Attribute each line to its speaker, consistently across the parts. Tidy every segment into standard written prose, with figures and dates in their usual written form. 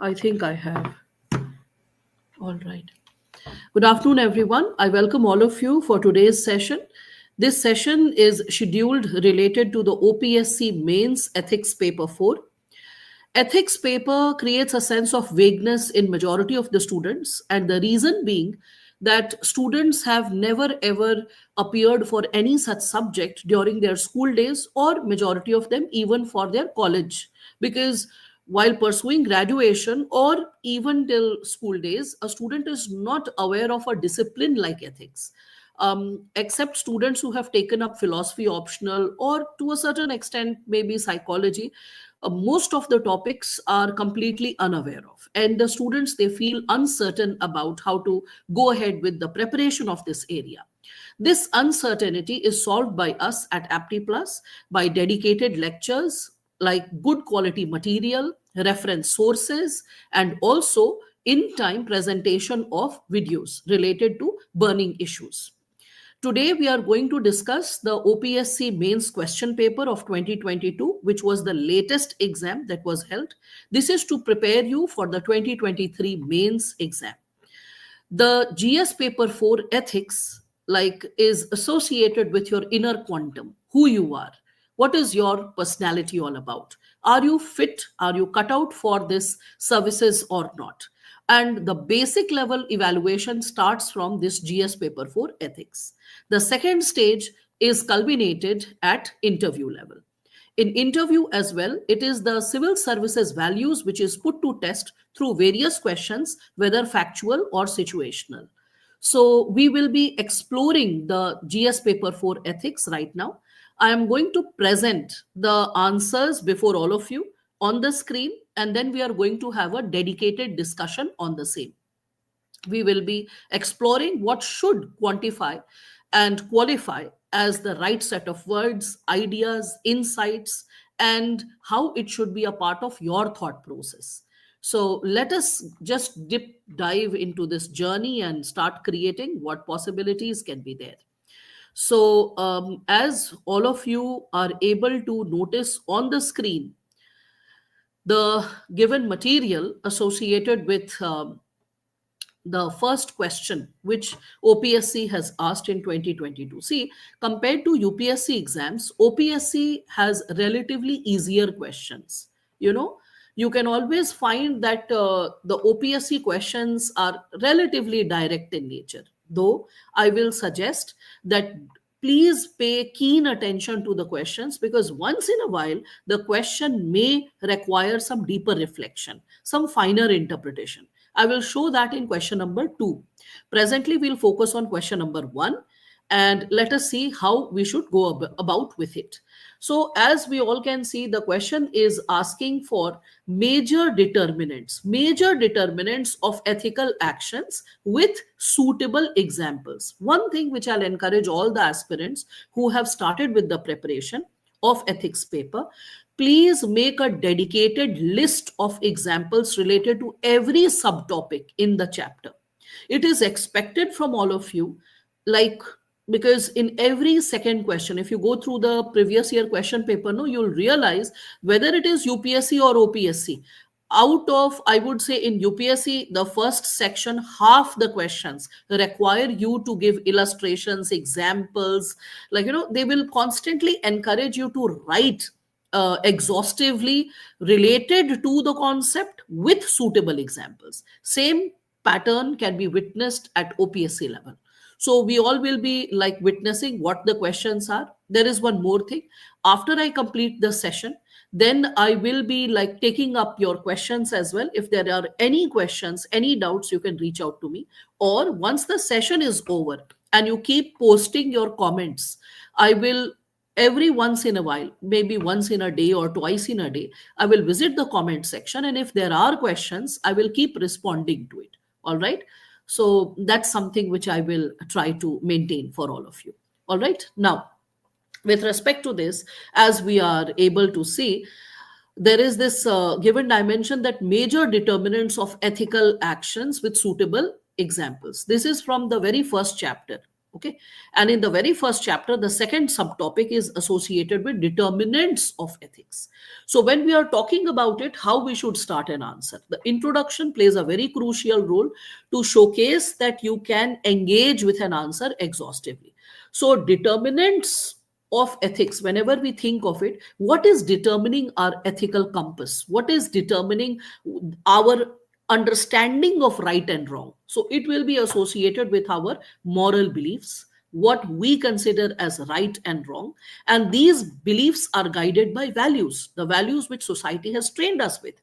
Speaker 1: I think I have. All right. Good afternoon, everyone. I welcome all of you for today's session. This session is scheduled related to the OPSC Mains Ethics Paper 4. Ethics paper creates a sense of vagueness in majority of the students, and the reason being that students have never ever appeared for any such subject during their school days, or majority of them even for their college, because while pursuing graduation or even till school days, a student is not aware of a discipline like ethics. Except students who have taken up philosophy optional or to a certain extent maybe psychology, most of the topics are completely unaware of, and the students, they feel uncertain about how to go ahead with the preparation of this area. This uncertainty is solved by us at apti plus by dedicated lectures, like good quality material, reference sources, and also in time presentation of videos related to burning issues. Today, we are going to discuss the OPSC mains question paper of 2022, which was the latest exam that was held. This is to prepare you for the 2023 mains exam. The GS paper 4 ethics, like, is associated with your inner quantum, who you are. What is your personality all about? Are you fit? Are you cut out for this services or not? And the basic level evaluation starts from this GS paper 4 ethics. The second stage is culminated at interview level. In interview as well, it is the civil services values which is put to test through various questions, whether factual or situational. So we will be exploring the GS paper 4 ethics right now. I am going to present the answers before all of you on the screen, and then we are going to have a dedicated discussion on the same. We will be exploring what should quantify and qualify as the right set of words, ideas, insights, and how it should be a part of your thought process. So let us just dive into this journey and start creating what possibilities can be there. So, as all of you are able to notice on the screen, the given material associated with the first question which OPSC has asked in 2022. See, compared to UPSC exams, OPSC has relatively easier questions. You know, you can always find that the OPSC questions are relatively direct in nature. Though I will suggest that please pay keen attention to the questions, because once in a while the question may require some deeper reflection, some finer interpretation. I will show that in question number 2. Presently, we'll focus on question number 1, and let us see how we should go about with it. So, as we all can see, the question is asking for major determinants of ethical actions with suitable examples. One thing which I'll encourage all the aspirants who have started with the preparation of ethics paper, please make a dedicated list of examples related to every subtopic in the chapter. It is expected from all of you, like, because in every second question, if you go through the previous year question paper, no, you'll realize whether it is UPSC or OPSC. Out of, I would say, in UPSC, the first section, half the questions require you to give illustrations, examples. Like, they will constantly encourage you to write exhaustively related to the concept with suitable examples. Same pattern can be witnessed at OPSC level. So we all will be like witnessing what the questions are. There is one more thing. After I complete the session, then I will be like taking up your questions as well. If there are any questions, any doubts, you can reach out to me. Or once the session is over and you keep posting your comments, I will every once in a while, maybe once in a day or twice in a day, I will visit the comment section. And if there are questions, I will keep responding to it. All right. So that's something which I will try to maintain for all of you. All right. Now, with respect to this, as we are able to see, there is this given dimension that major determinants of ethical actions with suitable examples. This is from the very first chapter. Okay. And in the very first chapter, the second subtopic is associated with determinants of ethics. So when we are talking about it, how we should start an answer, the introduction plays a very crucial role to showcase that you can engage with an answer exhaustively. So determinants of ethics, whenever we think of it, what is determining our ethical compass, what is determining our understanding of right and wrong? So it will be associated with our moral beliefs, what we consider as right and wrong. And these beliefs are guided by values, the values which society has trained us with,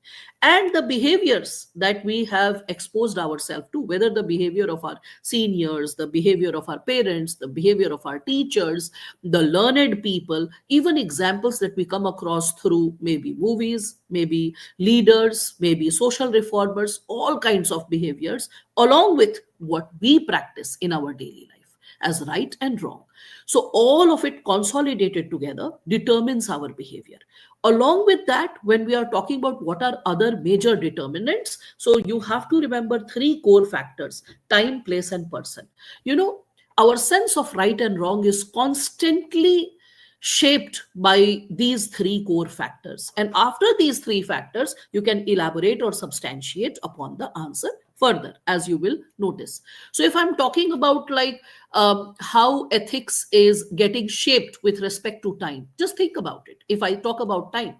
Speaker 1: and the behaviors that we have exposed ourselves to, whether the behavior of our seniors, the behavior of our parents, the behavior of our teachers, the learned people, even examples that we come across through maybe movies, maybe leaders, maybe social reformers, all kinds of behaviors, along with what we practice in our daily life as right and wrong. So, all of it consolidated together determines our behavior. Along with that, when we are talking about what are other major determinants, so you have to remember three core factors: time, place, and person. You know, our sense of right and wrong is constantly shaped by these three core factors. And after these three factors, you can elaborate or substantiate upon the answer further, as you will notice. So, if I'm talking about like how ethics is getting shaped with respect to time, just think about it. If I talk about time,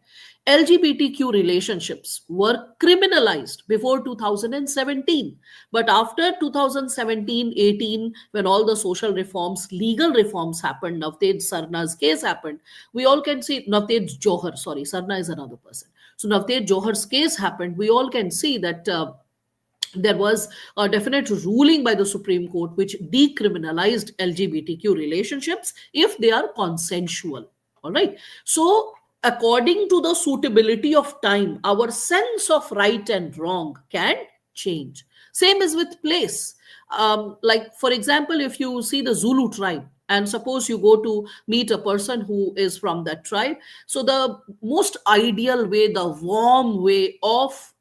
Speaker 1: LGBTQ relationships were criminalized before 2017. But after 2017-18, when all the social reforms, legal reforms happened, Navtej Sarna's case happened, we all can see Navtej Johar, sorry, Sarna is another person. So Navtej Johar's case happened, we all can see that there was a definite ruling by the Supreme Court which decriminalized LGBTQ relationships if they are consensual. All right. So, according to the suitability of time, our sense of right and wrong can change. Same as with place. Like, for example, if you see the Zulu tribe, and suppose you go to meet a person who is from that tribe, so the most ideal way, the warm way of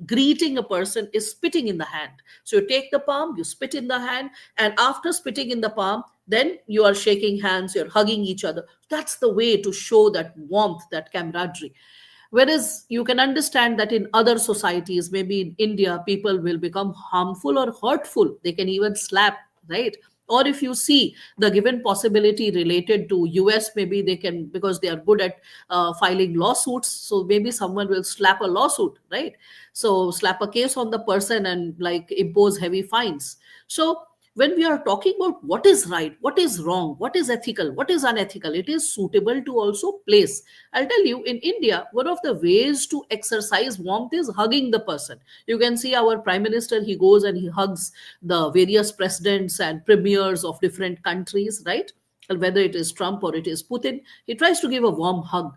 Speaker 1: greeting a person is spitting in the hand. So you take the palm, you spit in the hand, and after spitting in the palm, then you are shaking hands, you're hugging each other. That's the way to show that warmth, that camaraderie. Whereas you can understand that in other societies, maybe in India, people will become harmful or hurtful. They can even slap, right? Or if you see the given possibility related to US, maybe they can, because they are good at filing lawsuits, so maybe someone will slap a lawsuit, right? So slap a case on the person and like impose heavy fines. So when we are talking about what is right, what is wrong, what is ethical, what is unethical, it is suitable to also place. I'll tell you, in India, one of the ways to exercise warmth is hugging the person. You can see our prime minister, he goes and he hugs the various presidents and premiers of different countries, right? Whether it is Trump or it is Putin, he tries to give a warm hug.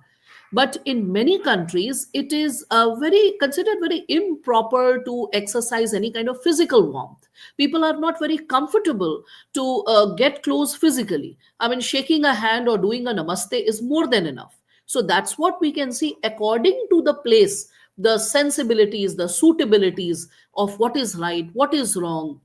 Speaker 1: But in many countries, it is very considered very improper to exercise any kind of physical warmth. People are not very comfortable to get close physically. I mean, shaking a hand or doing a namaste is more than enough. So that's what we can see according to the place, the sensibilities, the suitabilities of what is right, what is wrong,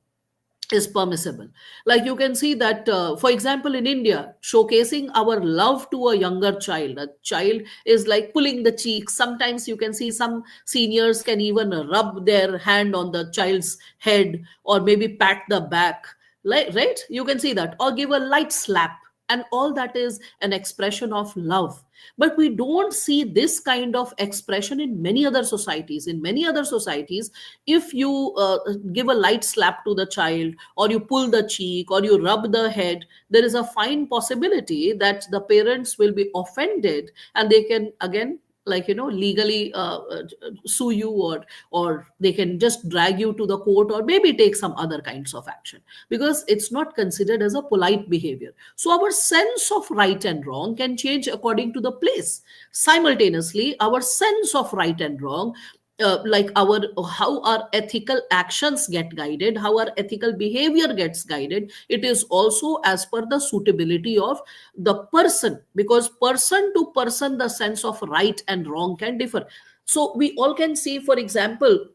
Speaker 1: is permissible. Like you can see that, for example, in India, showcasing our love to a child is like pulling the cheeks. Sometimes you can see some seniors can even rub their hand on the child's head or maybe pat the back, like, right? You can see that, or give a light slap, and all that is an expression of love. But we don't see this kind of expression in many other societies. In many other societies, if you give a light slap to the child, or you pull the cheek, or you rub the head, there is a fine possibility that the parents will be offended, and they can again, like, legally sue you, or they can just drag you to the court, or maybe take some other kinds of action, because it's not considered as a polite behavior. So our sense of right and wrong can change according to the place. Simultaneously, our sense of right and wrong, like our how our ethical actions get guided, how our ethical behavior gets guided, it is also as per the suitability of the person, because person to person the sense of right and wrong can differ. So we all can see, for example,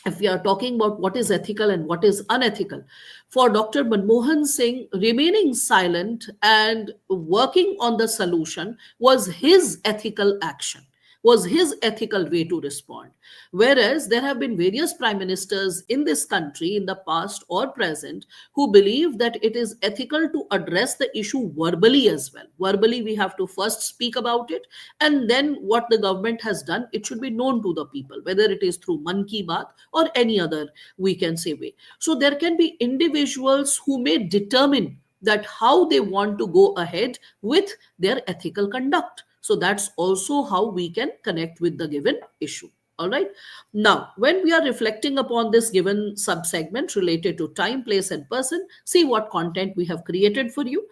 Speaker 1: if we are talking about what is ethical and what is unethical, for Dr. Manmohan Singh, remaining silent and working on the solution was his ethical action. was his ethical way to respond. Whereas there have been various prime ministers in this country in the past or present who believe that it is ethical to address the issue verbally as well. Verbally, we have to first speak about it, and then what the government has done, it should be known to the people, whether it is through Man Ki Baat or any other, we can say, way. So there can be individuals who may determine that how they want to go ahead with their ethical conduct. So that's also how we can connect with the given issue. All right. Now, when we are reflecting upon this given subsegment related to time, place, and person, see what content we have created for you.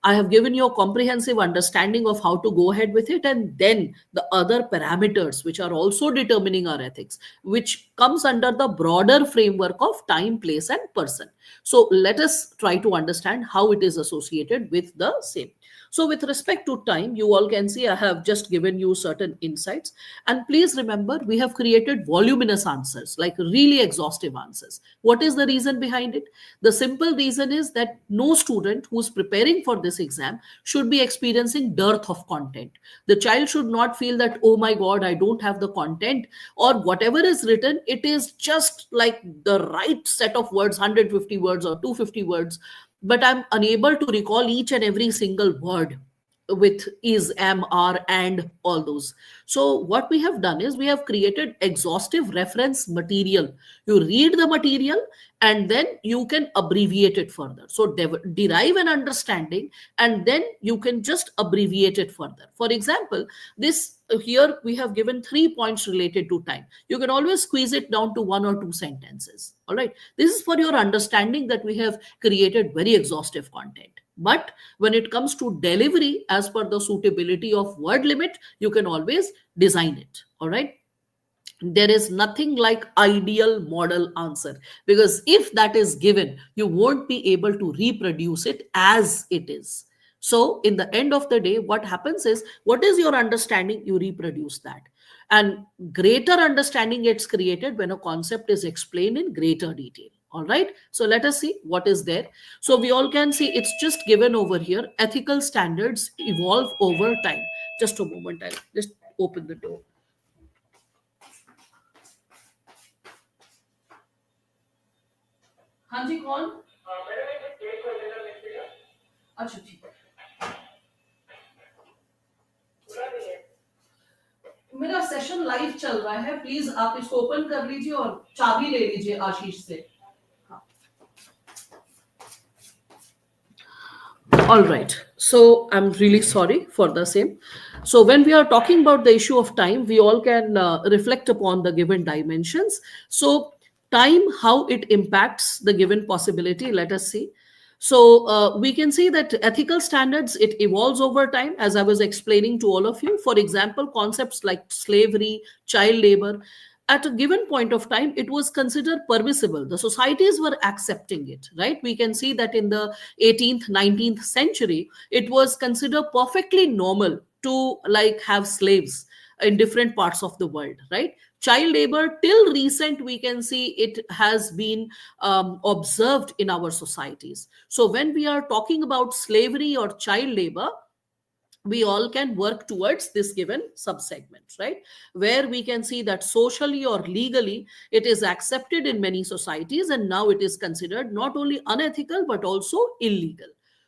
Speaker 1: I have given you a comprehensive understanding of how to go ahead with it, and then the other parameters which are also determining our ethics, which comes under the broader framework of time, place, and person. So let us try to understand how it is associated with the same. So, with respect to time, you all can see I have just given you certain insights. And please remember, we have created voluminous answers, like really exhaustive answers. What is the reason behind it? The simple reason is that no student who's preparing for this exam should be experiencing dearth of content. The child should not feel that, oh my God, I don't have the content, or whatever is written, it is just like the right set of words, 150 words or 250 words, but I'm unable to recall each and every single word with is, am, are, and all those. So, what we have done is we have created exhaustive reference material. You read the material and then you can abbreviate it further. So, derive an understanding and then you can just abbreviate it further. For example, this here we have given 3 points related to time. You can always squeeze it down to 1 or 2 sentences. All right. This is for your understanding that we have created very exhaustive content. But when it comes to delivery, as per the suitability of word limit, you can always design it. All right. There is nothing like ideal model answer, because if that is given, you won't be able to reproduce it as it is. So, in the end of the day, what happens is, what is your understanding? You reproduce that. And greater understanding gets created when a concept is explained in greater detail. All right. So, let us see what is there. So, we all can see it's just given over here. Ethical standards evolve over time. Just a moment. I'll just open the door. हाँ जी कौन अच्छा ठीक है मेरा session live चल रहा है please आप इसको ओपन कर लीजिए और चाबी ले लीजिए आशीष से All right. So I'm really sorry for the same. So when we are talking about the issue of time, we all can reflect upon the given dimensions. So time, how it impacts the given possibility. Let us see. So we can see that ethical standards, it evolves over time, as I was explaining to all of you. For example, concepts like slavery, child labor, at a given point of time, it was considered permissible. The societies were accepting it, right? We can see that in the 18th, 19th century, it was considered perfectly normal to like have slaves in different parts of the world, right? Child labor, till recent, we can see it has been observed in our societies. So when we are talking about slavery or child labor, we all can work towards this given subsegment, right? Where we can see that socially or legally it is accepted in many societies, and now it is considered not only unethical but also illegal.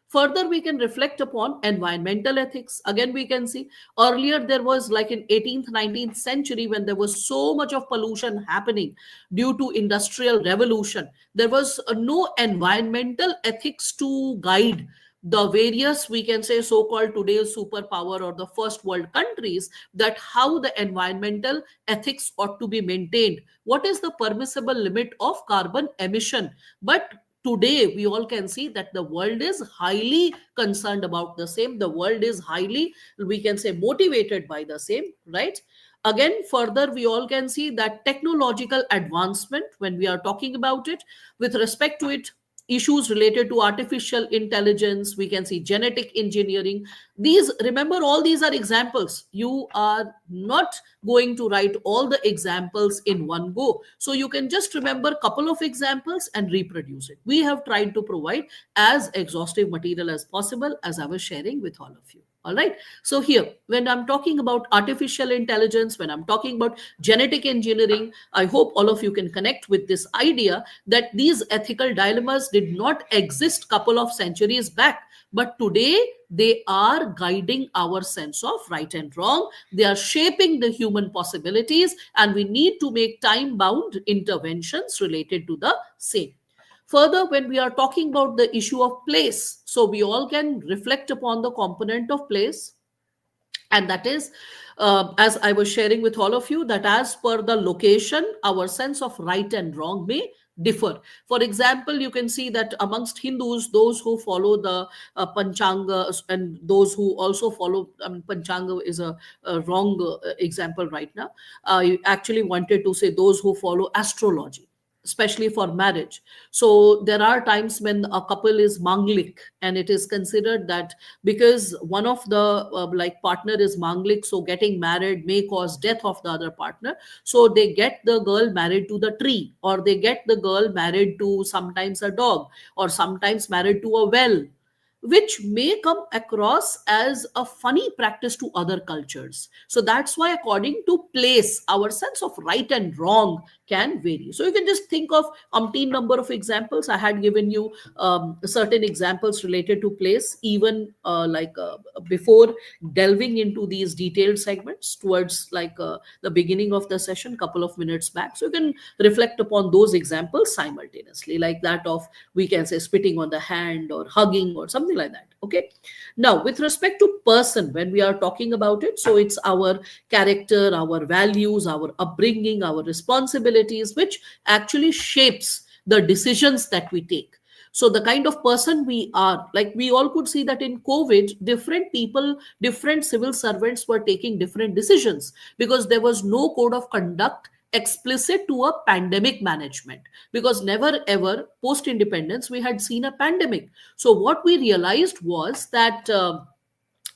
Speaker 1: Further, we can reflect upon environmental ethics. Again, we can see earlier there was like in 18th, 19th century, when there was so much of pollution happening due to industrial revolution, there was no environmental ethics to guide the various, we can say, so-called today's superpower or the first world countries, that how the environmental ethics ought to be maintained, what is the permissible limit of carbon emission. But today we all can see that the world is highly concerned about the same, the world is highly, we can say, motivated by the same, right? Again, further, we all can see that technological advancement, when we are talking about it, with respect to it, issues related to artificial intelligence, we can see genetic engineering. These, remember, all these are examples. You are not going to write all the examples in one go. So you can just remember a couple of examples and reproduce it. We have tried to provide as exhaustive material as possible, as I was sharing with all of you. All right. So, here, when I'm talking about artificial intelligence, when I'm talking about genetic engineering, I hope all of you can connect with this idea that these ethical dilemmas did not exist couple of centuries back, but today they are guiding our sense of right and wrong. They are shaping the human possibilities, and we need to make time bound interventions related to the same. Further, when we are talking about the issue of place, so we all can reflect upon the component of place, and that is, as I was sharing with all of you, that as per the location, our sense of right and wrong may differ. For example, you can see that amongst Hindus, those who follow the Panchanga, and those who also follow, I mean, Panchanga is a wrong example right now. I actually wanted to say those who follow astrology, especially for marriage. So there are times when a couple is manglik, and it is considered that because one of the like partner is manglik, so getting married may cause death of the other partner. So they get the girl married to the tree, or they get the girl married to sometimes a dog, or sometimes married to a well, which may come across as a funny practice to other cultures. So that's why, according to place, our sense of right and wrong can vary. So you can just think of umpteen number of examples. I had given you certain examples related to place, even before delving into these detailed segments towards the beginning of the session, couple of minutes back. So you can reflect upon those examples simultaneously, like that of, we can say, spitting on the hand or hugging or something like that. Okay. Now, with respect to person, when we are talking about it, so it's our character, our values, our upbringing, our responsibilities, which actually shapes the decisions that we take. So the kind of person we are, like we all could see that in COVID, different people, different civil servants were taking different decisions because there was no code of conduct explicit to a pandemic management, because never ever post independence we had seen a pandemic. So what we realized was that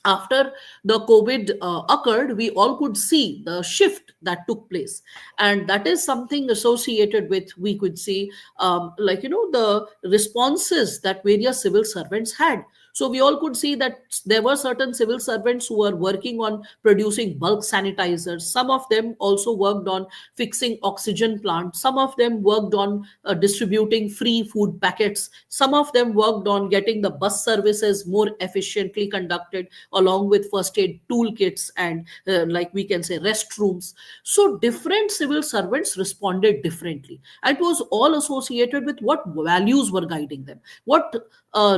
Speaker 1: after the COVID occurred, we all could see the shift that took place. And that is something associated with, we could see, the responses that various civil servants had. So we all could see that there were certain civil servants who were working on producing bulk sanitizers. Some of them also worked on fixing oxygen plants. Some of them worked on distributing free food packets. Some of them worked on getting the bus services more efficiently conducted, along with first aid toolkits and, like we can say, restrooms. So different civil servants responded differently. And it was all associated with what values were guiding them, what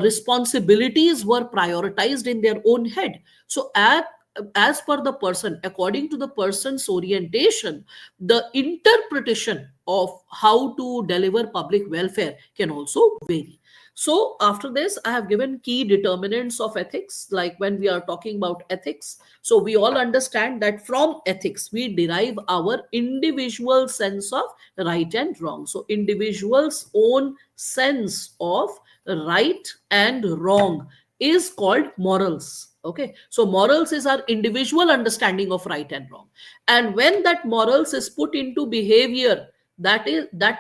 Speaker 1: responsibilities were prioritized in their own head. So as per the person, according to the person's orientation, the interpretation of how to deliver public welfare can also vary. So, after this, I have given key determinants of ethics. Like when we are talking about ethics, so we all understand that from ethics, we derive our individual sense of right and wrong. So, individual's own sense of right and wrong is called morals. Okay, so morals is our individual understanding of right and wrong. And when that morals is put into behavior, that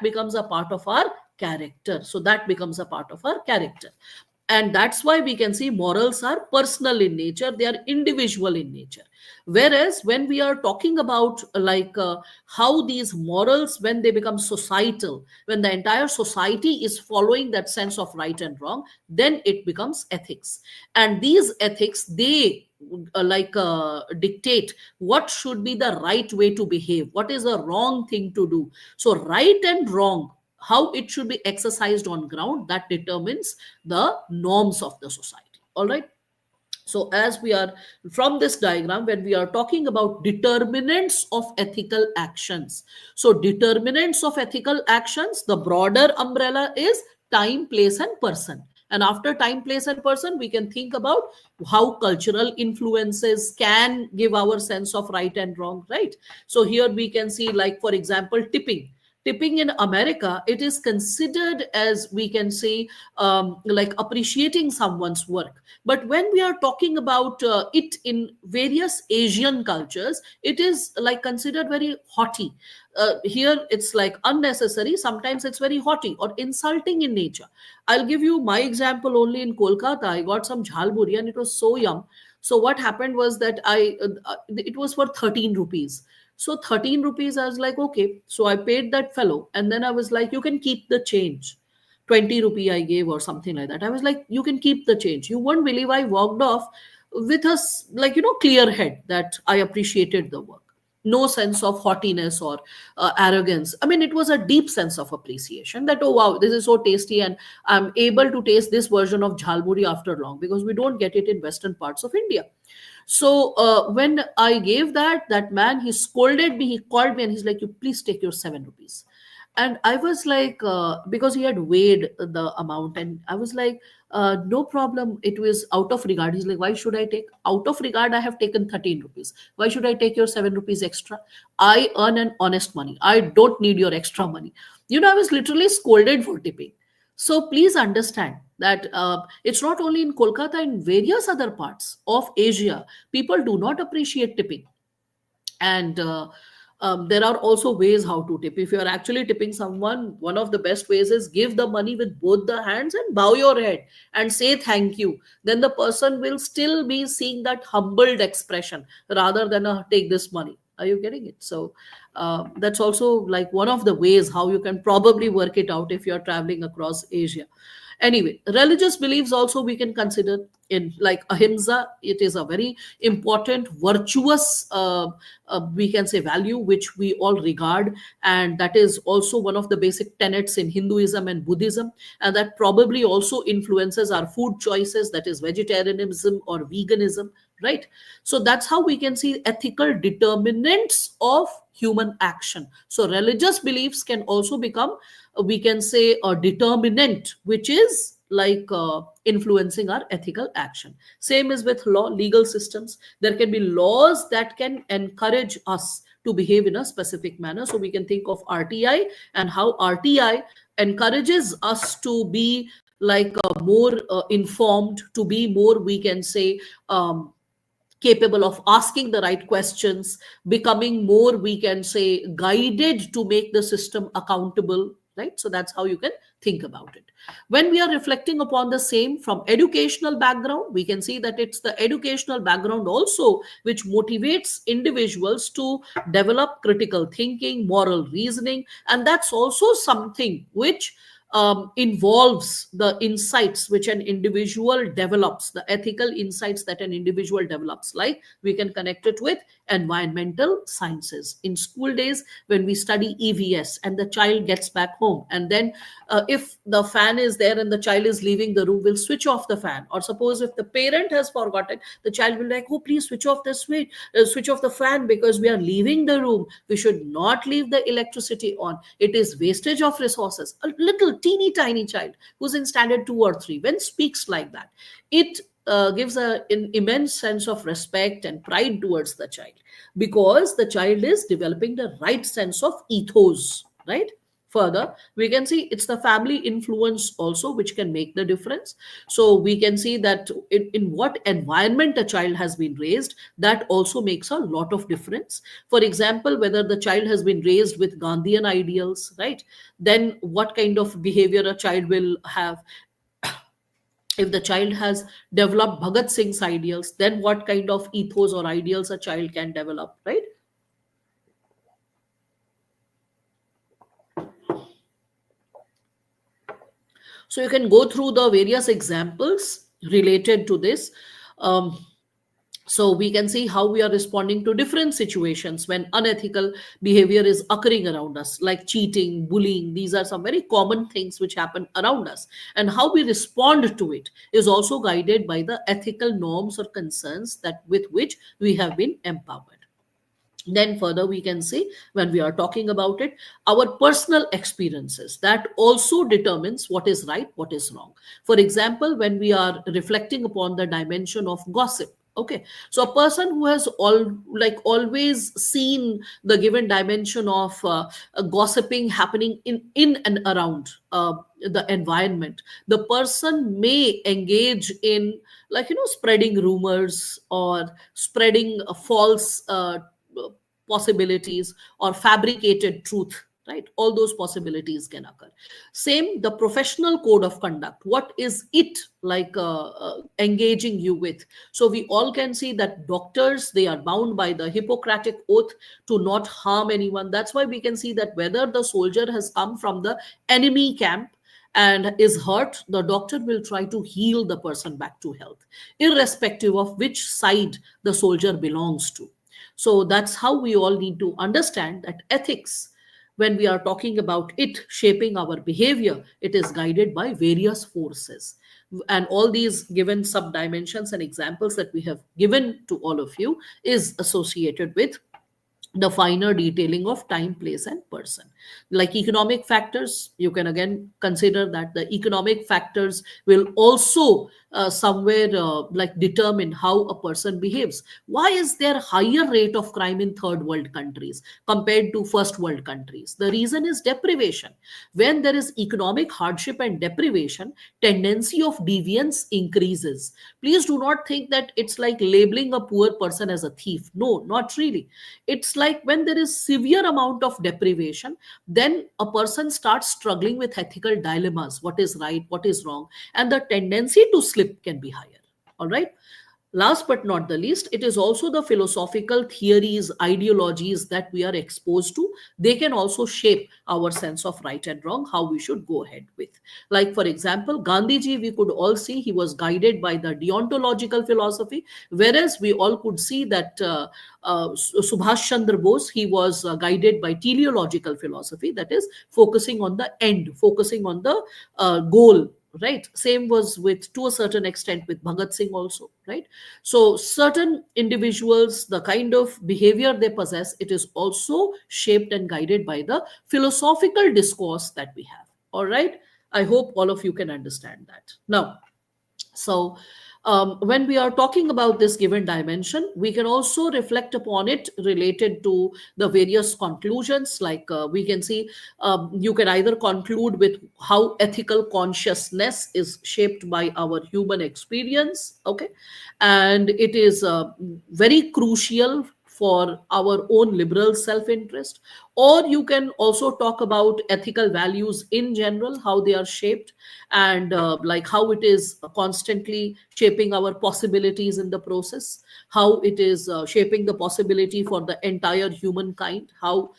Speaker 1: becomes a part of our character. So that becomes a part of our character. And that's why we can see morals are personal in nature, they are individual in nature. Whereas when we are talking about how these morals, when they become societal, when the entire society is following that sense of right and wrong, then it becomes ethics. And these ethics, they dictate what should be the right way to behave, what is the wrong thing to do. So right and wrong, how it should be exercised on ground, that determines the norms of the society. All right. So as we are, from this diagram, when we are talking about determinants of ethical actions, so determinants of ethical actions, the broader umbrella is time, place, and person. And after time, place, and person, we can think about how cultural influences can give our sense of right and wrong, right? So here we can see, like, for example, tipping. Tipping in America, it is considered as, we can say, like appreciating someone's work. But when we are talking about it in various Asian cultures, it is like considered very haughty. Here it's like unnecessary. Sometimes it's very haughty or insulting in nature. I'll give you my example only in Kolkata. I got some jhalpuri and it was so yum. So what happened was that it was for 13 rupees. So 13 rupees, I was like, okay. So I paid that fellow, and then I was like, you can keep the change. 20 rupee I gave or something like that. I was like, you can keep the change. You won't believe I walked off with like, clear head that I appreciated the work. No sense of haughtiness or arrogance. I mean, it was a deep sense of appreciation that, oh, wow, this is so tasty. And I'm able to taste this version of jhalmuri after long, because we don't get it in Western parts of India. So when I gave that man, he scolded me. He called me and he's like, "You please take your 7 rupees." And I was like, because he had weighed the amount, and I was like, "No problem. It was out of regard." He's like, "Why should I take out of regard? I have taken 13 rupees. Why should I take your 7 rupees extra? I earn an honest money. I don't need your extra money." I was literally scolded for tipping. So please understand that it's not only in Kolkata, in various other parts of Asia, people do not appreciate tipping. And there are also ways how to tip. If you're actually tipping someone, one of the best ways is give the money with both the hands and bow your head and say thank you. Then the person will still be seeing that humbled expression rather than a take this money. Are you getting it? So that's also like one of the ways how you can probably work it out if you're traveling across Asia. Anyway, religious beliefs also we can consider, in like ahimsa. It is a very important virtuous, we can say, value which we all regard, and that is also one of the basic tenets in Hinduism and Buddhism, and that probably also influences our food choices, that is vegetarianism or veganism, right? So that's how we can see ethical determinants of human action. So religious beliefs can also become, we can say, a determinant which is like influencing our ethical action. Same is with law, legal systems. There can be laws that can encourage us to behave in a specific manner. So we can think of RTI, and how RTI encourages us to be like more informed, to be more, we can say, capable of asking the right questions, becoming more, we can say, guided to make the system accountable, right? So that's how you can think about it. When we are reflecting upon the same from educational background, we can see that it's the educational background also which motivates individuals to develop critical thinking, moral reasoning, and that's also something which involves the insights which an individual develops, the ethical insights that an individual develops. Like we can connect it with environmental sciences. In school days, when we study EVS and the child gets back home, and then if the fan is there and the child is leaving the room, we'll switch off the fan. Or suppose if the parent has forgotten, the child will be like, "Oh, please switch off the switch, switch off the fan, because we are leaving the room. We should not leave the electricity on. It is wastage of resources." A little teeny tiny child who's in standard 2 or 3, when speaks like that, it gives an immense sense of respect and pride towards the child, because the child is developing the right sense of ethos, right? Further, we can see it's the family influence also which can make the difference. So we can see that in what environment a child has been raised, that also makes a lot of difference. For example, whether the child has been raised with Gandhian ideals, right? Then what kind of behavior a child will have. If the child has developed Bhagat Singh's ideals, then what kind of ethos or ideals a child can develop, right? So you can go through the various examples related to this. Um, so we can see how we are responding to different situations when unethical behavior is occurring around us, like cheating, bullying. These are some very common things which happen around us, and how we respond to it is also guided by the ethical norms or concerns that with which we have been empowered. Then further we can see, when we are talking about it, our personal experiences, that also determines what is right, what is wrong. For example, when we are reflecting upon the dimension of gossip, okay, so a person who has always seen the given dimension of gossiping happening in and around the environment, the person may engage in, like, spreading rumors or spreading false possibilities or fabricated truth, right? All those possibilities can occur. Same, the professional code of conduct. What is it like engaging you with? So we all can see that doctors, they are bound by the Hippocratic oath to not harm anyone. That's why we can see that whether the soldier has come from the enemy camp and is hurt, the doctor will try to heal the person back to health, irrespective of which side the soldier belongs to. So that's how we all need to understand that ethics, when we are talking about it shaping our behavior, it is guided by various forces. And all these given sub dimensions and examples that we have given to all of you is associated with the finer detailing of time, place, and person. Like economic factors, you can again consider that the economic factors will also somewhere like determine how a person behaves. Why is there higher rate of crime in third world countries compared to first world countries? The reason is deprivation. When there is economic hardship and deprivation, tendency of deviance increases. Please do not think that it's like labeling a poor person as a thief. No, not really. It's like when there is severe amount of deprivation, then a person starts struggling with ethical dilemmas: what is right, what is wrong, and the tendency to slip can be higher. All right. Last but not the least, it is also the philosophical theories, ideologies that we are exposed to. They can also shape our sense of right and wrong, how we should go ahead with. Like, for example, Gandhiji, we could all see he was guided by the deontological philosophy, whereas we all could see that Subhash Chandra Bose, he was guided by teleological philosophy, that is, focusing on the end, focusing on the goal, right? Same was with, to a certain extent, with Bhagat Singh also, right? So certain individuals, the kind of behavior they possess, it is also shaped and guided by the philosophical discourse that we have. All right, I hope all of you can understand that now. So, when we are talking about this given dimension, we can also reflect upon it related to the various conclusions. Like we can see, you can either conclude with how ethical consciousness is shaped by our human experience, okay, and it is very crucial for our own liberal self interest. Or you can also talk about ethical values in general, how they are shaped, and like how it is constantly shaping our possibilities in the process, how it is shaping the possibility for the entire humankind, how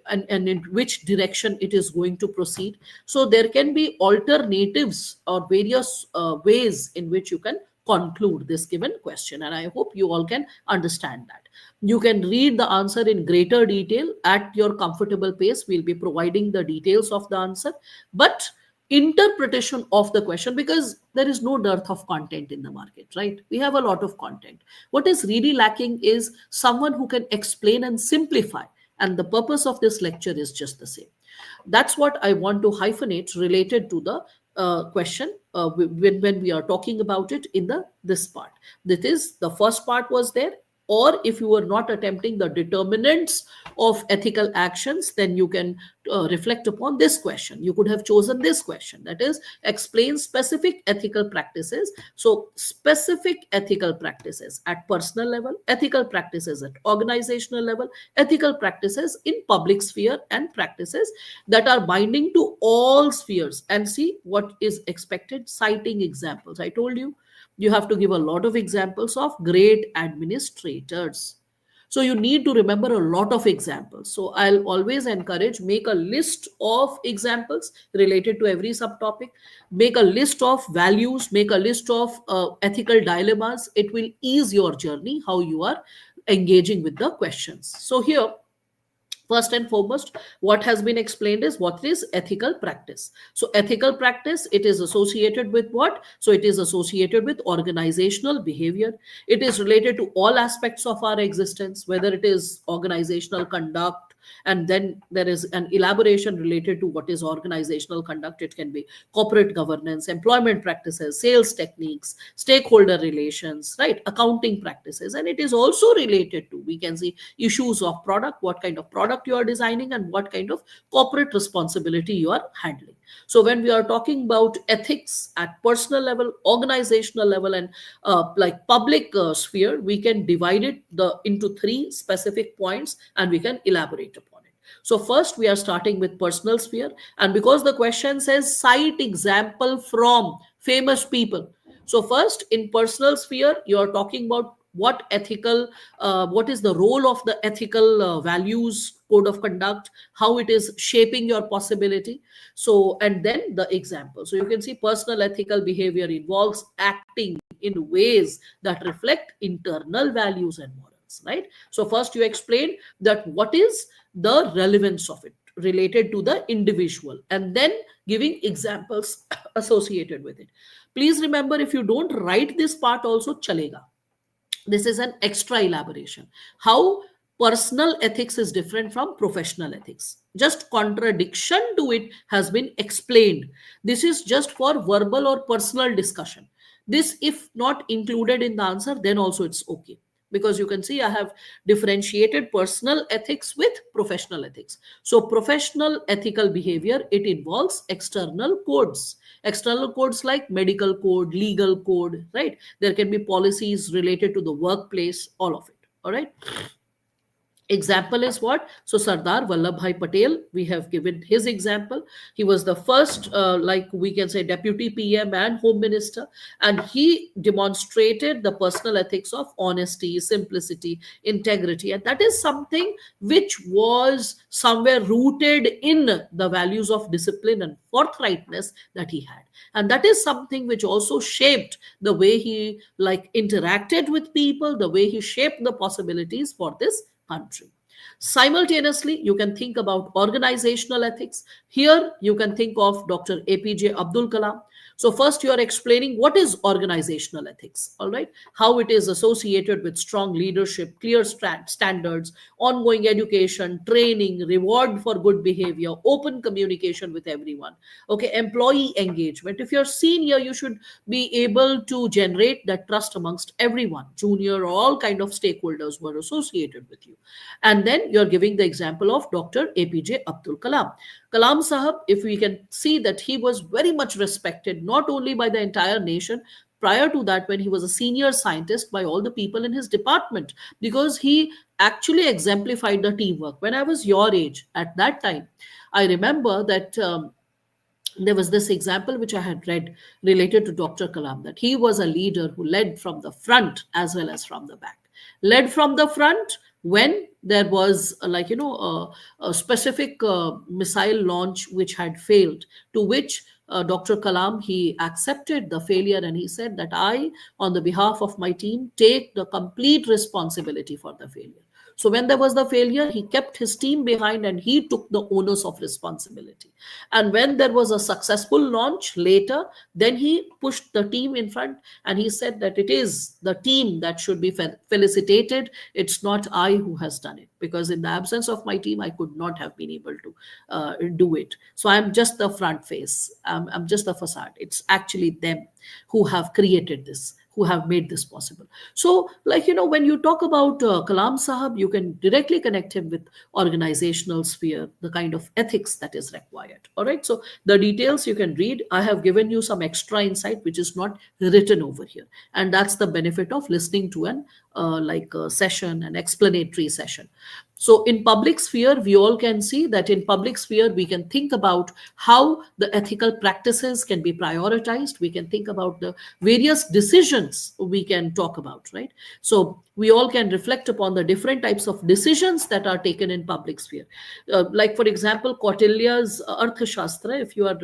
Speaker 1: and in which direction it is going to proceed. So there can be alternatives or various ways in which you can conclude this given question, and I hope you all can understand that. You can read the answer in greater detail at your comfortable pace. We'll be providing the details of the answer, but interpretation of the question, because there is no dearth of content in the market, right? We have a lot of content. What is really lacking is someone who can explain and simplify, and the purpose of this lecture is just the same. That's what I want to hyphenate related to the question when we are talking about it in the this part. That is, the first part was there, or if you were not attempting the determinants of ethical actions, then you can reflect upon this question. You could have chosen this question, that is, explain specific ethical practices. So specific ethical practices at personal level, ethical practices at organizational level, ethical practices in public sphere, and practices that are binding to all spheres, and see what is expected, citing examples. I told you, you have to give a lot of examples of great administrators. So you need to remember a lot of examples. So I'll always encourage, make a list of examples related to every subtopic, make a list of values, make a list of ethical dilemmas. It will ease your journey, how you are engaging with the questions. So here, first and foremost, what has been explained is what is ethical practice. So ethical practice, it is associated with what? So it is associated with organizational behavior. It is related to all aspects of our existence, whether it is organizational conduct, and then there is an elaboration related to what is organizational conduct. It can be corporate governance, employment practices, sales techniques, stakeholder relations, right, accounting practices. And it is also related to, we can see, issues of product, what kind of product you are designing, and what kind of corporate responsibility you are handling. So when we are talking about ethics at personal level, organizational level, and like public sphere, we can divide it into three specific points, and we can elaborate upon it. So first we are starting with personal sphere, and because the question says cite example from famous people, so first in personal sphere you are talking about what ethical, what is the role of the ethical values code of conduct, how it is shaping your possibility. So and then the example, so you can see personal ethical behavior involves acting in ways that reflect internal values and morals, right? So first you explain that what is the relevance of it related to the individual, and then giving examples associated with it. Please remember, if you don't write this part also chalega, this is an extra elaboration. How personal ethics is different from professional ethics. Just contradiction to it has been explained. This is just for verbal or personal discussion. This, if not included in the answer, then also it's okay. Because you can see I have differentiated personal ethics with professional ethics. So, professional ethical behavior, it involves external codes. External codes like medical code, legal code, right? There can be policies related to the workplace, all of it. All right. Example is what? So Sardar Vallabhbhai Patel, we have given his example. He was the first, like we can say, deputy PM and home minister, and he demonstrated the personal ethics of honesty, simplicity, integrity, and that is something which was somewhere rooted in the values of discipline and forthrightness that he had, and that is something which also shaped the way he like interacted with people, the way he shaped the possibilities for this country. Simultaneously, you can think about organizational ethics. Here, you can think of Dr. APJ Abdul Kalam. So, first, you are explaining what is organizational ethics, all right? How it is associated with strong leadership, clear standards, ongoing education, training, reward for good behavior, open communication with everyone. Okay, employee engagement. If you're senior, you should be able to generate that trust amongst everyone, junior, all kind of stakeholders who are associated with you. And then you're giving the example of Dr. APJ Abdul Kalam. Kalam Sahab, if we can see that he was very much respected, not only by the entire nation, prior to that, when he was a senior scientist, by all the people in his department, because he actually exemplified the teamwork. When I was your age at that time, I remember that there was this example which I had read related to Dr. Kalam, that he was a leader who led from the front as well as from the back. Led from the front when there was a specific missile launch which had failed, to which Dr. Kalam, he accepted the failure and he said that I, on the behalf of my team, take the complete responsibility for the failure. So when there was the failure, he kept his team behind and he took the onus of responsibility. And when there was a successful launch later, then he pushed the team in front and he said that it is the team that should be felicitated. It's not I who has done it, because in the absence of my team, I could not have been able to do it. So I'm just the front face. I'm just the facade. It's actually them who have created this, who have made this possible. So, when you talk about Kalam Sahab, you can directly connect him with organizational sphere, the kind of ethics that is required. All right. So, the details you can read. I have given you some extra insight which is not written over here, and that's the benefit of listening to an session, an explanatory session. So in public sphere, we all can see that in public sphere, we can think about how the ethical practices can be prioritized. We can think about the various decisions we can talk about, right? So we all can reflect upon the different types of decisions that are taken in public sphere. Like, for example, Kautilya's Arthashastra, if you are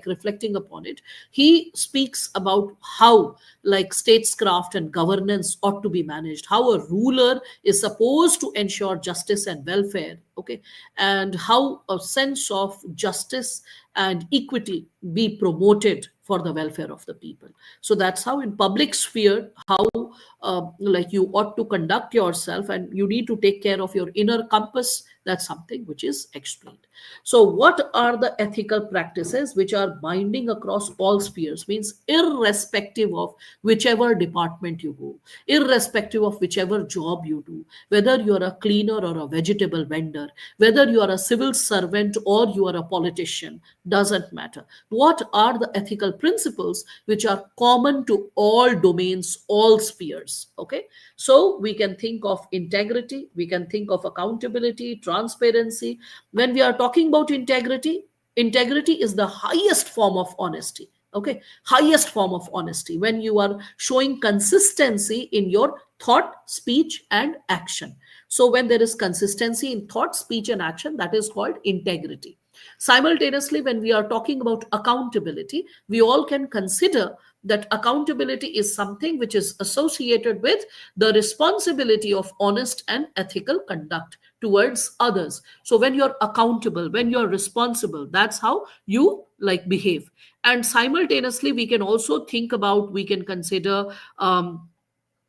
Speaker 1: reflecting upon it, he speaks about how statescraft and governance ought to be managed, how a ruler is supposed to ensure justice and welfare, okay, and how a sense of justice and equity be promoted for the welfare of the people. So that's how in public sphere, how you ought to conduct yourself, and you need to take care of your inner compass. That's something which is explained. So what are the ethical practices which are binding across all spheres? Means irrespective of whichever department you go, irrespective of whichever job you do, whether you are a cleaner or a vegetable vendor, whether you are a civil servant or you are a politician, doesn't matter. What are the ethical principles which are common to all domains, all spheres? Okay. So we can think of integrity, we can think of accountability, transparency. When we are talking about integrity, integrity is the highest form of honesty. Okay, highest form of honesty, when you are showing consistency in your thought, speech, and action. So when there is consistency in thought, speech, and action, that is called integrity. Simultaneously, when we are talking about accountability, we all can consider that accountability is something which is associated with the responsibility of honest and ethical conduct towards others. So when you're accountable, when you're responsible, that's how you like behave. And simultaneously, we can also think about, we can consider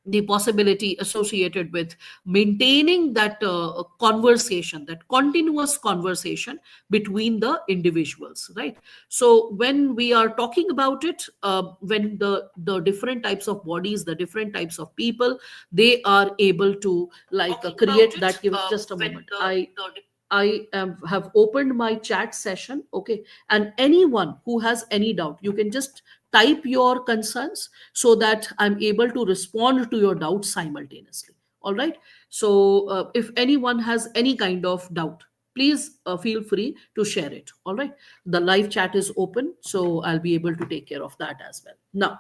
Speaker 1: the possibility associated with maintaining that conversation, that continuous conversation between the individuals, right? So when we are talking about it, when the different types of bodies, the different types of people, they are able to like create that. Give just a moment. Have opened my chat session, okay? And anyone who has any doubt, you can just type your concerns so that I'm able to respond to your doubts simultaneously. All right. So if anyone has any kind of doubt, please feel free to share it. All right. The live chat is open, so I'll be able to take care of that as well. Now,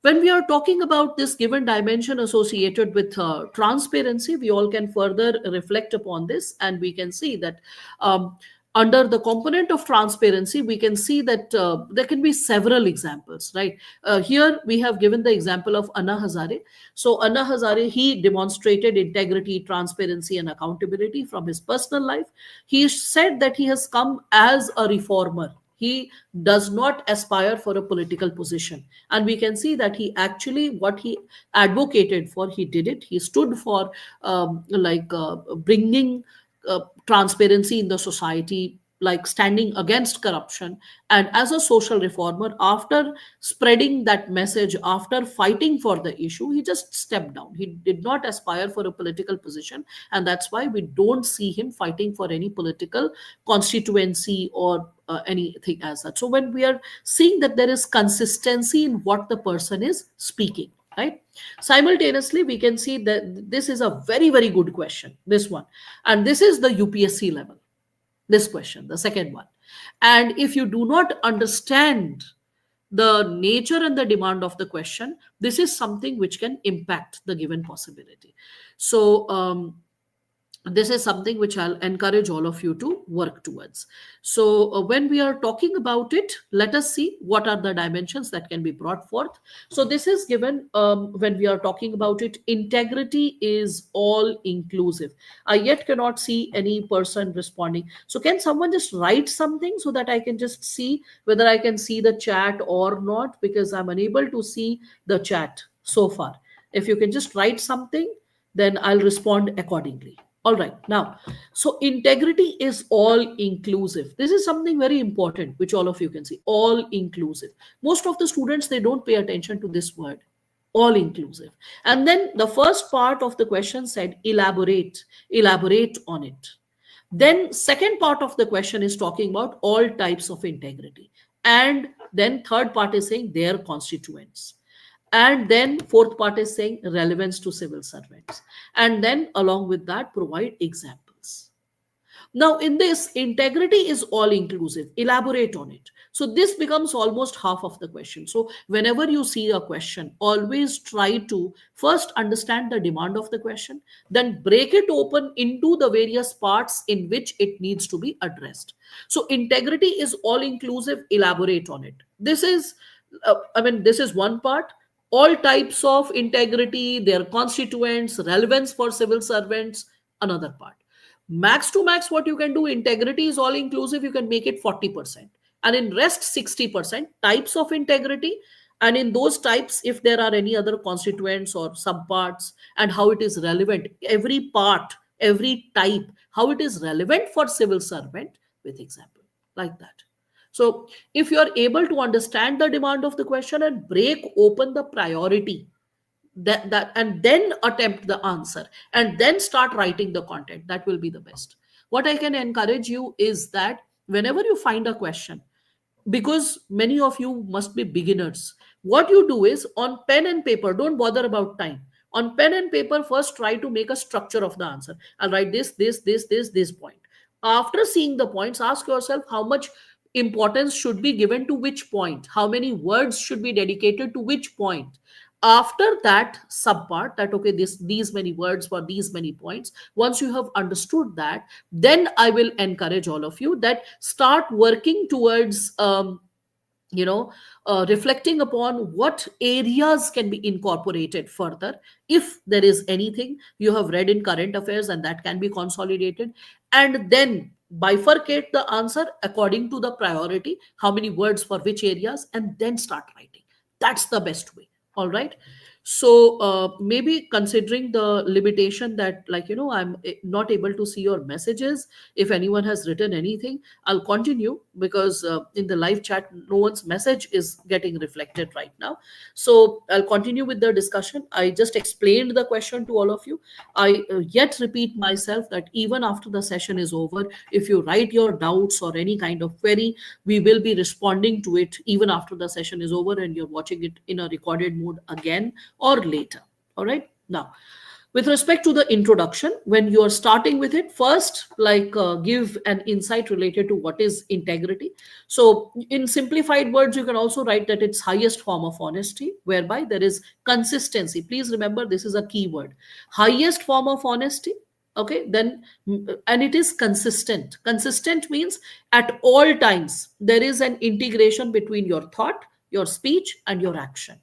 Speaker 1: when we are talking about this given dimension associated with transparency, we all can further reflect upon this, and we can see that um, under the component of transparency, we can see that there can be several examples, right? Here we have given the example of Anna Hazare. So Anna Hazare, he demonstrated integrity, transparency, and accountability from his personal life. He said that he has come as a reformer. He does not aspire for a political position, and we can see that he actually, what he advocated for, he did it. He stood for bringing transparency in the society, like standing against corruption. And as a social reformer, after spreading that message, after fighting for the issue, he just stepped down. He did not aspire for a political position, and that's why we don't see him fighting for any political constituency or anything as such. So when we are seeing that there is consistency in what the person is speaking, right? Simultaneously, we can see that this is a very, very good question, this one. And this is the UPSC level, this question, the second one. And if you do not understand the nature and the demand of the question, this is something which can impact the given possibility. So this is something which I'll encourage all of you to work towards. So, when we are talking about it, let us see what are the dimensions that can be brought forth. So, this is given when we are talking about it. Integrity is all inclusive. I yet cannot see any person responding. So, can someone just write something so that I can just see whether I can see the chat or not? Because I'm unable to see the chat so far. If you can just write something, then I'll respond accordingly. All right. Now, so integrity is all inclusive. This is something very important, which all of you can see. All inclusive. Most of the students, they don't pay attention to this word, all inclusive. And then the first part of the question said, elaborate on it. Then second part of the question is talking about all types of integrity. And then third part is saying their constituents. And then fourth part is saying relevance to civil servants. And then along with that, provide examples. Now, in this, integrity is all inclusive. Elaborate on it. So, this becomes almost half of the question. So, whenever you see a question, always try to first understand the demand of the question, then break it open into the various parts in which it needs to be addressed. So, integrity is all inclusive. Elaborate on it. This is, this is one part. All types of integrity, their constituents, relevance for civil servants, another part. Max to max, what you can do, integrity is all inclusive, you can make it 40%. And in rest 60%, types of integrity. And in those types, if there are any other constituents or subparts, and how it is relevant, every part, every type, how it is relevant for civil servant with example, like that. So if you are able to understand the demand of the question and break open the priority, that and then attempt the answer and then start writing the content, that will be the best. What I can encourage you is that whenever you find a question, because many of you must be beginners, what you do is on pen and paper, don't bother about time. On pen and paper, first try to make a structure of the answer. I'll write this point. After seeing the points, ask yourself how much importance should be given to which point, how many words should be dedicated to which point. After that subpart, that okay, this these many words for these many points, once you have understood that, then I will encourage all of you that start working towards you know reflecting upon what areas can be incorporated further. If there is anything you have read in current affairs and that can be consolidated, and then bifurcate the answer according to the priority, how many words for which areas, and then start writing. That's the best way. All right. So maybe considering the limitation that, like, I'm not able to see your messages, if anyone has written anything, I'll continue, because in the live chat, no one's message is getting reflected right now. So I'll continue with the discussion. I just explained the question to all of you. I yet repeat myself that even after the session is over, if you write your doubts or any kind of query, we will be responding to it even after the session is over and you're watching it in a recorded mode again or later. All right. Now, with respect to the introduction, when you are starting with it, first, like, give an insight related to what is integrity. So in simplified words, you can also write that it's highest form of honesty, whereby there is consistency. Please remember, this is a key word: highest form of honesty. Okay, then, and it is consistent. Consistent means at all times there is an integration between your thought, your speech, and your action.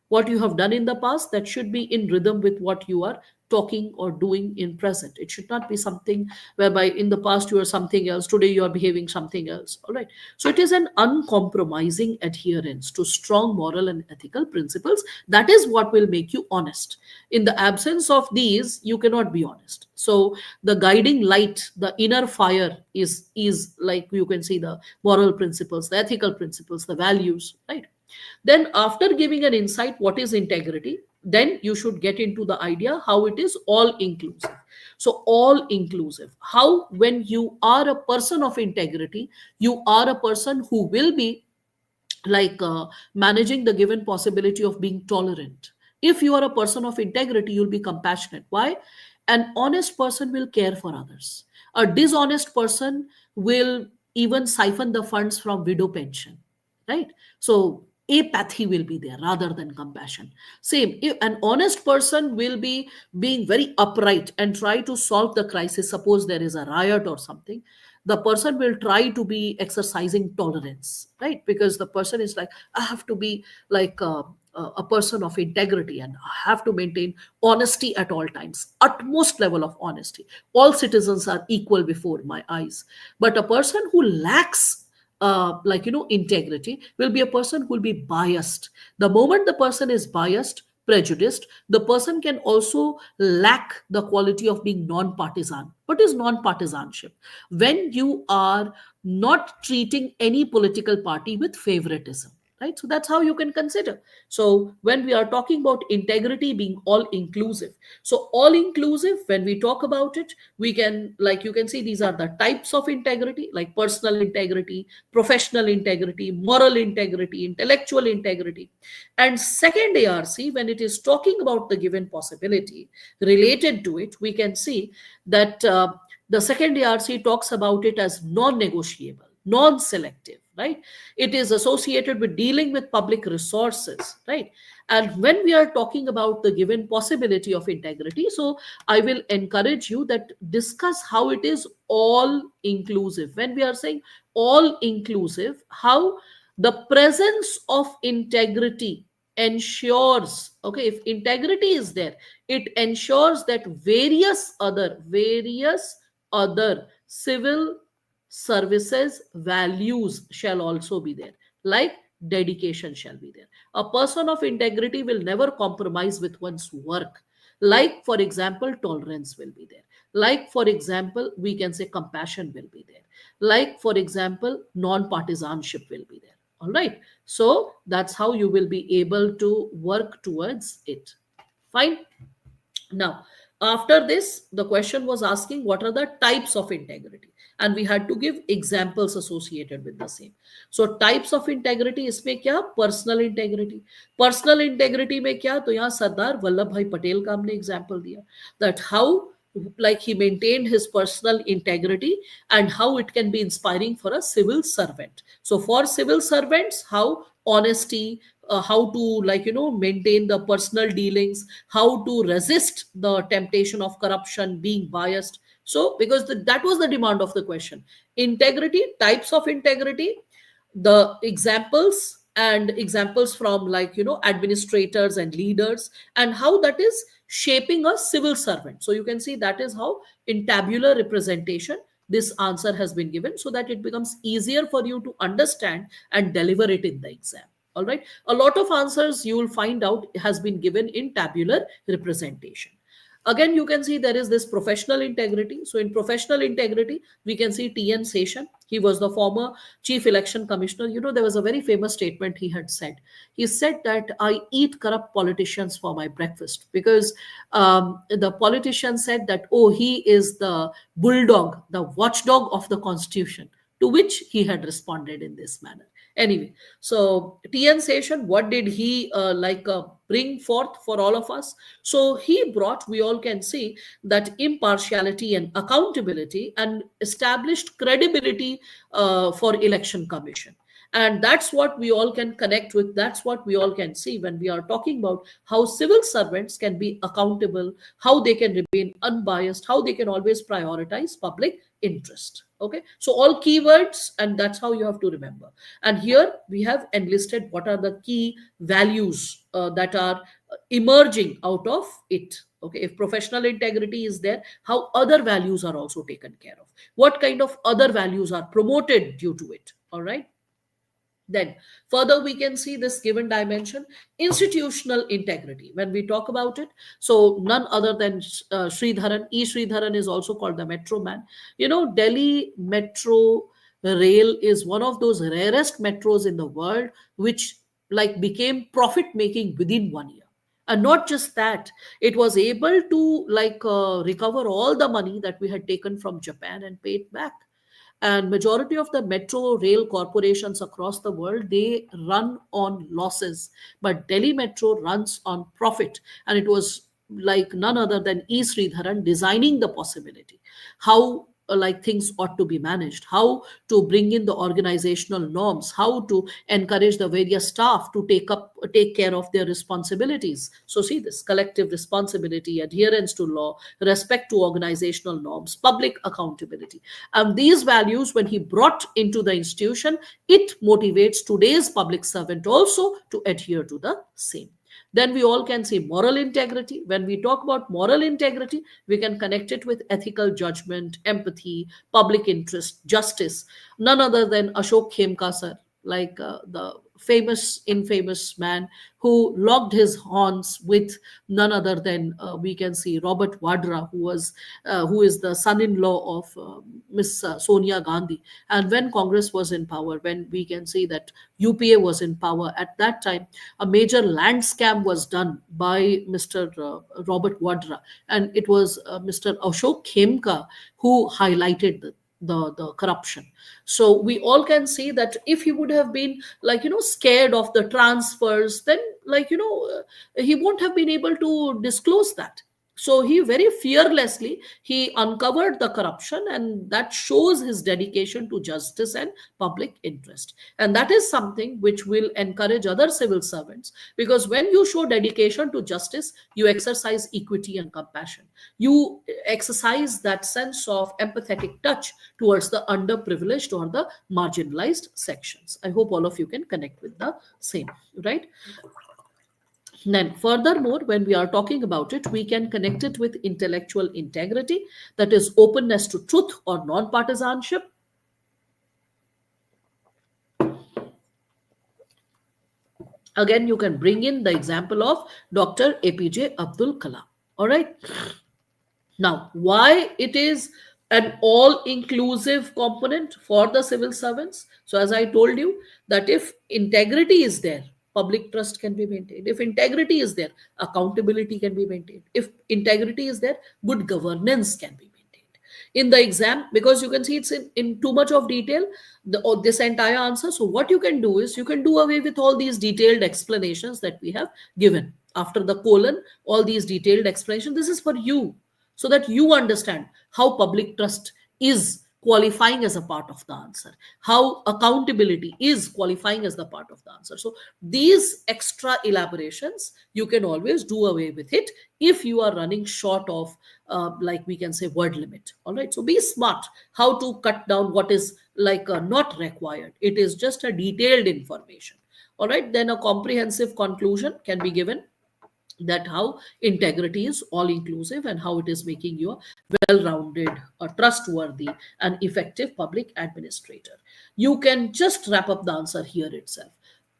Speaker 1: What you have done in the past, that should be in rhythm with what you are talking or doing in present. It should not be something whereby in the past you are something else, today you are behaving something else. All right. So it is an uncompromising adherence to strong moral and ethical principles. That is what will make you honest. In the absence of these, you cannot be honest. So the guiding light, the inner fire, is like, you can see, the moral principles, the ethical principles, the values, right? Then, after giving an insight, what is integrity? Then you should get into the idea how it is all inclusive. So, all inclusive. How, when you are a person of integrity, you are a person who will be, like, managing the given possibility of being tolerant. If you are a person of integrity, you'll be compassionate. Why? An honest person will care for others. A dishonest person will even siphon the funds from widow pension, right? So apathy will be there rather than compassion. Same, if an honest person will be being very upright and try to solve the crisis. Suppose there is a riot or something, the person will try to be exercising tolerance, right? Because the person is like, I have to be like a person of integrity, and I have to maintain honesty at all times, utmost level of honesty. All citizens are equal before my eyes. But a person who lacks like, integrity, will be a person who will be biased. The moment the person is biased, prejudiced, the person can also lack the quality of being non-partisan. What is non-partisanship? When you are not treating any political party with favoritism, right? So that's how you can consider. So when we are talking about integrity being all inclusive, so all inclusive, when we talk about it, we can, like, you can see, these are the types of integrity, like personal integrity, professional integrity, moral integrity, intellectual integrity. And second ARC, when it is talking about the given possibility related to it, we can see that the second ARC talks about it as non-negotiable, non-selective, right? It is associated with dealing with public resources, right? And when we are talking about the given possibility of integrity, so I will encourage you that discuss how it is all inclusive. When we are saying all inclusive, how the presence of integrity ensures, okay, if integrity is there, it ensures that various other civil services values shall also be there, like dedication shall be there. A person of integrity will never compromise with one's work. Like, for example, tolerance will be there. Like, for example, we can say compassion will be there. Like, for example, non-partisanship will be there. All right. So that's how you will be able to work towards it. Fine. Now, after this, the question was asking what are the types of integrity, and we had to give examples associated with the same. So, types of integrity, इसमें क्या? Personal integrity. Personal integrity में क्या? तो यहाँ सरदार वल्लभ भाई पटेल का हमने example दिया, that how like he maintained his personal integrity, and how it can be inspiring for a civil servant. So for civil servants, how honesty, how to, like, maintain the personal dealings, how to resist the temptation of corruption, being biased. So because that was the demand of the question: integrity, types of integrity, the examples from, like, administrators and leaders, and how that is shaping a civil servant. So you can see that is how, in tabular representation, this answer has been given, so that it becomes easier for you to understand and deliver it in the exam. All right, a lot of answers you will find out has been given in tabular representation. Again, you can see there is this professional integrity. So in professional integrity, we can see TN Seshan. He was the former chief election commissioner. There was a very famous statement he had said. He said that I eat corrupt politicians for my breakfast, because the politician said that, oh, he is the bulldog, the watchdog of the constitution, to which he had responded in this manner. Anyway, so TN Seshan, what did he bring forth for all of us? So he brought, we all can see, that impartiality and accountability, and established credibility for election commission. And that's what we all can connect with. That's what we all can see when we are talking about how civil servants can be accountable, how they can remain unbiased, how they can always prioritize public interest. Okay, so all keywords, and that's how you have to remember. And here we have enlisted what are the key values that are emerging out of it. Okay, if professional integrity is there, how other values are also taken care of, what kind of other values are promoted due to it. All right, then further we can see this given dimension, institutional integrity, when we talk about it. So none other than Sridharan, Sridharan is also called the Metro Man. Delhi Metro Rail is one of those rarest metros in the world, which, like, became profit making within 1 year. And not just that, it was able to, like, recover all the money that we had taken from Japan and pay it back. And majority of the metro rail corporations across the world, they run on losses, but Delhi Metro runs on profit. And it was, like, none other than Sridharan designing the possibility, how like things ought to be managed, how to bring in the organizational norms, how to encourage the various staff to take care of their responsibilities. So see this collective responsibility, adherence to law, respect to organizational norms, public accountability. And these values, when he brought into the institution, it motivates today's public servant also to adhere to the same. Then we all can see moral integrity. When we talk about moral integrity, we can connect it with ethical judgment, empathy, public interest, justice. None other than Ashok Khemka sir, like the infamous man who locked his horns with none other than, we can see, Robert Vadra, who is the son-in-law of Miss Sonia Gandhi. And when Congress was in power, when we can see that UPA was in power at that time, a major land scam was done by Mr. Robert Vadra, and it was Mr. Ashok Khemka who highlighted the corruption. So we all can see that if he would have been, like, scared of the transfers, then, like, he won't have been able to disclose that. So he very fearlessly he uncovered the corruption, and that shows his dedication to justice and public interest. And that is something which will encourage other civil servants, because when you show dedication to justice, you exercise equity and compassion. You exercise that sense of empathetic touch towards the underprivileged or the marginalized sections. I hope all of you can connect with the same, right? Then, furthermore, when we are talking about it, we can connect it with intellectual integrity, that is, openness to truth or non partisanship. Again, you can bring in the example of Dr. APJ Abdul Kalam. All right. Now, why it is an all-inclusive component for the civil servants? So, as I told you, that if integrity is there, public trust can be maintained. If integrity is there, accountability can be maintained. If integrity is there, good governance can be maintained. In the exam, because you can see it's in too much of detail, this entire answer. So what you can do is you can do away with all these detailed explanations that we have given. After the colon, all these detailed explanations, this is for you. so that you understand how public trust is qualifying as a part of the answer, how accountability is qualifying as the part of the answer. So these extra elaborations, you can always do away with it if you are running short of, like we can say, word limit. All right. So be smart how to cut down what is not required. It is just a detailed information. All right. Then a comprehensive conclusion can be given, that how integrity is all inclusive and how it is making you a well rounded, a trustworthy, and effective public administrator. You can just wrap up the answer here itself.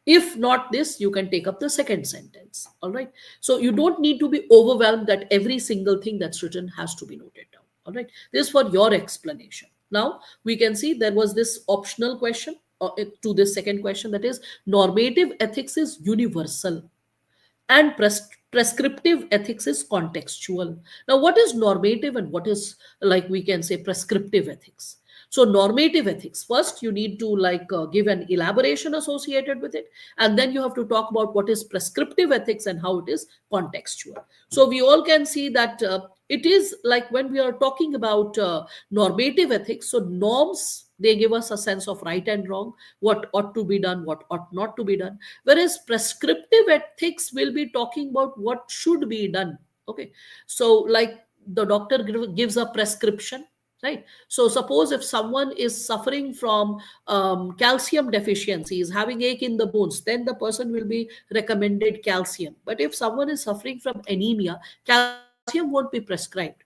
Speaker 1: If not this, you can take up the second sentence. All right. So you don't need to be overwhelmed that every single thing that's written has to be noted down. All right. This is for your explanation. Now we can see there was this optional question to this second question, that is, normative ethics is universal and prescriptive ethics is contextual. Now what is normative and what is, like we can say, prescriptive ethics? So normative ethics, first you need to give an elaboration associated with it, and then you have to talk about what is prescriptive ethics and how it is contextual. So we all can see that it is like when we are talking about normative ethics, so norms, they give us a sense of right and wrong, what ought to be done, what ought not to be done. Whereas prescriptive ethics will be talking about what should be done. Okay. So like the doctor gives a prescription, right? So suppose if someone is suffering from calcium deficiency, is having ache in the bones, then the person will be recommended calcium. But if someone is suffering from anemia, calcium won't be prescribed.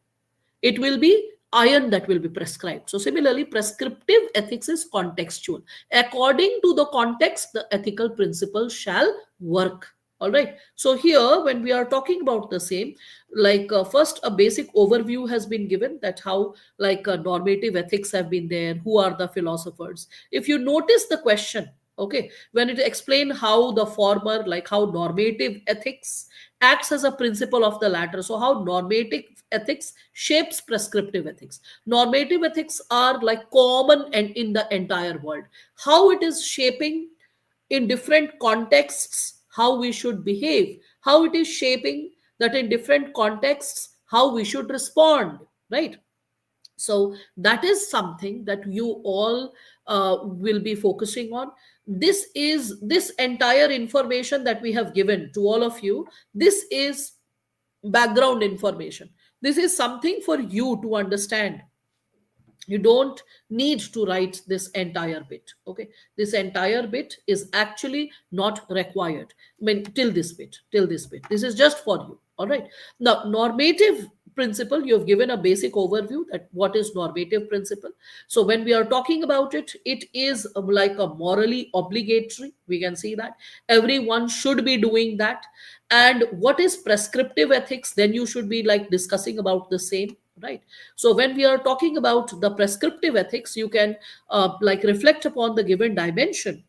Speaker 1: It will be iron that will be prescribed. So similarly, prescriptive ethics is contextual. According to the context, the ethical principle shall work. All right. So here, when we are talking about the same, first a basic overview has been given, that how normative ethics have been there, who are the philosophers. If you notice the question, okay, when it explained how the former, like how normative ethics acts as a principle of the latter, so how normative ethics shapes prescriptive ethics. Normative ethics are like common and in the entire world, how it is shaping in different contexts how we should behave, how it is shaping that in different contexts how we should respond, right? So that is something that you all will be focusing on. This entire information that we have given to all of you, this is background information. This is something for you to understand. You don't need to write this entire bit. Okay, this entire bit is actually not required. I mean, till this bit, this is just for you. All right. Now normative principle, you have given a basic overview that what is normative principle. So when we are talking about it, it is like a morally obligatory, we can see that everyone should be doing that. And what is prescriptive ethics, then you should be like discussing about the same, right? So when we are talking about the prescriptive ethics, you can reflect upon the given dimension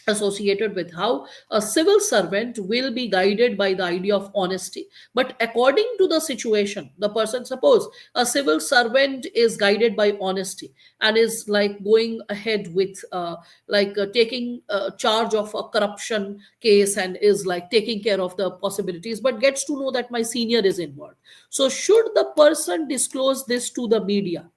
Speaker 1: associated with how a civil servant will be guided by the idea of honesty, but according to the situation, the person, suppose a civil servant is guided by honesty and is like going ahead with taking charge of a corruption case and is like taking care of the possibilities, but gets to know that my senior is involved. So should the person disclose this to the media?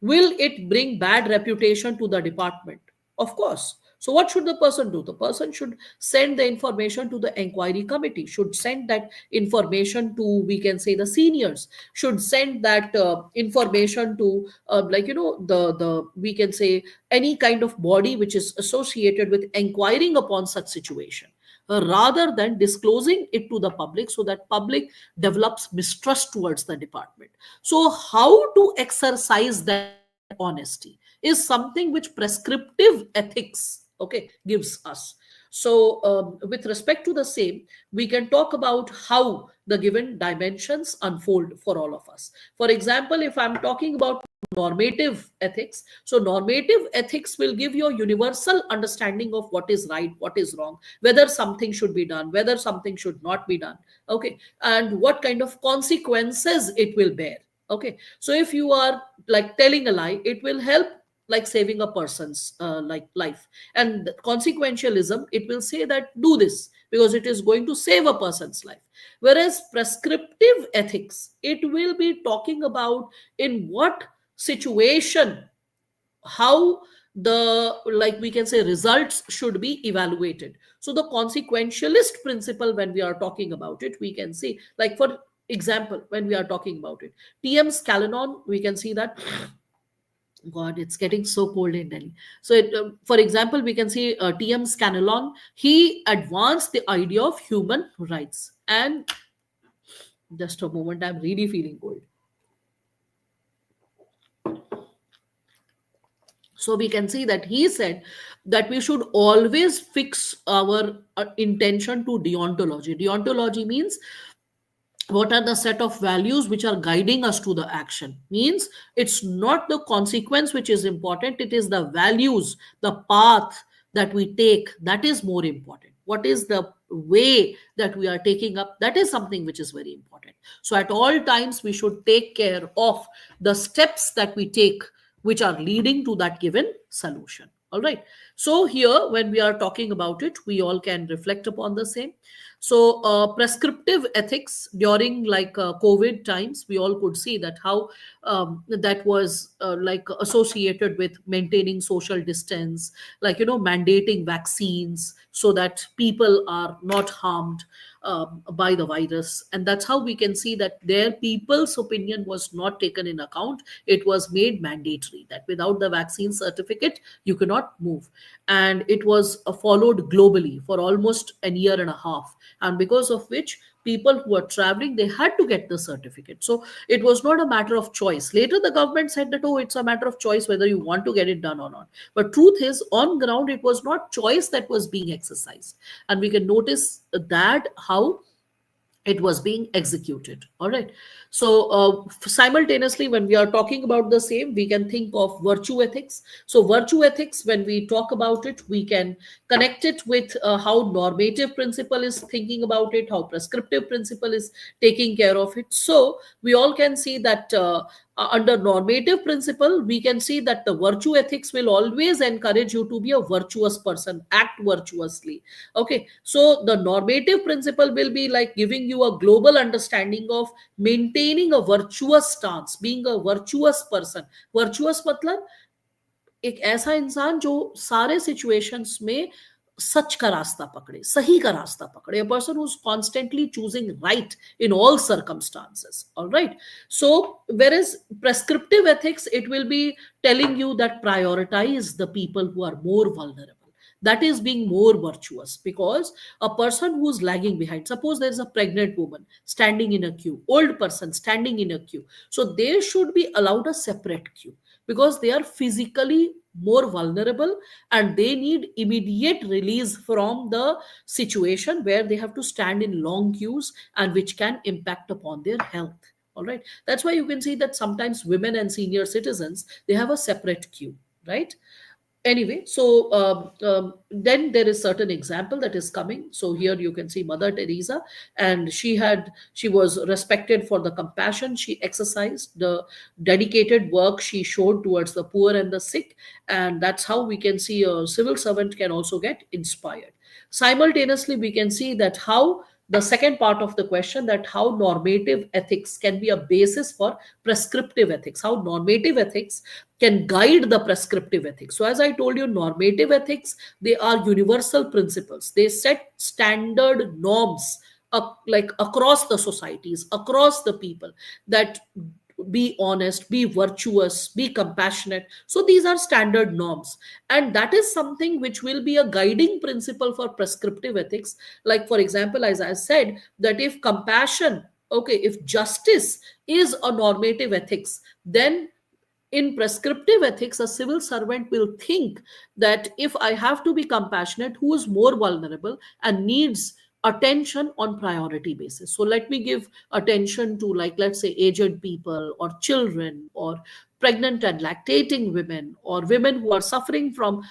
Speaker 1: Will it bring bad reputation to the department? Of course. So what should the person do? The person should send the information to the inquiry committee, should send that information to, we can say, the seniors, should send that information to the we can say any kind of body which is associated with inquiring upon such situation, rather than disclosing it to the public, so that public develops mistrust towards the department. So how to exercise that honesty is something which prescriptive ethics, okay, gives us. So with respect to the same, we can talk about how the given dimensions unfold for all of us. For example, if I'm talking about normative ethics, so normative ethics will give you a universal understanding of what is right, what is wrong, whether something should be done, whether something should not be done, okay, and what kind of consequences it will bear. Okay, so if you are like telling a lie, it will help like saving a person's like life. And consequentialism, it will say that do this because it is going to save a person's life. Whereas prescriptive ethics, it will be talking about in what situation, how the, like we can say, results should be evaluated. So the consequentialist principle, when we are talking about it, we can see, like for example, when we are talking about it, TM Scalanon, we can see that, God, it's getting so cold in Delhi. So, for example, we can see TM Scanlon. He advanced the idea of human rights. And just a moment, I'm really feeling cold. So we can see that he said that we should always fix our intention to deontology. Deontology means what are the set of values which are guiding us to the action. Means it's not the consequence which is important, it is the values, the path that we take, that is more important. What is the way that we are taking up, that is something which is very important. So at all times we should take care of the steps that we take which are leading to that given solution. All right. So here, when we are talking about it, we all can reflect upon the same. So prescriptive ethics during like COVID times, we all could see that how that was like associated with maintaining social distance, like mandating vaccines so that people are not harmed by the virus. And that's how we can see that their people's opinion was not taken in account. It was made mandatory that without the vaccine certificate you cannot move. And it was followed globally for almost a year and a half, and because of which people who are traveling, they had to get the certificate. So it was not a matter of choice. Later the government said that, oh, it's a matter of choice whether you want to get it done or not. But truth is, on ground, it was not choice that was being exercised. And we can notice that how it was being executed. All right. So simultaneously, when we are talking about the same, we can think of virtue ethics. So virtue ethics, when we talk about it, we can connect it with how normative principle is thinking about it, how prescriptive principle is taking care of it. So we all can see that under normative principle, we can see that the virtue ethics will always encourage you to be a virtuous person, act virtuously. Okay, so the normative principle will be like giving you a global understanding of maintaining a virtuous stance, being a virtuous person. Virtuous matlab एक ऐसा इंसान जो सारे situations में सच का रास्ता पकड़े, सही का रास्ता पकड़े, a person who's constantly choosing right in all circumstances. All right. So whereas prescriptive ethics, it will be telling you that prioritize the people who are more vulnerable. That is being more virtuous, because a person who's lagging behind, suppose there's a pregnant woman standing in a queue, old person standing in a queue, so they should be allowed a separate queue because they are physically more vulnerable and they need immediate release from the situation where they have to stand in long queues and which can impact upon their health. All right. That's why you can see that sometimes women and senior citizens, they have a separate queue, right? Anyway, so then there is certain example that is coming. So here you can see Mother Teresa, and she was respected for the compassion she exercised, the dedicated work she showed towards the poor and the sick. And that's how we can see a civil servant can also get inspired. Simultaneously, we can see that how the second part of the question, that how normative ethics can be a basis for prescriptive ethics, how normative ethics can guide the prescriptive ethics. So as I told you, normative ethics, they are universal principles. They set standard norms like across the societies, across the people, that be honest, be virtuous, be compassionate. So these are standard norms, and that is something which will be a guiding principle for prescriptive ethics. Like for example, as I said, that if compassion, okay, if justice is a normative ethics, then in prescriptive ethics, a civil servant will think that if I have to be compassionate, who is more vulnerable and needs attention on priority basis. So let me give attention to, like, let's say aged people or children or pregnant and lactating women or women who are suffering from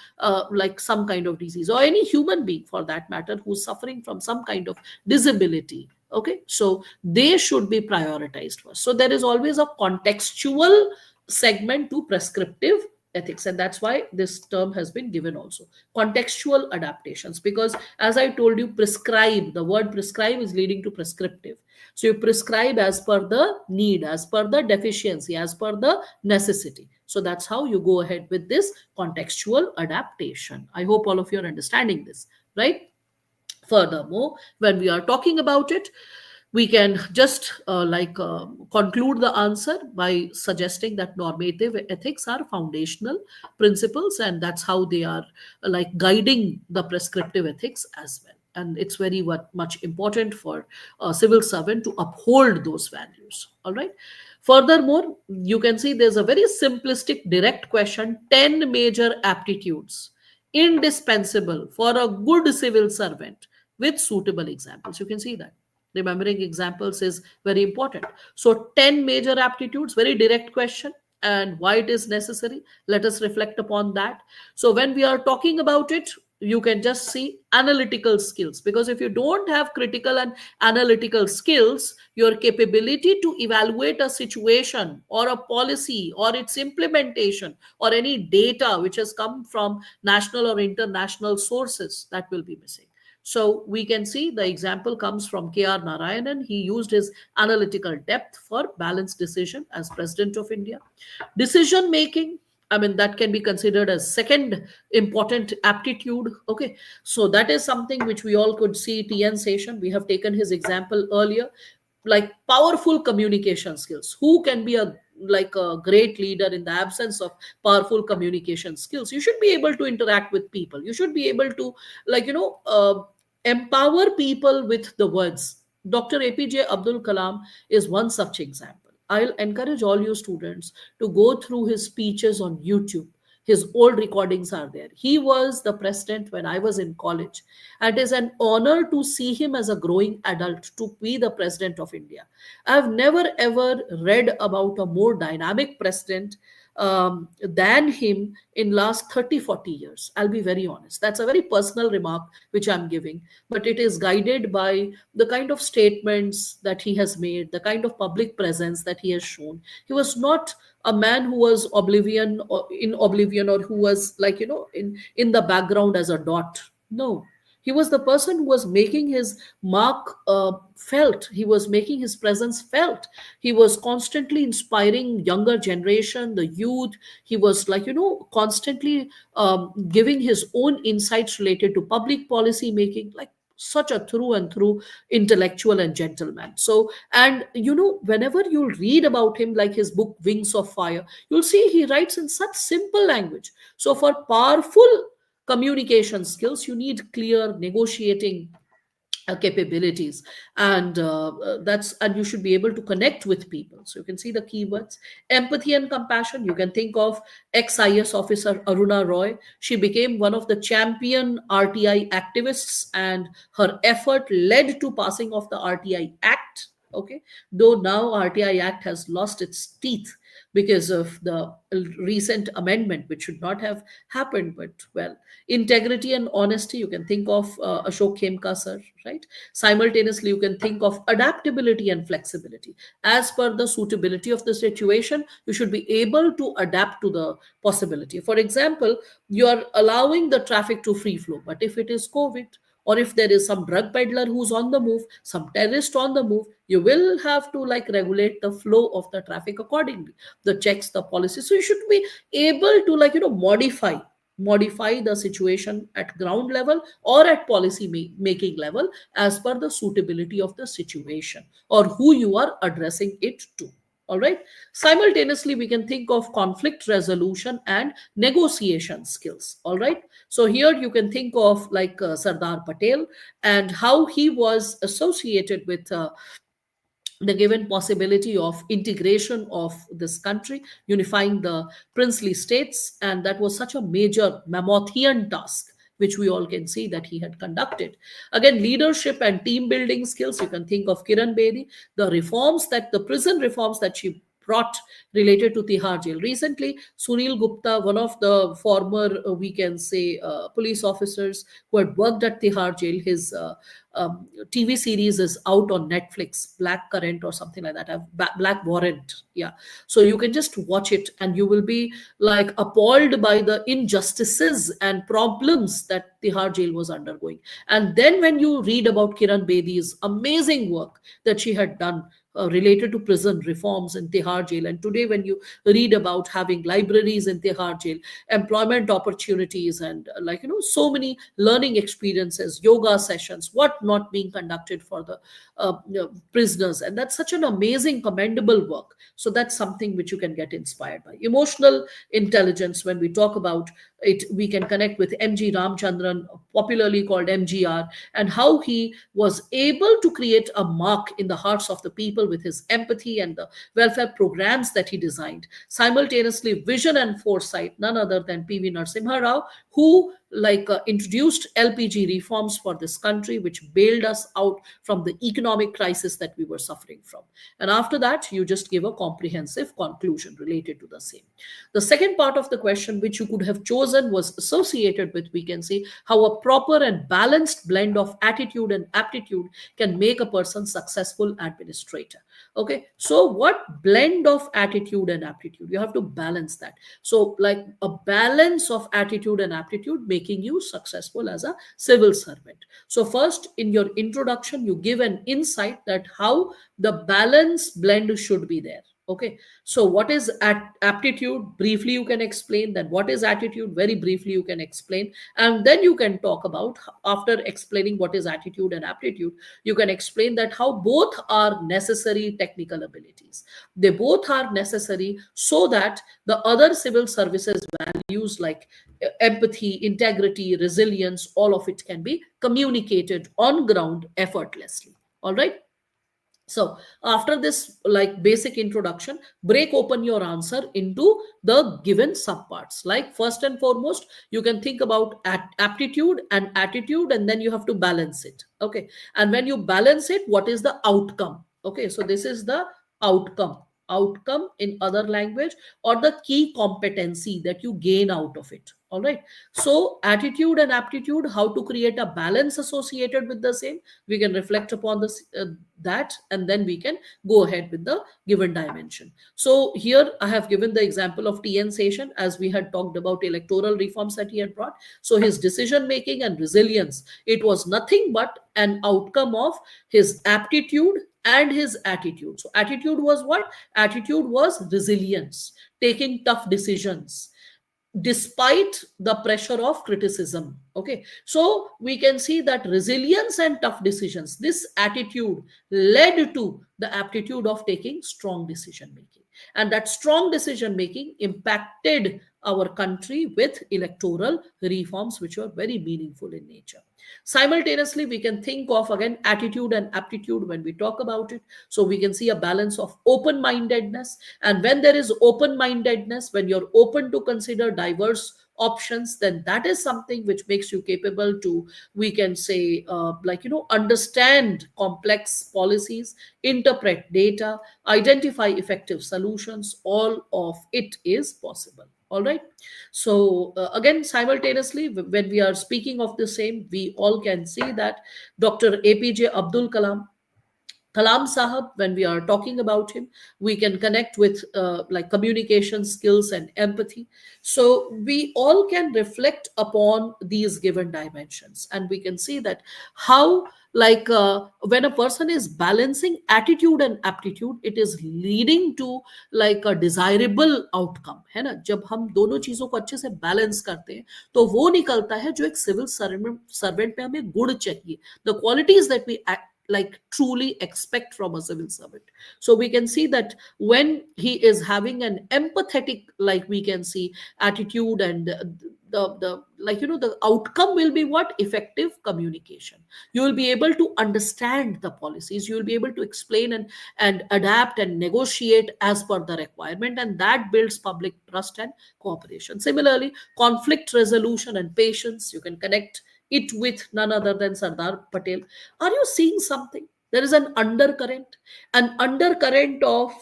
Speaker 1: like some kind of disease, or any human being for that matter who's suffering from some kind of disability. Okay, so they should be prioritized first. So there is always a contextual segment to prescriptive ethics, and that's why this term has been given also. Contextual adaptations, because as I told you, prescribe, the word prescribe is leading to prescriptive. So you prescribe as per the need, as per the deficiency, as per the necessity. So that's how you go ahead with this contextual adaptation. I hope all of you are understanding this, right? Furthermore, when we are talking about it, we can just conclude the answer by suggesting that normative ethics are foundational principles, and that's how they are like guiding the prescriptive ethics as well. And it's very much important for a civil servant to uphold those values. All right. Furthermore, you can see there's a very simplistic direct question: 10 major aptitudes indispensable for a good civil servant, with suitable examples. You can see that remembering examples is very important. So 10 major aptitudes, very direct question, and why it is necessary, let us reflect upon that. So when we are talking about it, you can just see analytical skills, because if you don't have critical and analytical skills, your capability to evaluate a situation or a policy or its implementation or any data which has come from national or international sources, that will be missing. So we can see the example comes from K.R. Narayanan. He used his analytical depth for balanced decision as President of India. Decision making, I mean, that can be considered as second important aptitude. Okay. So that is something which we all could see. T.N. Session, we have taken his example earlier. Like powerful communication skills. Who can be a like a great leader in the absence of powerful communication skills? You should be able to interact with people. You should be able to, empower people with the words. Dr. APJ Abdul Kalam is one such example. I'll encourage all you students to go through his speeches on YouTube. His old recordings are there. He was the president when I was in college. And it is an honor to see him as a growing adult to be the president of India. I've never ever read about a more dynamic president than him in last 30, 40 years. I'll be very honest. That's a very personal remark which I'm giving, but it is guided by the kind of statements that he has made, the kind of public presence that he has shown. He was not a man who was oblivion or in oblivion, or who was in the background as a dot. No, he was the person who was making his mark felt. He was making his presence felt. He was constantly inspiring younger generation, the youth. He was constantly giving his own insights related to public policy making, like such a through and through intellectual and gentleman. So, and whenever you'll read about him, like his book Wings of Fire, you'll see he writes in such simple language. So for powerful communication skills, you need clear negotiating capabilities, and you should be able to connect with people. So you can see the keywords: empathy and compassion. You can think of ex-IS officer Aruna Roy. She became one of the champion RTI activists, and her effort led to passing of the RTI Act. Okay, though now RTI Act has lost its teeth because of the recent amendment, which should not have happened. But well, integrity and honesty, you can think of Ashok Khemka sir, right? Simultaneously, you can think of adaptability and flexibility. As per the suitability of the situation, you should be able to adapt to the possibility. For example, you are allowing the traffic to free flow, but if it is COVID, or if there is some drug peddler who's on the move, some terrorist on the move, you will have to regulate the flow of the traffic accordingly, the checks, the policies. So you should be able to modify the situation at ground level or at policy making level, as per the suitability of the situation or who you are addressing it to. All right. Simultaneously, we can think of conflict resolution and negotiation skills. All right. So here you can think of Sardar Patel, and how he was associated with the given possibility of integration of this country, unifying the princely states. And that was such a major mammothian task, which we all can see that he had conducted. Again, leadership and team building skills. You can think of Kiran Bedi, the prison reforms that she brought related to Tihar jail. Recently, Sunil Gupta, one of the former, we can say, police officers who had worked at Tihar jail, his TV series is out on Netflix, Black Current or something like that. Black Warrant. Yeah. So you can just watch it and you will be like appalled by the injustices and problems that Tihar jail was undergoing. And then when you read about Kiran Bedi's amazing work that she had done related to prison reforms in Tihar jail, and today when you read about having libraries in Tihar jail, employment opportunities, and so many learning experiences, yoga sessions, what not being conducted for the prisoners, and that's such an amazing, commendable work. So that's something which you can get inspired by. Emotional intelligence, when we talk about it, we can connect with MG Ramchandran, popularly called MGR, and how he was able to create a mark in the hearts of the people with his empathy and the welfare programs that he designed. Simultaneously, vision and foresight, none other than PV Narasimha Rao, who introduced LPG reforms for this country, which bailed us out from the economic crisis that we were suffering from. And after that, you just give a comprehensive conclusion related to the same. The second part of the question, which you could have chosen, was associated with, we can see, how a proper and balanced blend of attitude and aptitude can make a person successful administrator. Okay, so what blend of attitude and aptitude? You have to balance that. So, like a balance of attitude and aptitude making you successful as a civil servant. So, first, in your introduction, you give an insight that how the balance blend should be there. Okay, so what is aptitude? Briefly, you can explain. Then, what is attitude? Very briefly, you can explain. And then you can talk about, after explaining what is attitude and aptitude, you can explain that how both are necessary technical abilities. They both are necessary so that the other civil services values like empathy, integrity, resilience, all of it can be communicated on ground effortlessly. All right. So after this like basic introduction, break open your answer into the given subparts. Like first and foremost, you can think about aptitude and attitude, and then you have to balance it. Okay. And when you balance it, what is the outcome? Okay. So this is the outcome. Outcome in other language, or the key competency that you gain out of it. All right. So attitude and aptitude, how to create a balance associated with the same. We can reflect upon this that, and then we can go ahead with the given dimension. So here I have given the example of TN Session, as we had talked about electoral reforms that he had brought. So his decision making and resilience, it was nothing but an outcome of his aptitude and his attitude. So attitude was what? Attitude was resilience, taking tough decisions despite the pressure of criticism. Okay, so we can see that resilience and tough decisions, this attitude led to the aptitude of taking strong decision making, and that strong decision making impacted our country with electoral reforms which were very meaningful in nature. Simultaneously, we can think of again attitude and aptitude when we talk about it. So we can see a balance of open mindedness. And when there is open mindedness, when you're open to consider diverse options, then that is something which makes you capable to, we can say, understand complex policies, interpret data, identify effective solutions. All of it is possible. All right. So again, simultaneously, when we are speaking of the same, we all can see that Dr. APJ Abdul Kalam Sahab, when we are talking about him, we can connect with like communication skills and empathy. So we all can reflect upon these given dimensions, and we can see that how when a person is balancing attitude and aptitude, it is leading to like a desirable outcome, है ना? जब हम दोनों चीजों को अच्छे से balance करते हैं, तो वो निकलता है जो एक सिविल सर्वेंट में हमें गुण चाहिए, the qualities that we like truly expect from a civil servant. So we can see that when he is having an empathetic, like we can see, attitude, and the outcome will be what? Effective communication. You will be able to understand the policies, you will be able to explain and adapt and negotiate as per the requirement, and that builds public trust and cooperation. Similarly, conflict resolution and patience, you can connect it with none other than Sardar Patel. Are you seeing something? There is an undercurrent of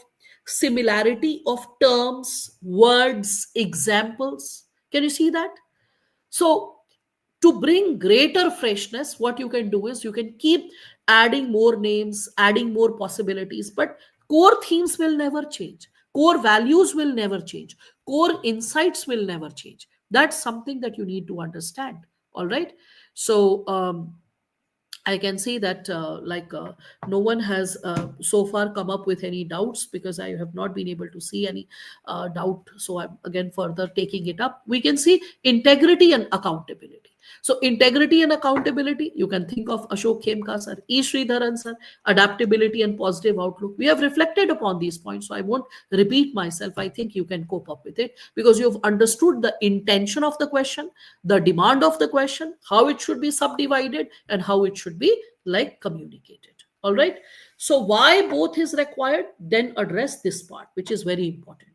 Speaker 1: similarity of terms, words, examples. Can you see that? So, to bring greater freshness, what you can do is you can keep adding more names, adding more possibilities, but core themes will never change. Core values will never change. Core insights will never change. That's something that you need to understand. All right. So, I can see that no one has so far come up with any doubts, because I have not been able to see any doubt. So I'm again further taking it up. We can see integrity and accountability. So integrity and accountability, you can think of Ashok Khemka sir, E. Sridharan sir, adaptability and positive outlook. We have reflected upon these points, so I won't repeat myself. I think you can cope up with it because you've understood the intention of the question, the demand of the question, how it should be subdivided, and how it should be like communicated. All right. So why both is required? Then address this part, which is very important.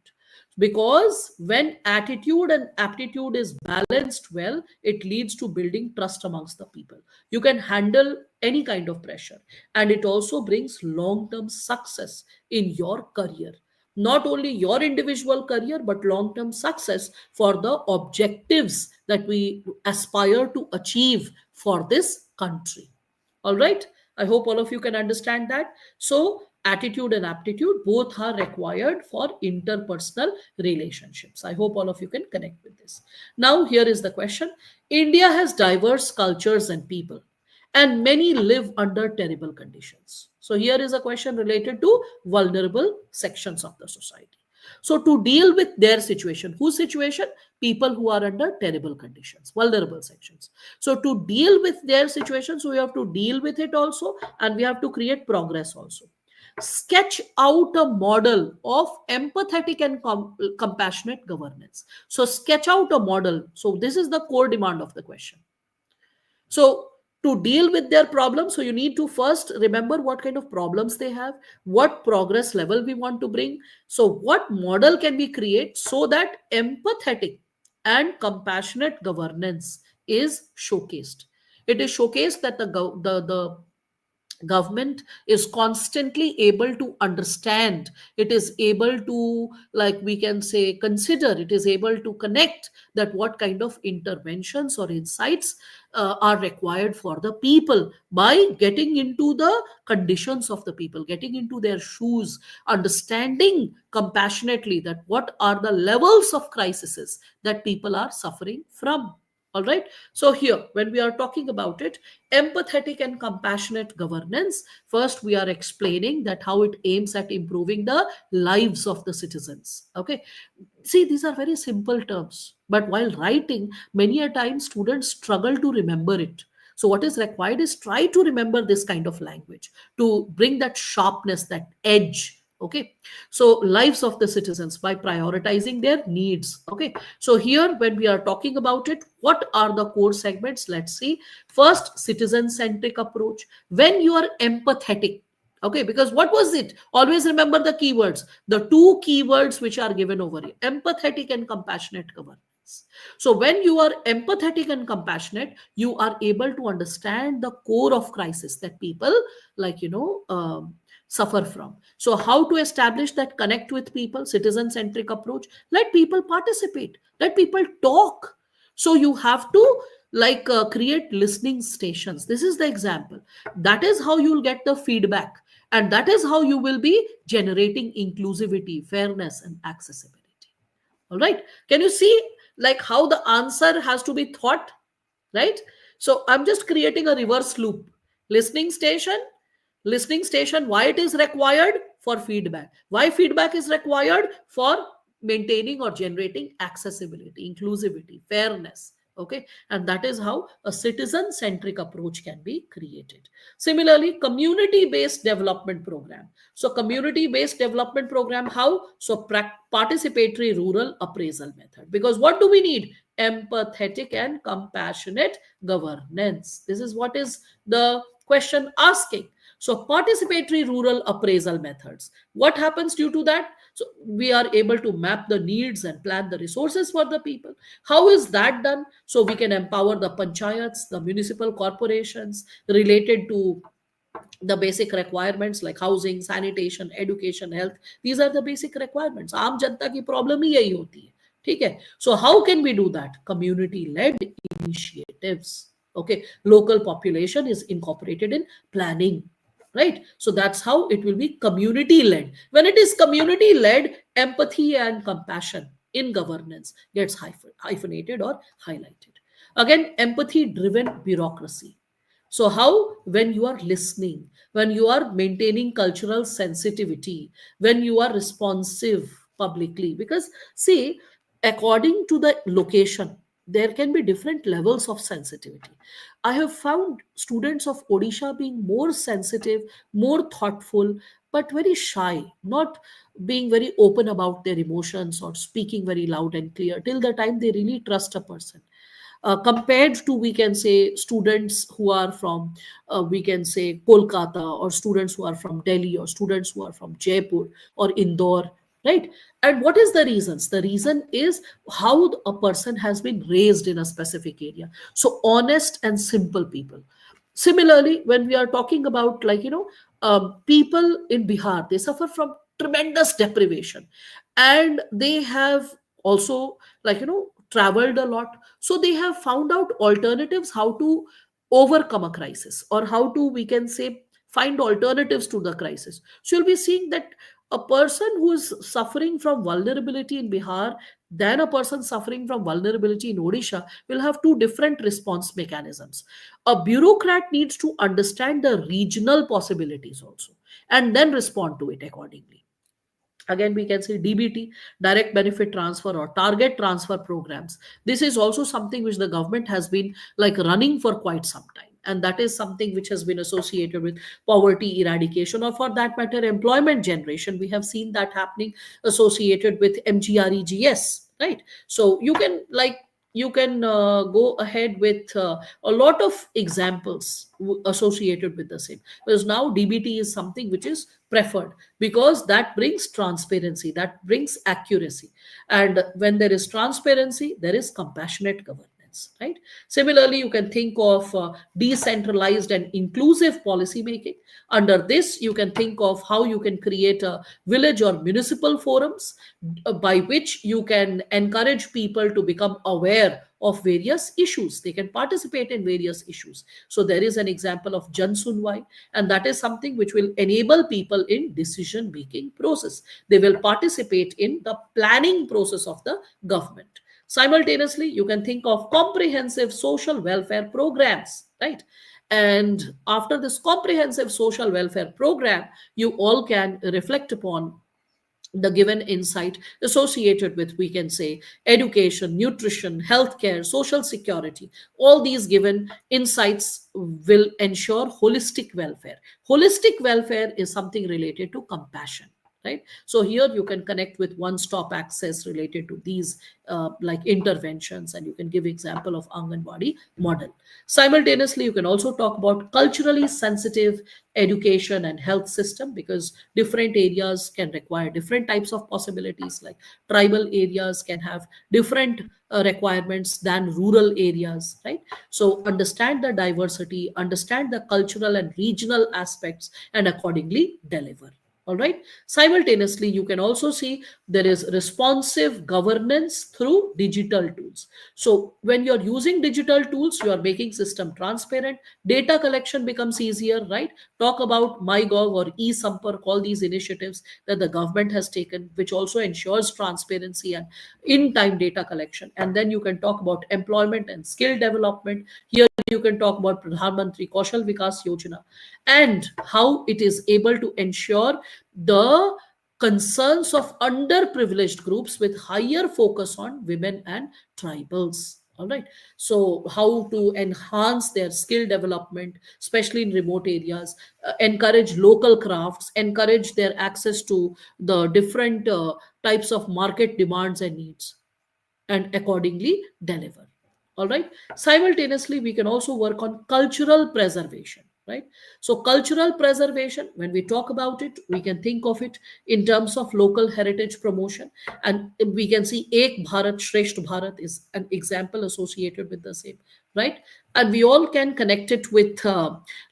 Speaker 1: Because when attitude and aptitude is balanced well, it leads to building trust amongst the people. You can handle any kind of pressure, and it also brings long term success in your career. Not only your individual career, but long term success for the objectives that we aspire to achieve for this country. All right. I hope all of you can understand that. So, attitude and aptitude both are required for interpersonal relationships. I hope all of you can connect with this. Now, here is the question. India has diverse cultures and people, and many live under terrible conditions. So, here is a question related to vulnerable sections of the society. So, to deal with their situation, whose situation? People who are under terrible conditions, vulnerable sections. So, to deal with their situations, we have to deal with it also, and we have to create progress also. Sketch out a model of empathetic and compassionate governance. So, sketch out a model. So, this is the core demand of the question. So, to deal with their problems, so you need to first remember what kind of problems they have, what progress level we want to bring. So, what model can we create so that empathetic and compassionate governance is showcased? It is showcased that the government is constantly able to understand, it is able to, like we can say, consider, it is able to connect that what kind of interventions or insights are required for the people, by getting into the conditions of the people, getting into their shoes, understanding compassionately that what are the levels of crises that people are suffering from. All right. So here, when we are talking about it, empathetic and compassionate governance, first we are explaining that how it aims at improving the lives of the citizens. Okay. See, these are very simple terms, but while writing, many a time students struggle to remember it. So what is required is try to remember this kind of language to bring that sharpness, that edge. Okay. So lives of the citizens by prioritizing their needs. Okay. So here, when we are talking about it, what are the core segments? Let's see. First, citizen centric approach. When you are empathetic, okay, because what was it? Always remember the keywords, the two keywords which are given over here: empathetic and compassionate governance. So, when you are empathetic and compassionate, you are able to understand the core of crisis that people, like, suffer from. So, how to establish that connect with people, citizen centric approach? Let people participate, let people talk. So, you have to create listening stations. This is the example. That is how you will get the feedback, and that is how you will be generating inclusivity, fairness, and accessibility. All right. Can you see like how the answer has to be thought, right? So I'm just creating a reverse loop. Listening station, listening station, why it is required? For feedback. Why feedback is required? For maintaining or generating accessibility, inclusivity, fairness. Okay. And that is how a citizen centric approach can be created. Similarly, community based development program. So community based development program, how? So participatory rural appraisal method. Because what do we need? Empathetic and compassionate governance. This is what is the question asking. So participatory rural appraisal methods. What happens due to that? So we are able to map the needs and plan the resources for the people. How is that done? So we can empower the panchayats, the municipal corporations related to The basic requirements like housing, sanitation, education, health, these are the basic requirements. आम जनता की problem ही यही होती है. ठीक है. So how can we do that? Community led initiatives. Okay, local population is incorporated in planning, right? So that's how it will be community led. When it is community led, empathy and compassion in governance gets hyphenated or highlighted. Again, empathy driven bureaucracy. So, how, when you are listening, when you are maintaining cultural sensitivity, when you are responsive publicly, because see, according to the location, there can be different levels of sensitivity. I have found students of Odisha being more sensitive, more thoughtful, but very shy, not being very open about their emotions or speaking very loud and clear till the time they really trust a person, compared to, we can say, students who are from, we can say, Kolkata, or students who are from Delhi, or students who are from Jaipur or Indore, right? And what is the reasons? The reason is how a person has been raised in a specific area. So honest and simple people. Similarly, when we are talking about, like, people in Bihar, they suffer from tremendous deprivation, and they have also, like, traveled a lot, so they have found out alternatives how to overcome a crisis, or how to, we can say, find alternatives to the crisis. So you'll be seeing that a person who is suffering from vulnerability in Bihar than a person suffering from vulnerability in Odisha will have two different response mechanisms. A bureaucrat needs to understand the regional possibilities also, and then respond to it accordingly. Again, we can say DBT, direct benefit transfer, or target transfer programs. This is also something which the government has been like running for quite some time, and that is something which has been associated with poverty eradication, or for that matter employment generation. We have seen that happening, associated with MGREGS, right? So you can, like, you can go ahead with a lot of examples associated with the same, because now DBT is something which is preferred, because that brings transparency, that brings accuracy, and when there is transparency, there is compassionate governance, right? Similarly, you can think of decentralized and inclusive policy making. Under this, you can think of how you can create a village or municipal forums, by which you can encourage people to become aware of various issues. They can participate in various issues. So there is an example of Jan Sunwai, and that is something which will enable people in decision making process. They will participate in the planning process of the government. Simultaneously, you can think of comprehensive social welfare programs, right? And after this comprehensive social welfare program, you all can reflect upon the given insight associated with, we can say, education, nutrition, healthcare, social security. All these given insights will ensure holistic welfare. Holistic welfare is something related to compassion, right? So here you can connect with one stop access related to these like interventions, and you can give example of Anganwadi model. Simultaneously, you can also talk about culturally sensitive education and health system, because different areas can require different types of possibilities. Like tribal areas can have different requirements than rural areas, right? So understand the diversity, understand the cultural and regional aspects, and accordingly deliver. All right. Simultaneously, you can also see there is responsive governance through digital tools. So when you're using digital tools, you are making system transparent. Data collection becomes easier, right? Talk about MyGov or eSampark, all these initiatives that the government has taken, which also ensures transparency and in-time data collection. And then you can talk about employment and skill development. Here you can talk about Pradhan Mantri Kaushal Vikas Yojana, and how it is able to ensure the concerns of underprivileged groups, with higher focus on women and tribals. All right. So how to enhance their skill development, especially in remote areas, encourage local crafts, encourage their access to the different types of market demands and needs, and accordingly deliver. All right. Simultaneously, we can also work on cultural preservation, right? So cultural preservation, when we talk about it, we can think of it in terms of local heritage promotion, and we can see Ek Bharat Shresht Bharat is an example associated with the same, right? And we all can connect it with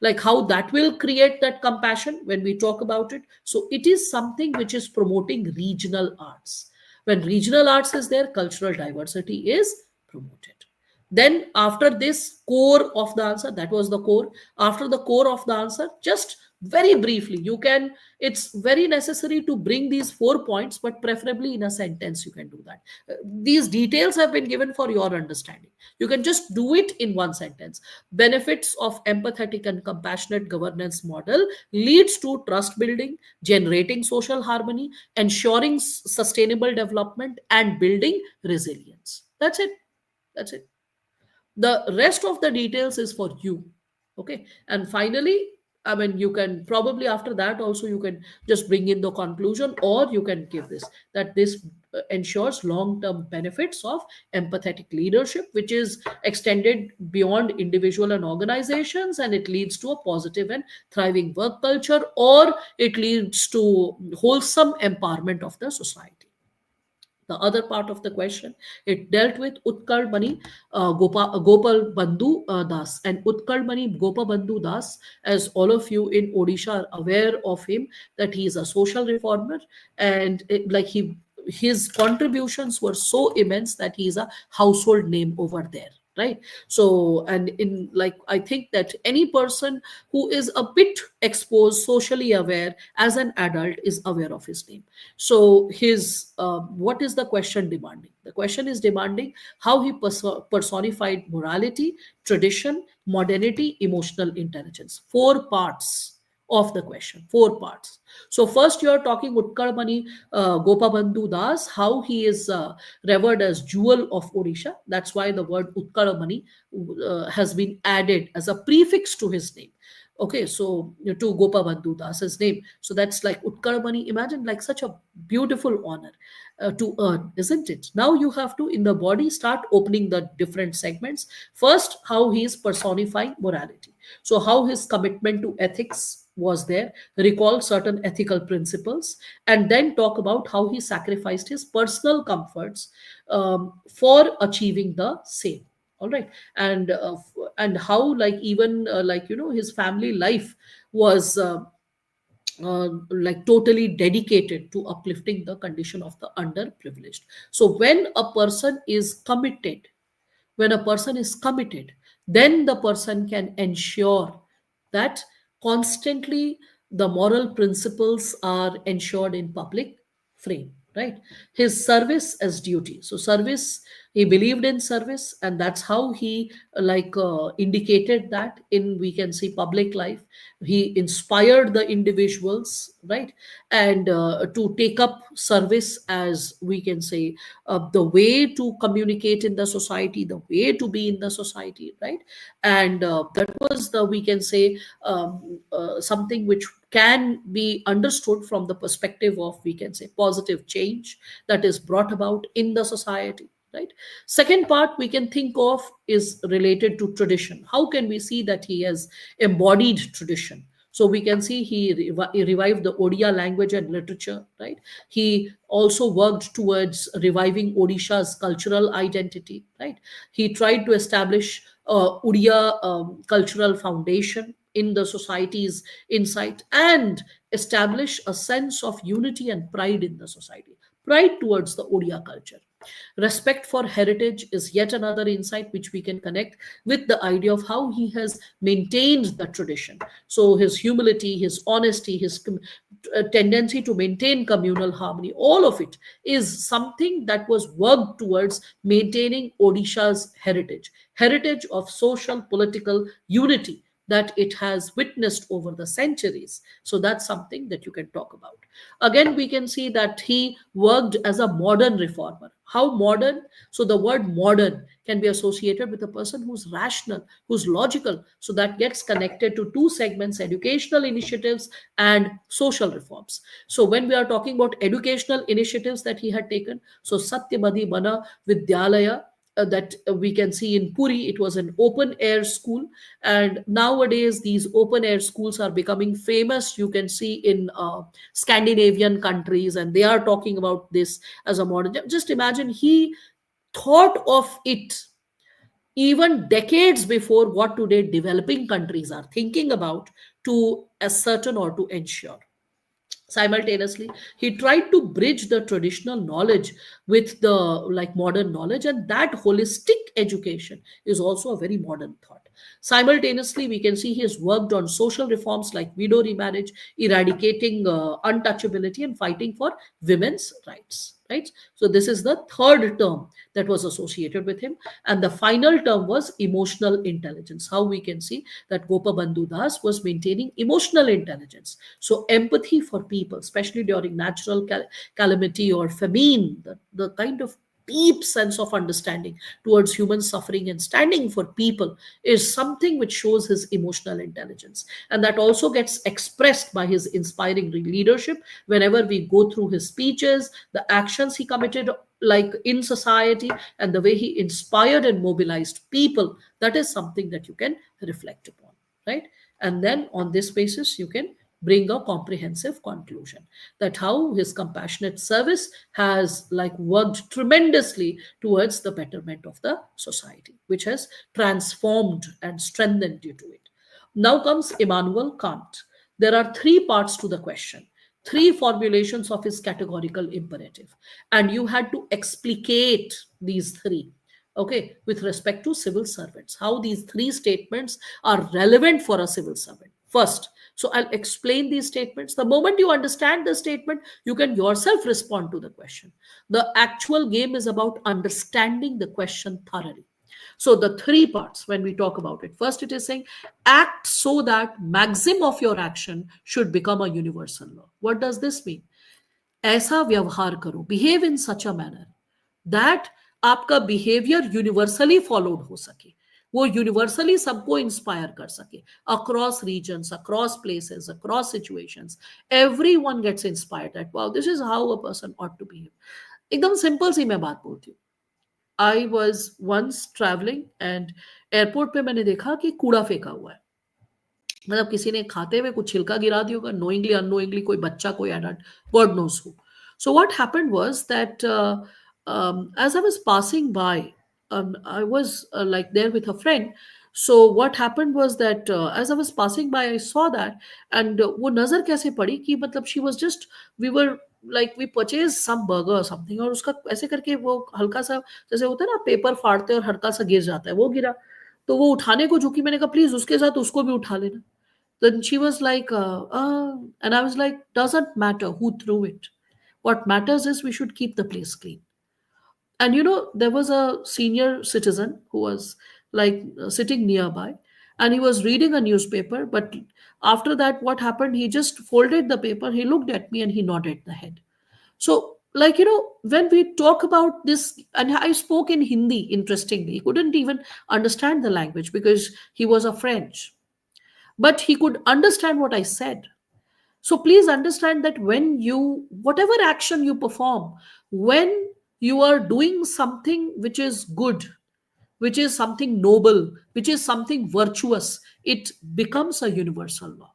Speaker 1: like how that will create that compassion when we talk about it. So it is something which is promoting regional arts. When regional arts is there, cultural diversity is promoted. Then after this core of the answer, that was the core. After the core of the answer, just very briefly, you can, it's very necessary to bring these 4 points, but preferably in a sentence you can do that. These details have been given for your understanding. You can just do it in one sentence. Benefits of empathetic and compassionate governance model leads to trust building, generating social harmony, ensuring sustainable development, and building resilience. That's it. That's it. The rest of the details is for you. Okay. And finally, I mean, you can probably after that also you can just bring in the conclusion, or you can give this, that this ensures long term benefits of empathetic leadership, which is extended beyond individual and organizations, and it leads to a positive and thriving work culture, or it leads to wholesome empowerment of the society. The other part of the question, it dealt with Utkal Mani Gopal Bandhu Das. And Utkal Mani Gopal Bandhu Das, as all of you in Odisha are aware of him, that he is a social reformer, and like his contributions were so immense that he is a household name over there, right? So, and in like, I think that any person who is a bit exposed, socially aware as an adult is aware of his name. So his what is the question demanding? The question is demanding how he personified morality, tradition, modernity, emotional intelligence. 4 parts of the question. 4 parts. So first you are talking Utkal Mani Gopabandhu Das, how he is revered as jewel of Odisha. That's why the word Utkal Mani has been added as a prefix to his name. Okay, so to Gopabandhu Das's name. So that's like Utkal Mani. Imagine like such a beautiful honor to earn, isn't it? Now you have to, in the body, start opening the different segments. First, how he is personifying morality. So, how his commitment to ethics was there, recall certain ethical principles, and then talk about how he sacrificed his personal comforts for achieving the same. All right, and how like even like his family life was. Like totally dedicated to uplifting the condition of the underprivileged. So when a person is committed, then the person can ensure that constantly the moral principles are ensured in public frame, right? His service as duty. So service, he believed in service, and that's how he indicated that in, we can see, public life. He inspired the individuals, right? And to take up service as, we can say, the way to communicate in the society, the way to be in the society, right? And that was the, we can say, something which can be understood from the perspective of, we can say, positive change that is brought about in the society, right? Second part we can think of is related to tradition. How can we see that he has embodied tradition? So we can see he revived the Odia language and literature, right? He also worked towards reviving Odisha's cultural identity, right? He tried to establish Odia cultural foundation in the society's insight, and establish a sense of unity and pride in the society, pride towards the Odia culture. Respect for heritage is yet another insight which we can connect with the idea of how he has maintained the tradition. So, his humility, his honesty, his tendency to maintain communal harmony, all of it is something that was worked towards maintaining Odisha's heritage of social, political unity that it has witnessed over the centuries. So that's something that you can talk about. Again, we can see that he worked as a modern reformer. How modern? So the word modern can be associated with a person who's rational, who's logical. So that gets connected to two segments: educational initiatives and social reforms. So when we are talking about educational initiatives that he had taken, so Satyabadi Bana Vidyalaya, that we can see in Puri, it was an open air school. And nowadays, these open air schools are becoming famous. You can see in Scandinavian countries, and they are talking about this as a modern. Just imagine, he thought of it even decades before what today developing countries are thinking about to ascertain or to ensure. Simultaneously, he tried to bridge the traditional knowledge with the modern knowledge, and that holistic education is also a very modern thought. Simultaneously, we can see he has worked on social reforms like widow remarriage, eradicating untouchability, and fighting for women's rights. Right. So this is the third term that was associated with him, and the final term was emotional intelligence. How we can see that Gopabandhu Das was maintaining emotional intelligence, so empathy for people, especially during natural calamity or famine, the kind of deep sense of understanding towards human suffering and standing for people is something which shows his emotional intelligence. And that also gets expressed by his inspiring leadership. Whenever we go through his speeches, the actions he committed in society, and the way he inspired and mobilized people, that is something that you can reflect upon, right? And then on this basis you can bring a comprehensive conclusion that how his compassionate service has worked tremendously towards the betterment of the society, which has transformed and strengthened due to it. Now comes Immanuel Kant. There are three parts to the question, three formulations of his categorical imperative, and you had to explicate these three, okay, with respect to civil servants, how these three statements are relevant for a civil servant. First, so I'll explain these statements. The moment you understand the statement, you can yourself respond to the question. The actual game is about understanding the question thoroughly. So the three parts when we talk about it, first it is saying act so that maxim of your action should become a universal law. What does this mean? ऐसा व्यवहार करो, behave in such a manner that आपका behaviour universally followed हो सके, वो universally सबको inspire कर सके, across regions, across places, across situations, everyone gets inspired that wow this is how a person ought to behave. एकदम सिंपल सी मैं बात बोलती हूँ. I was once travelling and airport पे मैंने देखा कि कूड़ा फेंका हुआ है. मतलब किसी ने खाते हुए कुछ छिलका गिरा दिया होगा, नोइंगली अननोइंगली, कोई बच्चा, कोई adult, God knows who. So what happened was that as I was passing by, I was there with a friend. So what happened was that as I was passing by, I saw that, and वो नजर कैसे पड़ी कि मतलब she was just, we were we purchased some burger or something, और उसका ऐसे करके वो हल्का सा जैसे होता है ना, पेपर फाड़ते हैं और हल्का सा गिर जाता है, वो गिरा. तो वो उठाने को झुकी, मैंने कहा प्लीज उसके साथ उसको भी उठा लेना. Then she was like, and I was like, doesn't matter who threw it. What matters is we should keep the place clean. And there was a senior citizen who was sitting nearby, and he was reading a newspaper. But after that, what happened? He just folded the paper, he looked at me, and he nodded the head. So, when we talk about this, and I spoke in Hindi, interestingly, he couldn't even understand the language because he was a French, but he could understand what I said. So please understand that when you, whatever action you perform, when you are doing something which is good, which is something noble, which is something virtuous, it becomes a universal law.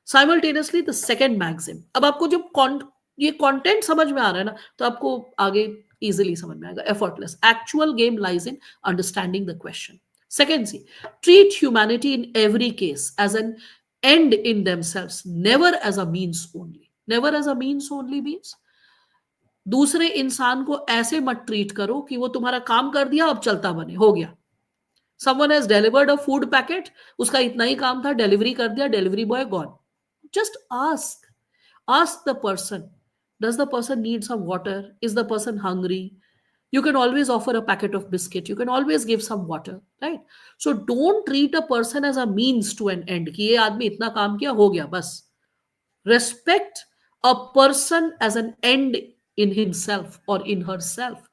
Speaker 1: Simultaneously the second maxim. अब आपको जब ये content समझ में आ रहा है ना, तो आपको आगे इजीली समझ में आएगा. Effortless actual game lies in understanding the question. Second see, treat humanity in every case as an end in themselves, never as a means only. Never as a means only means दूसरे इंसान को ऐसे मत treat करो कि वो तुम्हारा काम कर दिया, अब चलता बने, हो गया. Someone has delivered a food packet, उसका इतना ही काम था, डिलीवरी कर दिया, delivery boy gone. Just ask the person, does the person need some water, is the person hungry? You can always offer a packet of biscuit, you can always give some water, right? So don't treat a person as a means to an end कि ये आदमी इतना काम किया, हो गया बस. Respect a person as an end in himself or in herself.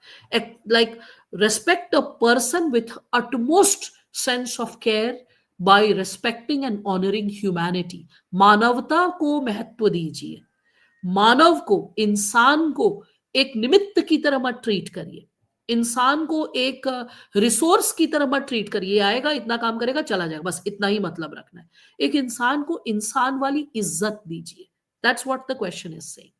Speaker 1: Respect a person with utmost sense of care by respecting and honoring humanity. मानवता को महत्व दीजिए. मानव को, इंसान को एक निमित्त की तरह मत ट्रीट करिए. इंसान को एक रिसोर्स की तरह मत ट्रीट करिए. आएगा, इतना काम करेगा, चला जाएगा, बस इतना ही मतलब रखना है. एक इंसान को इंसान वाली इज्जत दीजिए. That's what the question is saying.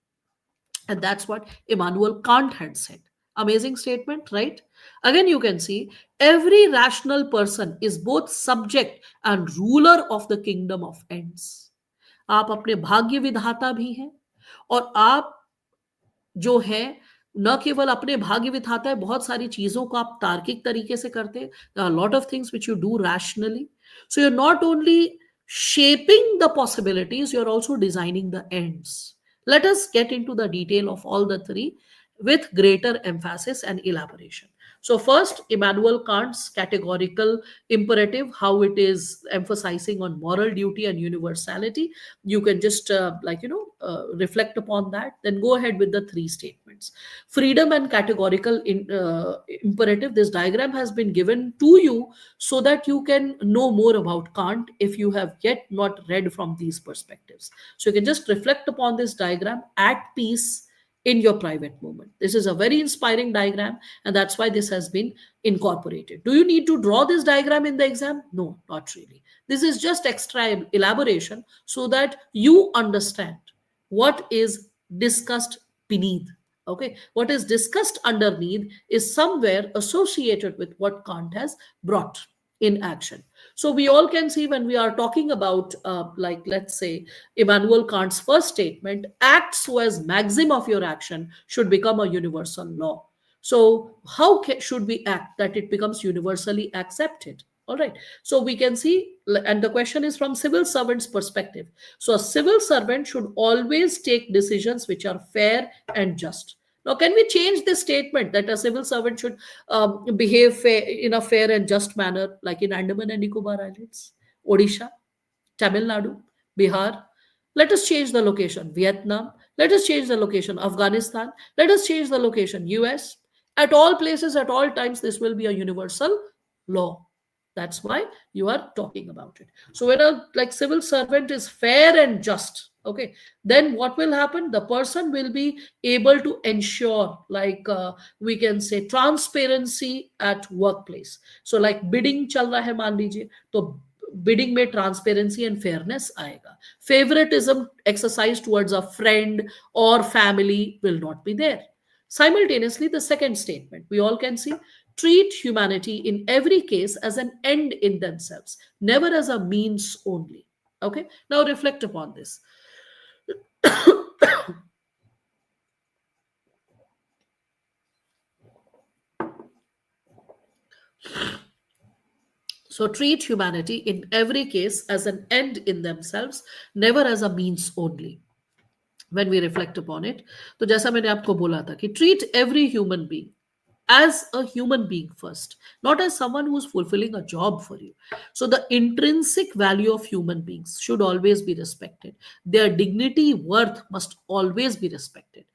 Speaker 1: And that's what Immanuel Kant had said. Amazing statement, right? Again, you can see every rational person is both subject and ruler of the kingdom of ends. आप अपने भाग्य विधाता भी हैं और आप जो है न केवल अपने भाग्य विधाता है, बहुत सारी चीजों को आप तार्किक तरीके से करते हैं, lot of things which you do rationally. So you are not only shaping the possibilities, you're also designing the ends. Let us get into the detail of all the three with greater emphasis and elaboration. So, first, Immanuel Kant's categorical imperative, how it is emphasizing on moral duty and universality. You can just, reflect upon that. Then go ahead with the three statements. Freedom and categorical imperative. This diagram has been given to you so that you can know more about Kant if you have yet not read from these perspectives. So, you can just reflect upon this diagram at peace in your private moment. This is a very inspiring diagram, and that's why this has been incorporated. Do you need to draw this diagram in the exam? No, not really. This is just extra elaboration so that you understand what is discussed beneath. Okay, what is discussed underneath is somewhere associated with what Kant has brought in action. So we all can see when we are talking about, let's say, Immanuel Kant's first statement, act so as maxim of your action should become a universal law. So how should we act that it becomes universally accepted? All right. So we can see, and the question is from civil servant's perspective. So a civil servant should always take decisions which are fair and just. Now, can we change this statement that a civil servant should behave in a fair and just manner, like in Andaman and Nicobar Islands, Odisha, Tamil Nadu, Bihar? Let us change the location, Vietnam. Let us change the location, Afghanistan. Let us change the location, US. At all places, at all times, this will be a universal law. That's why you are talking about it. So when a civil servant is fair and just, okay, then what will happen? The person will be able to ensure, we can say, transparency at workplace. So like bidding चल रहा है मान लीजिए, तो bidding में transparency and fairness आएगा. Favoritism exercised towards a friend or family will not be there. Simultaneously, the second statement, we all can see, treat humanity in every case as an end in themselves, never as a means only. Okay, now reflect upon this. So treat humanity in every case as an end in themselves, never as a means only. When we reflect upon it, तो जैसा मैंने आपको बोला था कि treat every human being as a human being first, not as someone who's fulfilling a job for you. So the intrinsic value of human beings should always be respected. Their dignity, worth must always be respected.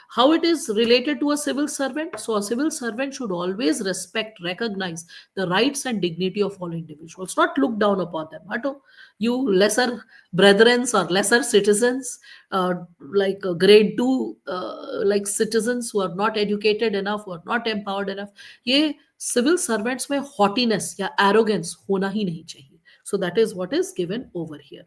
Speaker 1: How it is related to a civil servant? So a civil servant should always respect, recognize the rights and dignity of all individuals, not look down upon them. Ato, you lesser brethren or lesser citizens, grade two, citizens who are not educated enough, who are not empowered enough. ये civil servants में haughtiness या arrogance होना ही नहीं चाहिए. So that is what is given over here.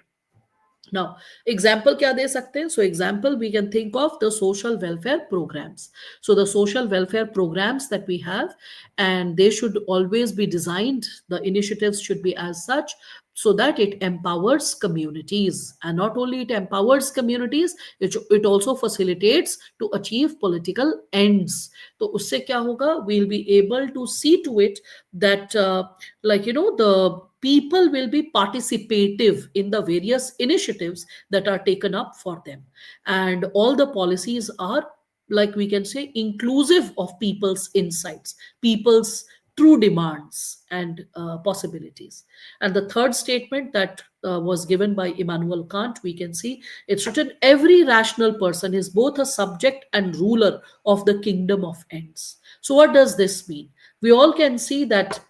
Speaker 1: Now, example क्या दे सकते हैं? So example, we can think of the social welfare programs. So the social welfare programs that we have, and they should always be designed, the initiatives should be as such, so that it empowers communities. And not only it empowers communities, it also facilitates to achieve political ends. तो उससे क्या होगा? We'll be able to see to it that, the people will be participative in the various initiatives that are taken up for them. And all the policies are, we can say, inclusive of people's insights, people's true demands and possibilities. And the third statement that was given by Immanuel Kant, we can see it's written, every rational person is both a subject and ruler of the kingdom of ends. So what does this mean? We all can see that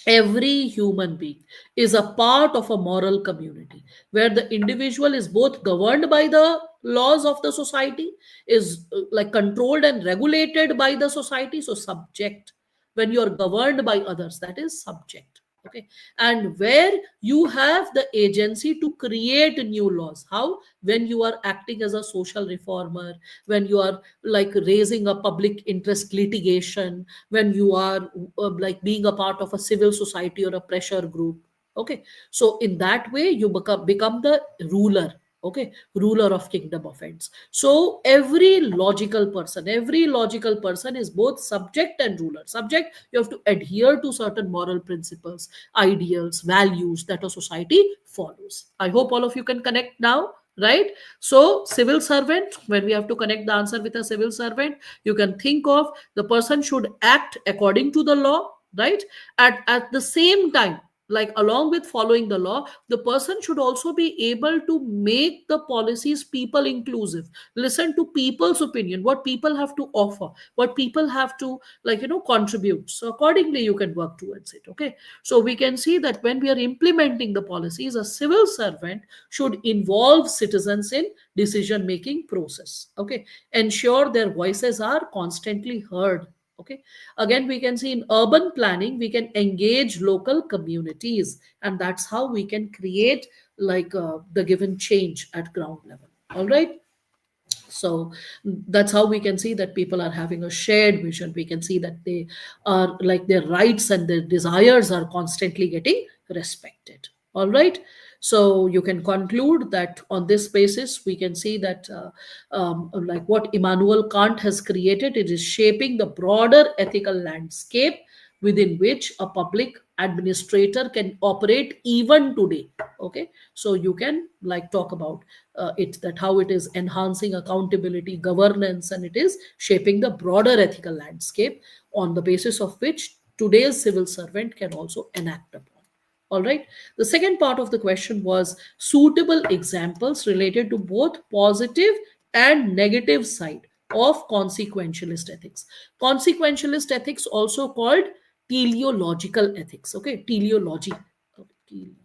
Speaker 1: every human being is a part of a moral community where the individual is both governed by the laws of the society, is controlled and regulated by the society. So subject, when you are governed by others, that is subject. Okay, and where you have the agency to create new laws. How? When you are acting as a social reformer, when you are like raising a public interest litigation, when you are like being a part of a civil society or a pressure group. Okay, so in that way you become the ruler. Okay, ruler of kingdom of ends. So every logical person is both subject and ruler. Subject, you have to adhere to certain moral principles, ideals, values that a society follows. I hope all of you can connect now, right? So civil servant, when we have to connect the answer with a civil servant, you can think of the person should act according to the law, right? At the same time, like along with following the law, the person should also be able to make the policies people inclusive, listen to people's opinion, what people have to offer, what people have to contribute. So accordingly you can work towards it. Okay, so we can see that when we are implementing the policies, a civil servant should involve citizens in decision making process. Okay, ensure their voices are constantly heard. Okay, again we can see in urban planning we can engage local communities, and that's how we can create the given change at ground level. All right, so that's how we can see that people are having a shared vision. We can see that they are like their rights and their desires are constantly getting respected. All right, so you can conclude that on this basis we can see that like what Immanuel Kant has created, it is shaping the broader ethical landscape within which a public administrator can operate even today. Okay, so you can like talk about it, that how it is enhancing accountability, governance, and it is shaping the broader ethical landscape on the basis of which today's civil servant can also enact upon. All right, the second part of the question was suitable examples related to both positive and negative side of consequentialist ethics. Consequentialist ethics, also called teleological ethics. Okay, teleology. Okay, teleology.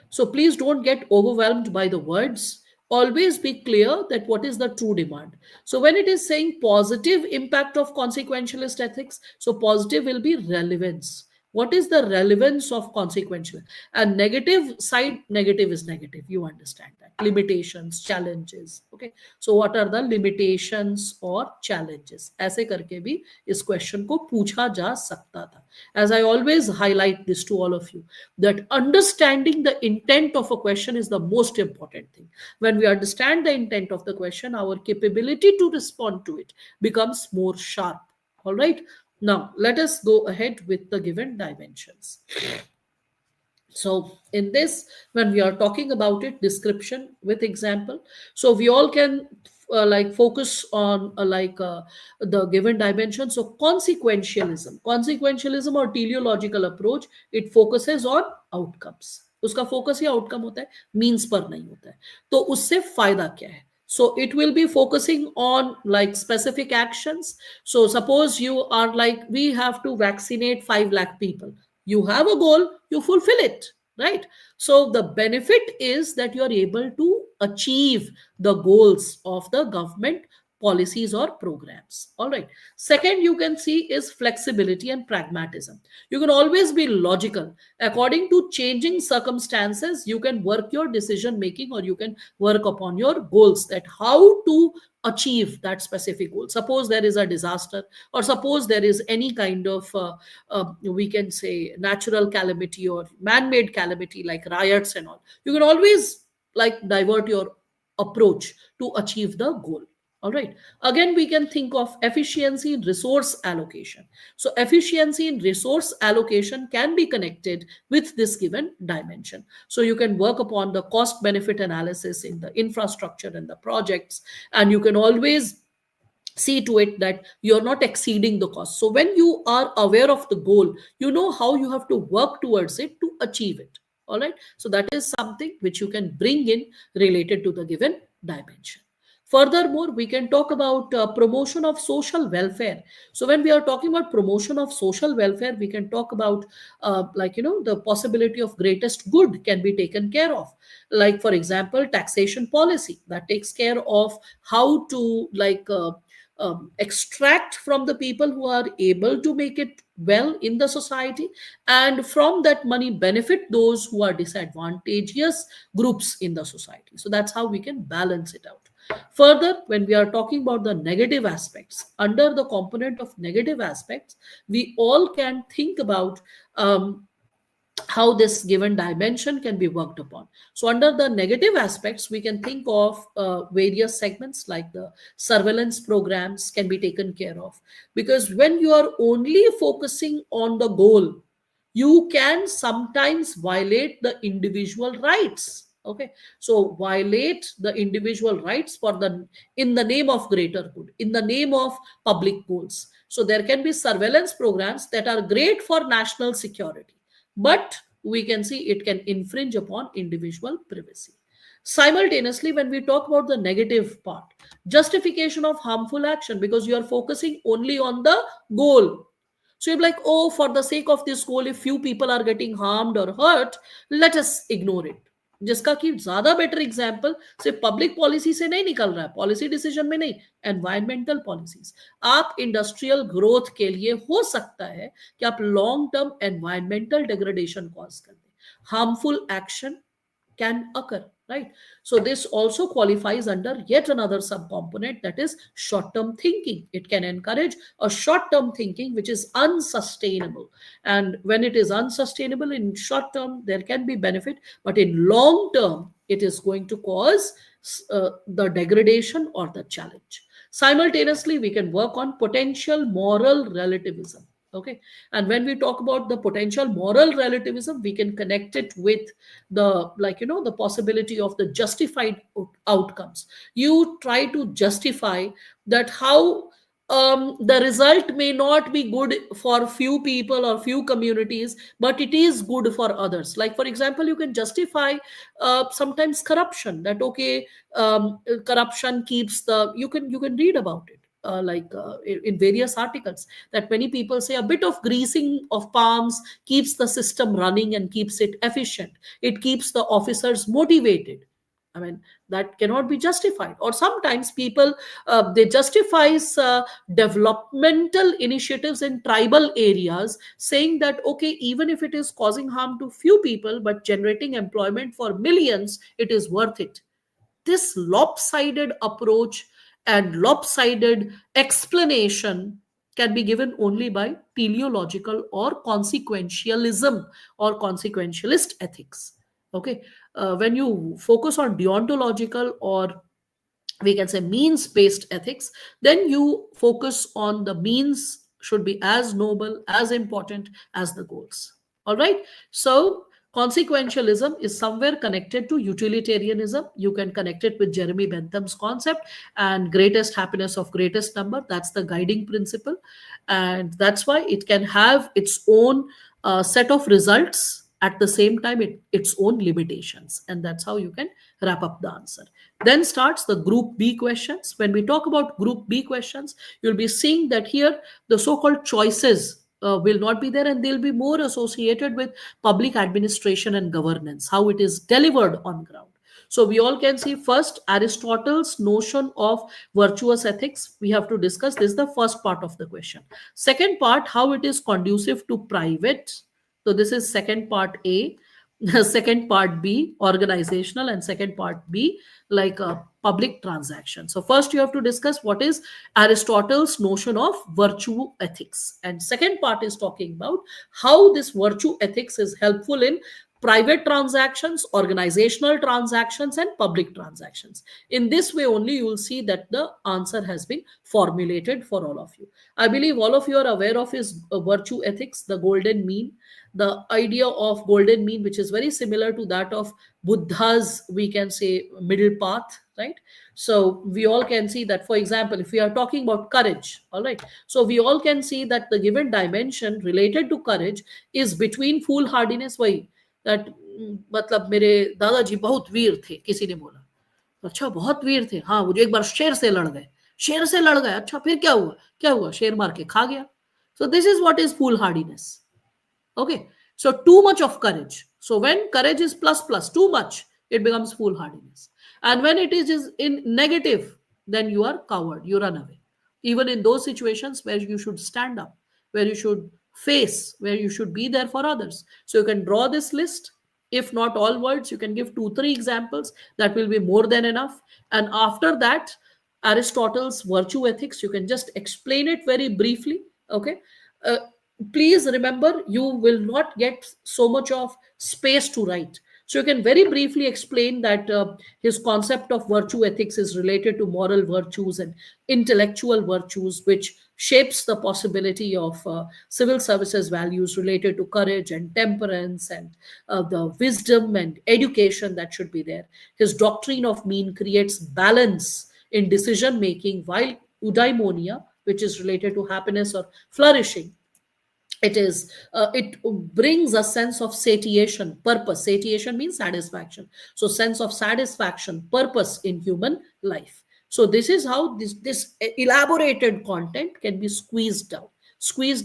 Speaker 1: So please don't get overwhelmed by the words. Always be clear that what is the true demand. So when it is saying positive impact of consequentialist ethics, so positive will be relevance. What is the relevance of consequential? And negative side, negative is negative. You understand that. Limitations, challenges. Okay. So what are the limitations or challenges? ऐसे करके भी इस question को पूछा जा सकता था. As I always highlight this to all of you, that understanding the intent of a question is the most important thing. When we understand the intent of the question, our capability to respond to it becomes more sharp. All right, now let us go ahead with the given dimensions. So in this, when we are talking about it, description with example, so we all can focus on the given dimension. So consequentialism or teleological approach, it focuses on outcomes. उसका focus ही outcome होता है, means पर नहीं होता है. तो उससे फायदा क्या है? So it will be focusing on like specific actions. So suppose you are like, we have to vaccinate 5 lakh people. You have a goal, you fulfill it, right? So the benefit is that you are able to achieve the goals of the government policies or programs. All right, second you can see is flexibility and pragmatism. You can always be logical. According to changing circumstances, you can work your decision making, or you can work upon your goals, that how to achieve that specific goal. Suppose there is a disaster, or suppose there is any kind of we can say natural calamity or man-made calamity like riots and all. You can always like divert your approach to achieve the goal. All right, again we can think of efficiency in resource allocation. So efficiency in resource allocation can be connected with this given dimension. So you can work upon the cost benefit analysis in the infrastructure and the projects, and you can always see to it that you're not exceeding the cost. So when you are aware of the goal, you know how you have to work towards it to achieve it. All right, so that is something which you can bring in related to the given dimension. Furthermore, we can talk about promotion of social welfare. So when we are talking about promotion of social welfare, we can talk about the possibility of greatest good can be taken care of. Like for example, taxation policy that takes care of how to extract from the people who are able to make it well in the society, and from that money benefit those who are disadvantageous groups in the society. So that's how we can balance it out. Further, when we are talking about the negative aspects, under the component of negative aspects, we all can think about how this given dimension can be worked upon. So, under the negative aspects, we can think of various segments like the surveillance programs can be taken care of. Because when you are only focusing on the goal, you can sometimes violate the individual rights. Okay, so violate the individual rights for the in the name of greater good, in the name of public goals. So there can be surveillance programs that are great for national security, but we can see it can infringe upon individual privacy. Simultaneously, when we talk about the negative part, justification of harmful action, because you are focusing only on the goal. So you're like, oh, for the sake of this goal, if few people are getting harmed or hurt, let us ignore it. जिसका कि ज्यादा better example सिर्फ public policy से नहीं निकल रहा है, policy decision में नहीं, एनवायरमेंटल पॉलिसीज। आप इंडस्ट्रियल ग्रोथ के लिए हो सकता है कि आप long term environmental degradation cause कर दें, harmful action can occur, right? So this also qualifies under yet another subcomponent, that is short term thinking. It can encourage a short term thinking which is unsustainable, and when it is unsustainable in short term there can be benefit, but in long term it is going to cause the degradation or the challenge. Simultaneously, we can work on potential moral relativism. Okay, and when we talk about the potential moral relativism, we can connect it with the, like, the possibility of the justified outcomes. You try to justify that how the result may not be good for few people or few communities, but it is good for others. Like, for example, you can justify sometimes corruption, that okay, corruption keeps the, you can read about it in various articles, that many people say a bit of greasing of palms keeps the system running and keeps it efficient, it keeps the officers motivated. I mean, that cannot be justified. Or sometimes people, they justifies developmental initiatives in tribal areas, saying that okay, even if it is causing harm to few people but generating employment for millions, it is worth it. This lopsided approach and lopsided explanation can be given only by teleological or consequentialism or consequentialist ethics. Okay, when you focus on deontological, or we can say means based ethics, then you focus on the means should be as noble, as important as the goals. All right, so consequentialism is somewhere connected to utilitarianism. You can connect it with Jeremy Bentham's concept and greatest happiness of greatest number. That's the guiding principle, and that's why it can have its own set of results, at the same time its own limitations, and that's how you can wrap up the answer. Then starts the group B questions. When we talk about group B questions, you'll be seeing that here the so-called choices will not be there, and they'll be more associated with public administration and governance, how it is delivered on ground. So we all can see first Aristotle's notion of virtuous ethics. We have to discuss this, is the first part of the question. Second part, how it is conducive to private. So this is second part A. Second part B, organizational, and second part B, like a public transaction. So first you have to discuss what is Aristotle's notion of virtue ethics, and second part is talking about how this virtue ethics is helpful in private transactions, organizational transactions, and public transactions. In this way only you will see that the answer has been formulated for all of you. I believe all of you are aware of his virtue ethics, the golden mean, the idea of golden mean, which is very similar to that of Buddha's, we can say, middle path, right? So we all can see that, for example, if we are talking about courage, all right, so we all can see that the given dimension related to courage is between foolhardiness, वही that मतलब मेरे दादाजी बहुत वीर थे, किसी ने बोला, अच्छा बहुत वीर थे, हाँ वो जो एक बार शेर से लड़ गए, शेर से लड़ गए, अच्छा फिर क्या हुआ, क्या हुआ, शेर मार के खा गया. So this is what is foolhardiness. Okay, so too much of courage. So when courage is plus plus, too much, it becomes foolhardiness. And when it is in negative, then you are coward, you run away. even in those situations where you should stand up, where you should face, where you should be there for others. So you can draw this list. If not all words, you can give two, three examples. That will be more than enough. And after that, Aristotle's virtue ethics, you can just explain it very briefly. Okay. Uh, Please remember, you will not get so much of space to write. So you can very briefly explain that his concept of virtue ethics is related to moral virtues and intellectual virtues, which shapes the possibility of civil services values related to courage and temperance and the wisdom and education that should be there. His doctrine of mean creates balance in decision making, while eudaimonia, which is related to happiness or flourishing, it brings a sense of satiation, purpose. Satiation means satisfaction. So sense of satisfaction, purpose in human life. So this is how this elaborated content can be squeezed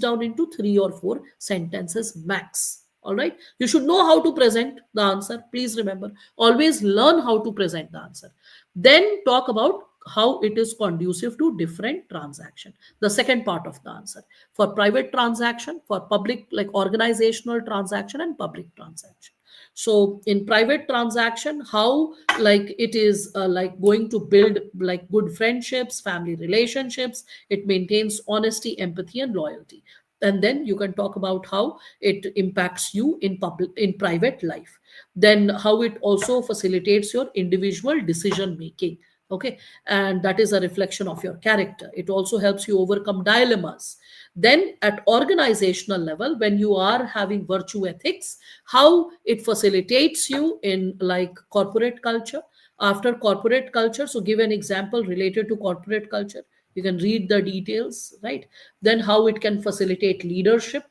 Speaker 1: down into 3 or 4 sentences max. All right, you should know how to present the answer. Please remember, always learn how to present the answer. Then talk about how it is conducive to different transaction, the second part of the answer. For private transaction, for public, like organizational transaction and public transaction. So in private transaction, how like it is like going to build like good friendships, family relationships. It maintains honesty, empathy and loyalty. And then you can talk about how it impacts you in public, in private life. Then how it also facilitates your individual decision making. Okay. And that is a reflection of your character. It also helps you overcome dilemmas. Then at organizational level, when you are having virtue ethics, how it facilitates you in like corporate culture. After corporate culture, so give an example related to corporate culture. You can read the details, right? Then how it can facilitate leadership,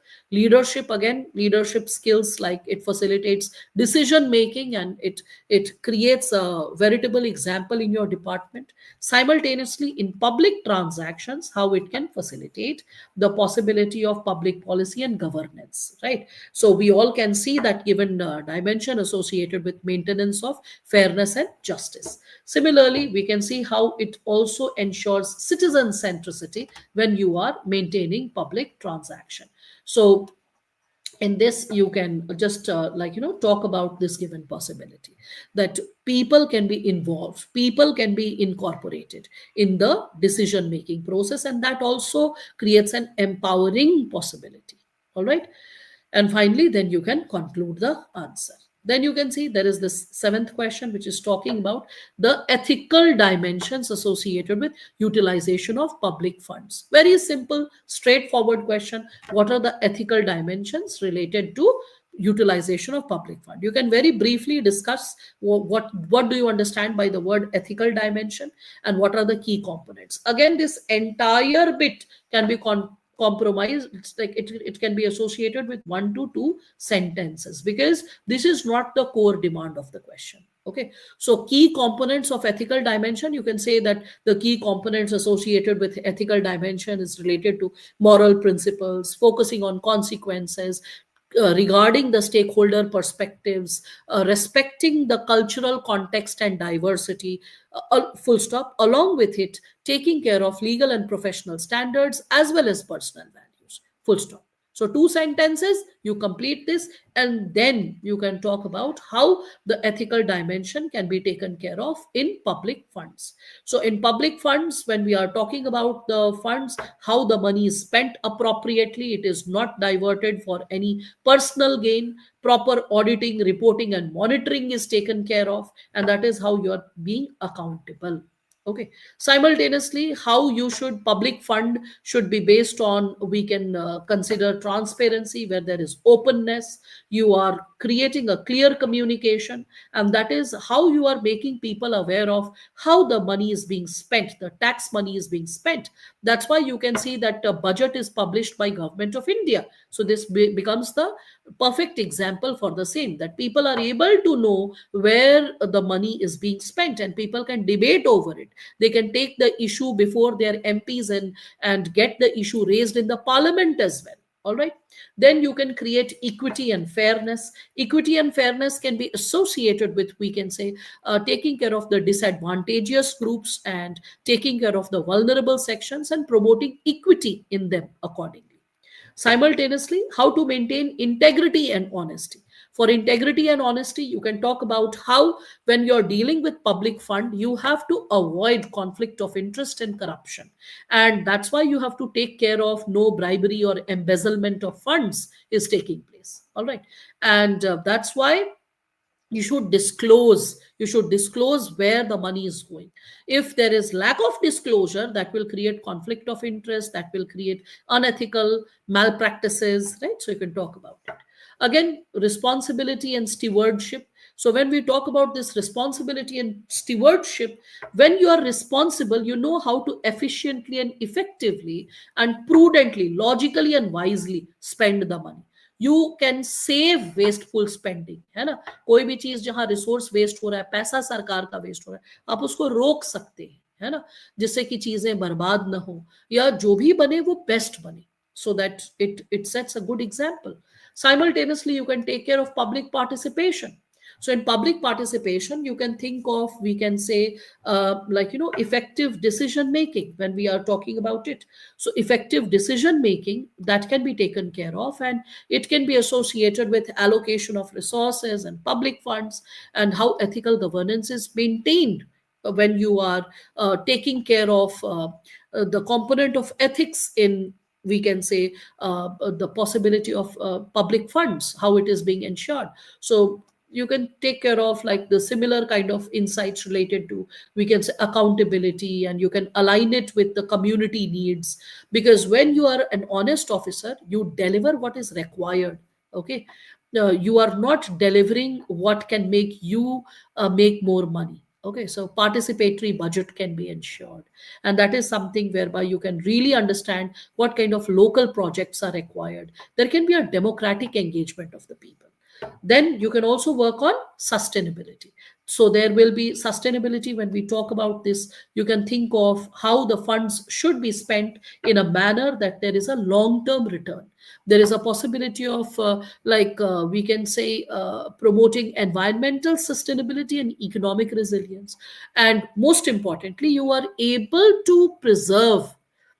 Speaker 1: again, leadership skills, like it facilitates decision making, and it creates a veritable example in your department. Simultaneously, in public transactions, how it can facilitate the possibility of public policy and governance, right? So we all can see that given dimension associated with maintenance of fairness and justice. Similarly, we can see how it also ensures citizen centricity when you are maintaining public transaction. So in this, you can just talk about this given possibility, that people can be involved, people can be incorporated in the decision making process, and that also creates an empowering possibility. All right. And finally, then you can conclude the answer. Then you can see there is this seventh question, which is talking about the ethical dimensions associated with utilization of public funds. Very simple, straightforward question. What are the ethical dimensions related to utilization of public fund? You can very briefly discuss what do you understand by the word ethical dimension, and what are the key components. Again, this entire bit can be compromised. It's like it can be associated with 1 to 2 sentences, because this is not the core demand of the question. Okay. So key components of ethical dimension, you can say that the key components associated with ethical dimension is related to moral principles, focusing on consequences, regarding the stakeholder perspectives, respecting the cultural context and diversity, full stop. Along with it, taking care of legal and professional standards as well as personal values, full stop. So 2 sentences, you complete this, and then you can talk about how the ethical dimension can be taken care of in public funds. So in public funds, when we are talking about the funds, how the money is spent appropriately, it is not diverted for any personal gain. Proper auditing, reporting and monitoring is taken care of, and that is how you are being accountable. Okay. Simultaneously, how you should public fund should be based on, we can consider transparency, where there is openness. You are creating a clear communication, and that is how you are making people aware of how the money is being spent, the tax money is being spent. That's why you can see that a budget is published by Government of India. So this becomes the perfect example for the same, that people are able to know where the money is being spent, and people can debate over it. They can take the issue before their MPs and get the issue raised in the parliament as well. All right. Then you can create equity and fairness. Equity and fairness can be associated with, we can say, taking care of the disadvantageous groups and taking care of the vulnerable sections and promoting equity in them accordingly. Simultaneously, how to maintain integrity and honesty. For integrity and honesty, you can talk about how, when you're dealing with public fund, you have to avoid conflict of interest and corruption. And that's why you have to take care of no bribery or embezzlement of funds is taking place. All right. And that's why you should disclose where the money is going. If there is lack of disclosure, that will create conflict of interest, that will create unethical malpractices, right? So you can talk about it. Again, responsibility and stewardship. So when we talk about this responsibility and stewardship, when you are responsible, you know how to efficiently and effectively and prudently, logically and wisely spend the money. You can save wasteful spending, है ना? कोई भी चीज जहां resource waste हो रहा है, पैसा सरकार का वेस्ट हो रहा है, आप उसको रोक सकते हैं, है ना? जिससे कि चीजें बर्बाद ना हो, या जो भी बने वो बेस्ट बने, so that it sets a good example. Simultaneously, you can take care of public participation. So in public participation, you can think of, we can say, effective decision making when we are talking about it. So effective decision making, that can be taken care of, and it can be associated with allocation of resources and public funds, and how ethical governance is maintained when you are taking care of the component of ethics in, we can say, the possibility of public funds, how it is being ensured. So you can take care of like the similar kind of insights related to, we can say, accountability, and you can align it with the community needs, because when you are an honest officer, you deliver what is required. Okay. You are not delivering what can make you make more money. Okay, so participatory budget can be ensured, and that is something whereby you can really understand what kind of local projects are required. There can be a democratic engagement of the people. Then you can also work on sustainability. So there will be sustainability. When we talk about this, you can think of how the funds should be spent in a manner that there is a long term return. There is a possibility of we can say, promoting environmental sustainability and economic resilience, and most importantly, you are able to preserve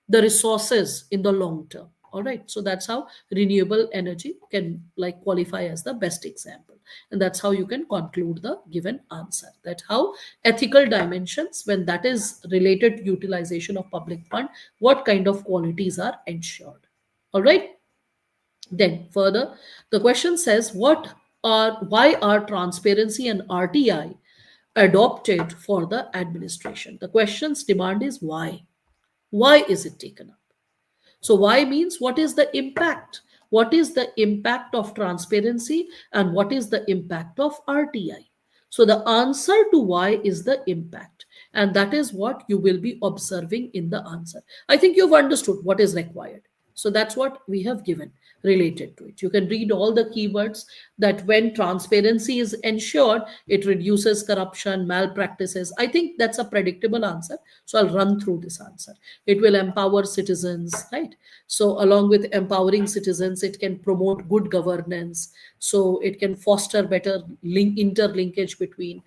Speaker 1: the resources in the long term. All right, so that's how renewable energy can like qualify as the best example, and that's how you can conclude the given answer, that how ethical dimensions, when that is related to utilization of public fund, what kind of qualities are ensured. All right. Then further, the question says, why are transparency and RTI adopted for the administration? The question's demand is why. Why is it taken up? So why means, what is the impact? What is the impact of transparency, and what is the impact of RTI? So the answer to why is the impact, and that is what you will be observing in the answer. I think you've understood what is required. So that's what we have given related to it. You can read all the keywords, that when transparency is ensured, it reduces corruption, malpractices. I think that's a predictable answer. So I'll run through this answer. It will empower citizens, right? So along with empowering citizens, it can promote good governance. So it can foster better interlinkage between,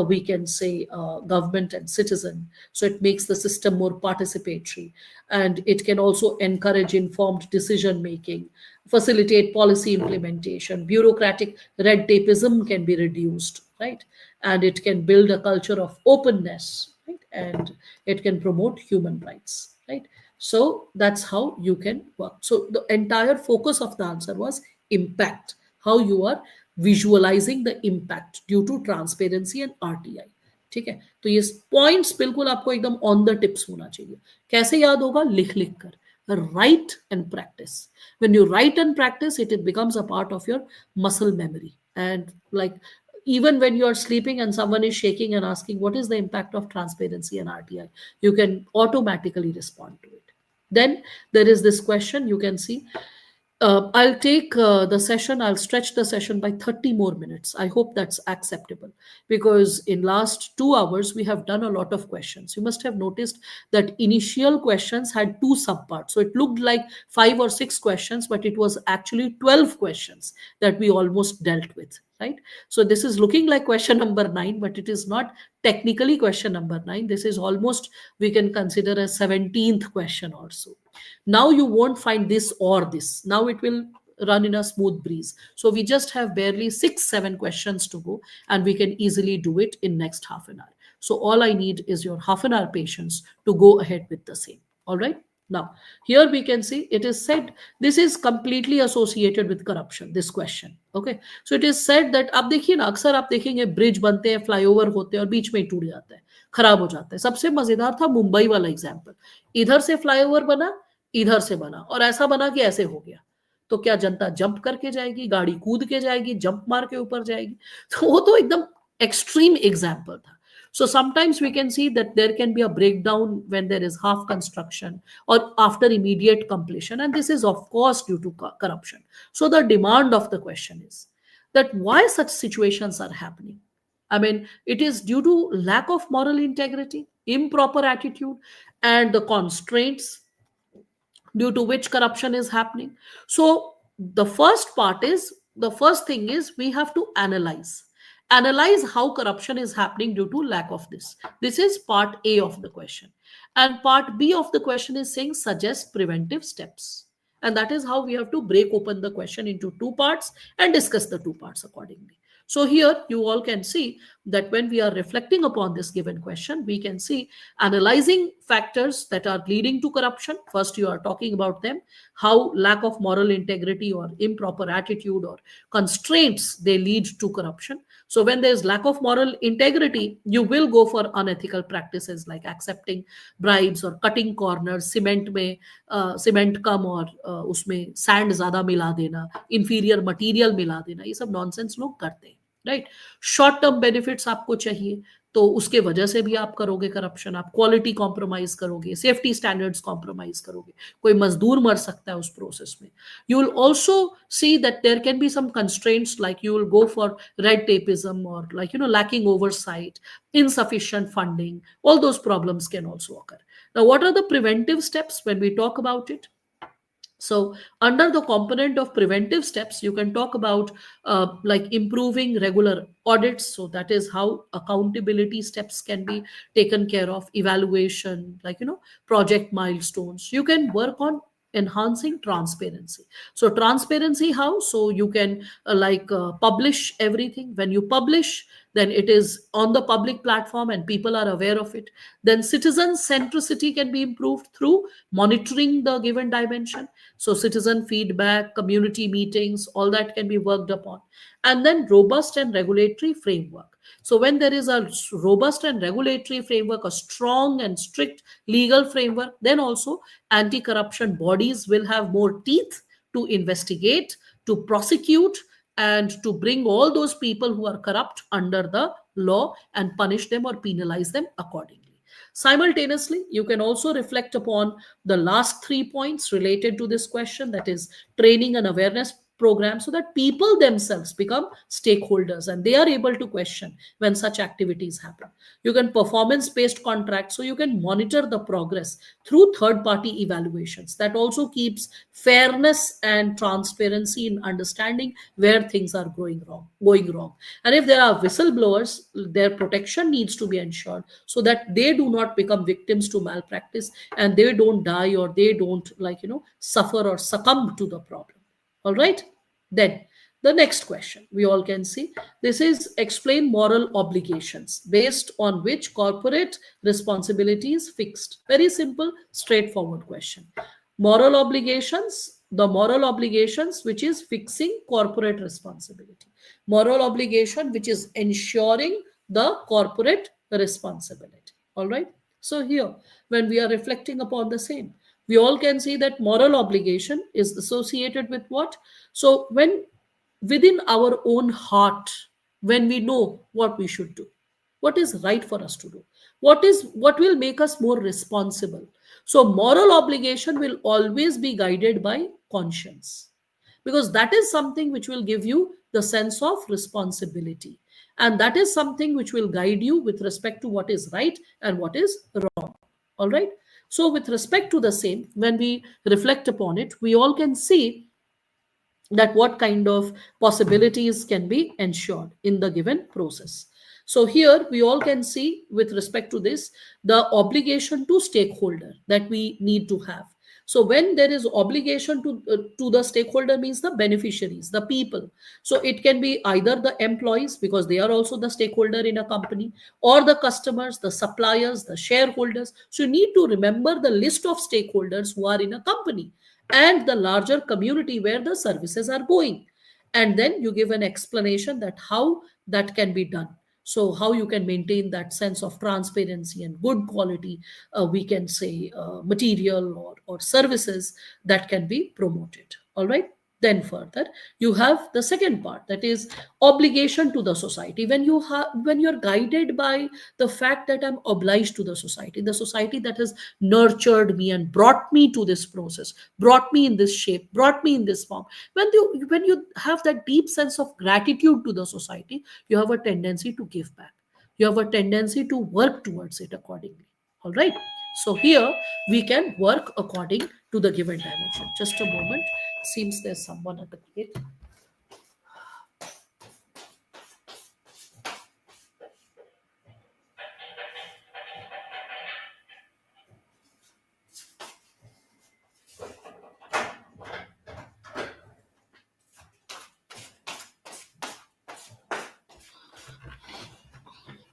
Speaker 1: we can say, government and citizen. So it makes the system more participatory, and it can also encourage informed decision making, facilitate policy implementation, bureaucratic red tapeism can be reduced, right? And it can build a culture of openness, right? And it can promote human rights, right? So that's how you can work. So the entire focus of the answer was impact, how you are visualizing the impact due to transparency and RTI. ठीक है, तो ये points बिल्कुल आपको एकदम on the tips होना चाहिए. कैसे याद होगा? लिख लिख कर. Write and practice. When you write and practice it, it becomes a part of your muscle memory. And like, even when you are sleeping and someone is shaking and asking what is the impact of transparency and RTI, you can automatically respond to it. Then there is this question, you can see, I'll take the session, I'll stretch the session by 30 more minutes. I hope that's acceptable because in last 2 hours we have done a lot of questions. You must have noticed that initial questions had two subparts. So it looked like 5 or 6 questions, but it was actually 12 questions that we almost dealt with, right? So this is looking like question number 9, but it is not technically question number 9. This is almost, we can consider a 17th question or so. Now you won't find this or this. Now it will run in a smooth breeze. So we just have barely 6 7 questions to go, and we can easily do it in next half an hour. So all I need is your half an hour patience to go ahead with the same. All right. Now here we can see it is said this is completely associated with corruption, this question. Okay, so it is said that अब देखिए ना, अक्सर आप देखेंगे bridge बनते हैं, flyover होते हैं और बीच में ही टूट जाता है, खराब हो जाता है. सबसे मजेदार था मुंबई वाला एग्जाम्पल. इधर से फ्लाईओवर बना, इधर से बना, और ऐसा बना कि ऐसे हो गया. तो क्या जनता जंप करके जाएगी, गाड़ी कूद के जाएगी, जंप मार के ऊपर जाएगी? तो वो तो एकदम एक्सट्रीम एग्जाम्पल था. So sometimes we can see that there can be a breakdown when there is half construction or after immediate completion, and this is of course due to corruption. So the demand of the question is that why such situations are happening. I mean, it is due to lack of moral integrity, improper attitude, and the constraints due to which corruption is happening. So the first thing is we have to analyze how corruption is happening due to lack of this. This is part A of the question. And part B of the question is saying suggest preventive steps. And that is how we have to break open the question into two parts and discuss the two parts accordingly. So here you all can see that when we are reflecting upon this given question, we can see analyzing factors that are leading to corruption. First, you are talking about them, how lack of moral integrity or improper attitude or constraints they lead to corruption. So when there is lack of moral integrity, you will go for unethical practices like accepting bribes or cutting corners, cement कम और उसमें sand ज्यादा मिला देना, inferior material मिला देना, ये सब नॉनसेंस लोग करते हैं, राइट. शॉर्ट टर्म बेनिफिट्स आपको चाहिए तो उसके वजह से भी आप करोगे करप्शन. आप क्वालिटी कॉम्प्रोमाइज करोगे, सेफ्टी स्टैंडर्ड्स कॉम्प्रोमाइज करोगे, कोई मजदूर मर सकता है उस प्रोसेस में. You will also see that there can be some constraints like you will go for red tapism और like lacking oversight, insufficient funding. All those problems can also occur. Now, what are the preventive steps when we talk about it? So under the component of preventive steps, you can talk about like improving regular audits. So that is how accountability steps can be taken care of, evaluation, like, project milestones. You can work on enhancing transparency. So transparency how? So you can publish everything. When you publish, then it is on the public platform and people are aware of it. Then citizen centricity can be improved through monitoring the given dimension. So citizen feedback, community meetings, all that can be worked upon. And then robust and regulatory framework. So when there is a robust and regulatory framework, a strong and strict legal framework, then also anti-corruption bodies will have more teeth to investigate, to prosecute, and to bring all those people who are corrupt under the law and punish them or penalize them accordingly. Simultaneously, you can also reflect upon the last 3 points related to this question, that is training and awareness program, so that people themselves become stakeholders and they are able to question when such activities happen. You can performance based contracts, so you can monitor the progress through third party evaluations. That also keeps fairness and transparency in understanding where things are going wrong. And if there are whistleblowers, their protection needs to be ensured so that they do not become victims to malpractice and they don't die or they don't suffer or succumb to the problem. All right. Then the next question we all can see, this is explain moral obligations based on which corporate responsibility is fixed. Very simple, straightforward question. Moral obligations, the moral obligations which is fixing corporate responsibility. Moral obligation which is ensuring the corporate responsibility. All right. So here, when we are reflecting upon the same, we all can see that moral obligation is associated with what? So when within our own heart, when we know what we should do, what is right for us to do, what will make us more responsible. So moral obligation will always be guided by conscience. because that is something which will give you the sense of responsibility, and that is something which will guide you with respect to what is right and what is wrong. All right. So with respect to the same, when we reflect upon it, we all can see that what kind of possibilities can be ensured in the given process. So here we all can see with respect to this the obligation to stakeholder that we need to have. So when there is obligation to the stakeholder means the beneficiaries, the people. So it can be either the employees, because they are also the stakeholder in a company, or the customers, the suppliers, the shareholders. So you need to remember the list of stakeholders who are in a company and the larger community where the services are going, and then you give an explanation that how that can be done. So how you can maintain that sense of transparency and good quality, we can say, material or services that can be promoted. All right. Then further, you have the second part, that is obligation to the society. When you have, when you're guided by the fact that I'm obliged to the society that has nurtured me and brought me to this process, brought me in this shape, brought me in this form. When you have that deep sense of gratitude to the society, you have a tendency to give back. You have a tendency to work towards it accordingly. All right. So here we can work according to the given dimension. Just a moment. Seems there's someone at the gate.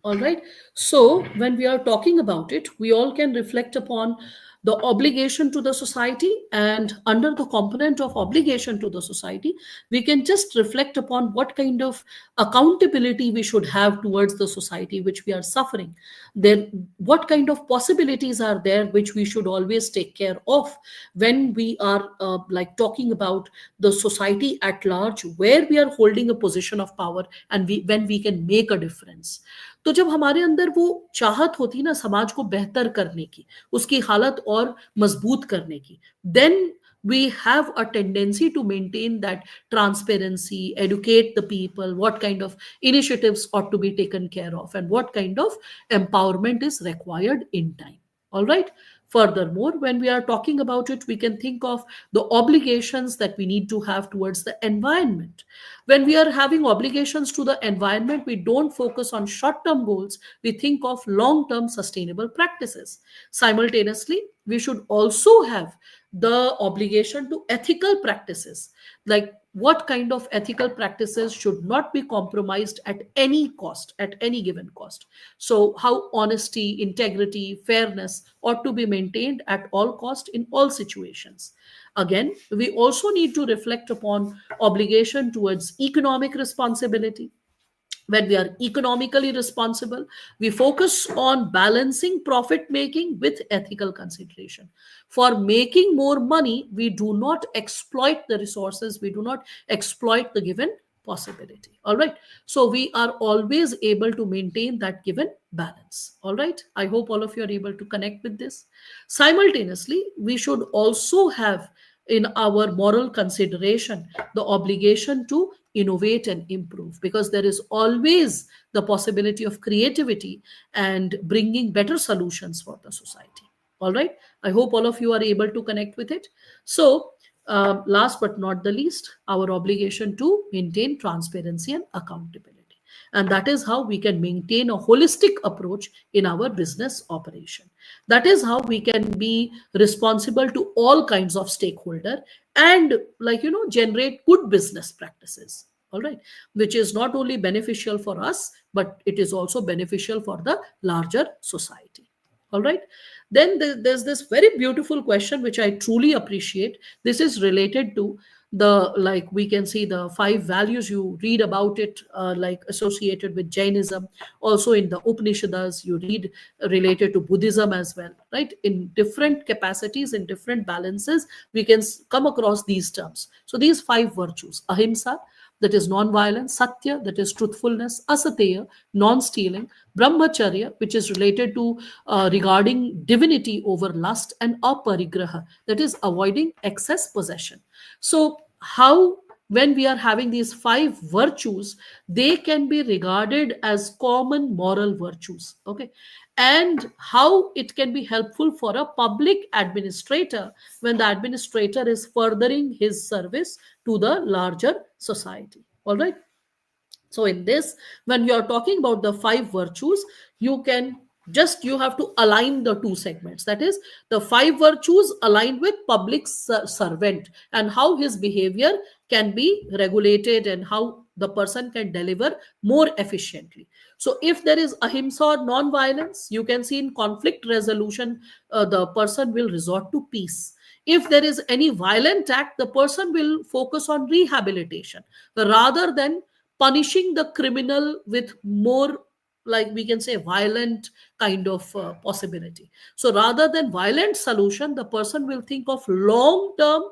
Speaker 1: All right. So, when we are talking about it, we all can reflect upon the obligation to the society, and under the component of obligation to the society, we can just reflect upon what kind of accountability we should have towards the society which we are suffering. Then, what kind of possibilities are there which we should always take care of when we are like talking about the society at large, where we are holding a position of power, and we when we can make a difference. तो जब हमारे अंदर वो चाहत होती ना समाज को बेहतर करने की, उसकी हालत और मजबूत करने की, then we have a tendency to maintain that transparency, educate the people, what kind of initiatives ought to be taken care of, and what kind of empowerment is required in time. All right. Furthermore, when we are talking about it, we can think of the obligations that we need to have towards the environment. When we are having obligations to the environment, we don't focus on short term goals, we think of long term sustainable practices. Simultaneously, we should also have the obligation to ethical practices, like what kind of ethical practices should not be compromised at any cost, at any given cost. So how honesty, integrity, fairness ought to be maintained at all cost in all situations. Again, we also need to reflect upon obligation towards economic responsibility. When we are economically responsible, we focus on balancing profit making with ethical consideration. For making more money, we do not exploit the resources, we do not exploit the given possibility. All right. So we are always able to maintain that given balance. All right. I hope all of you are able to connect with this. Simultaneously, we should also have in our moral consideration the obligation to innovate and improve, because there is always the possibility of creativity and bringing better solutions for the society. All right. I hope all of you are able to connect with it. So last but not the least, our obligation to maintain transparency and accountability. And that is how we can maintain a holistic approach in our business operation. That is how we can be responsible to all kinds of stakeholder, and generate good business practices. All right. Which is not only beneficial for us, but it is also beneficial for the larger society. All right. Then there's this very beautiful question which I truly appreciate. This is related to the, like, we can see the five values. You read about it, like associated with Jainism. Also in the Upanishads you read related to Buddhism as well, right? In different capacities, in different balances, we can come across these terms. So these five virtues: ahimsa, that is non-violence; satya, that is truthfulness; asateya, non-stealing; brahmacharya, which is related to regarding divinity over lust; and aparigraha, that is avoiding excess possession. So how, when we are having these five virtues, they can be regarded as common moral virtues. Okay. And how it can be helpful for a public administrator when the administrator is furthering his service to the larger society. All right. So in this, when you are talking about the five virtues, you can just, you have to align the two segments, that is the five virtues aligned with public servant, and how his behavior can be regulated and how the person can deliver more efficiently. So if there is ahimsa or non-violence, you can see in conflict resolution, the person will resort to peace. If there is any violent act, the person will focus on rehabilitation rather than punishing the criminal with more, like we can say, violent kind of possibility. So rather than violent solution, the person will think of long term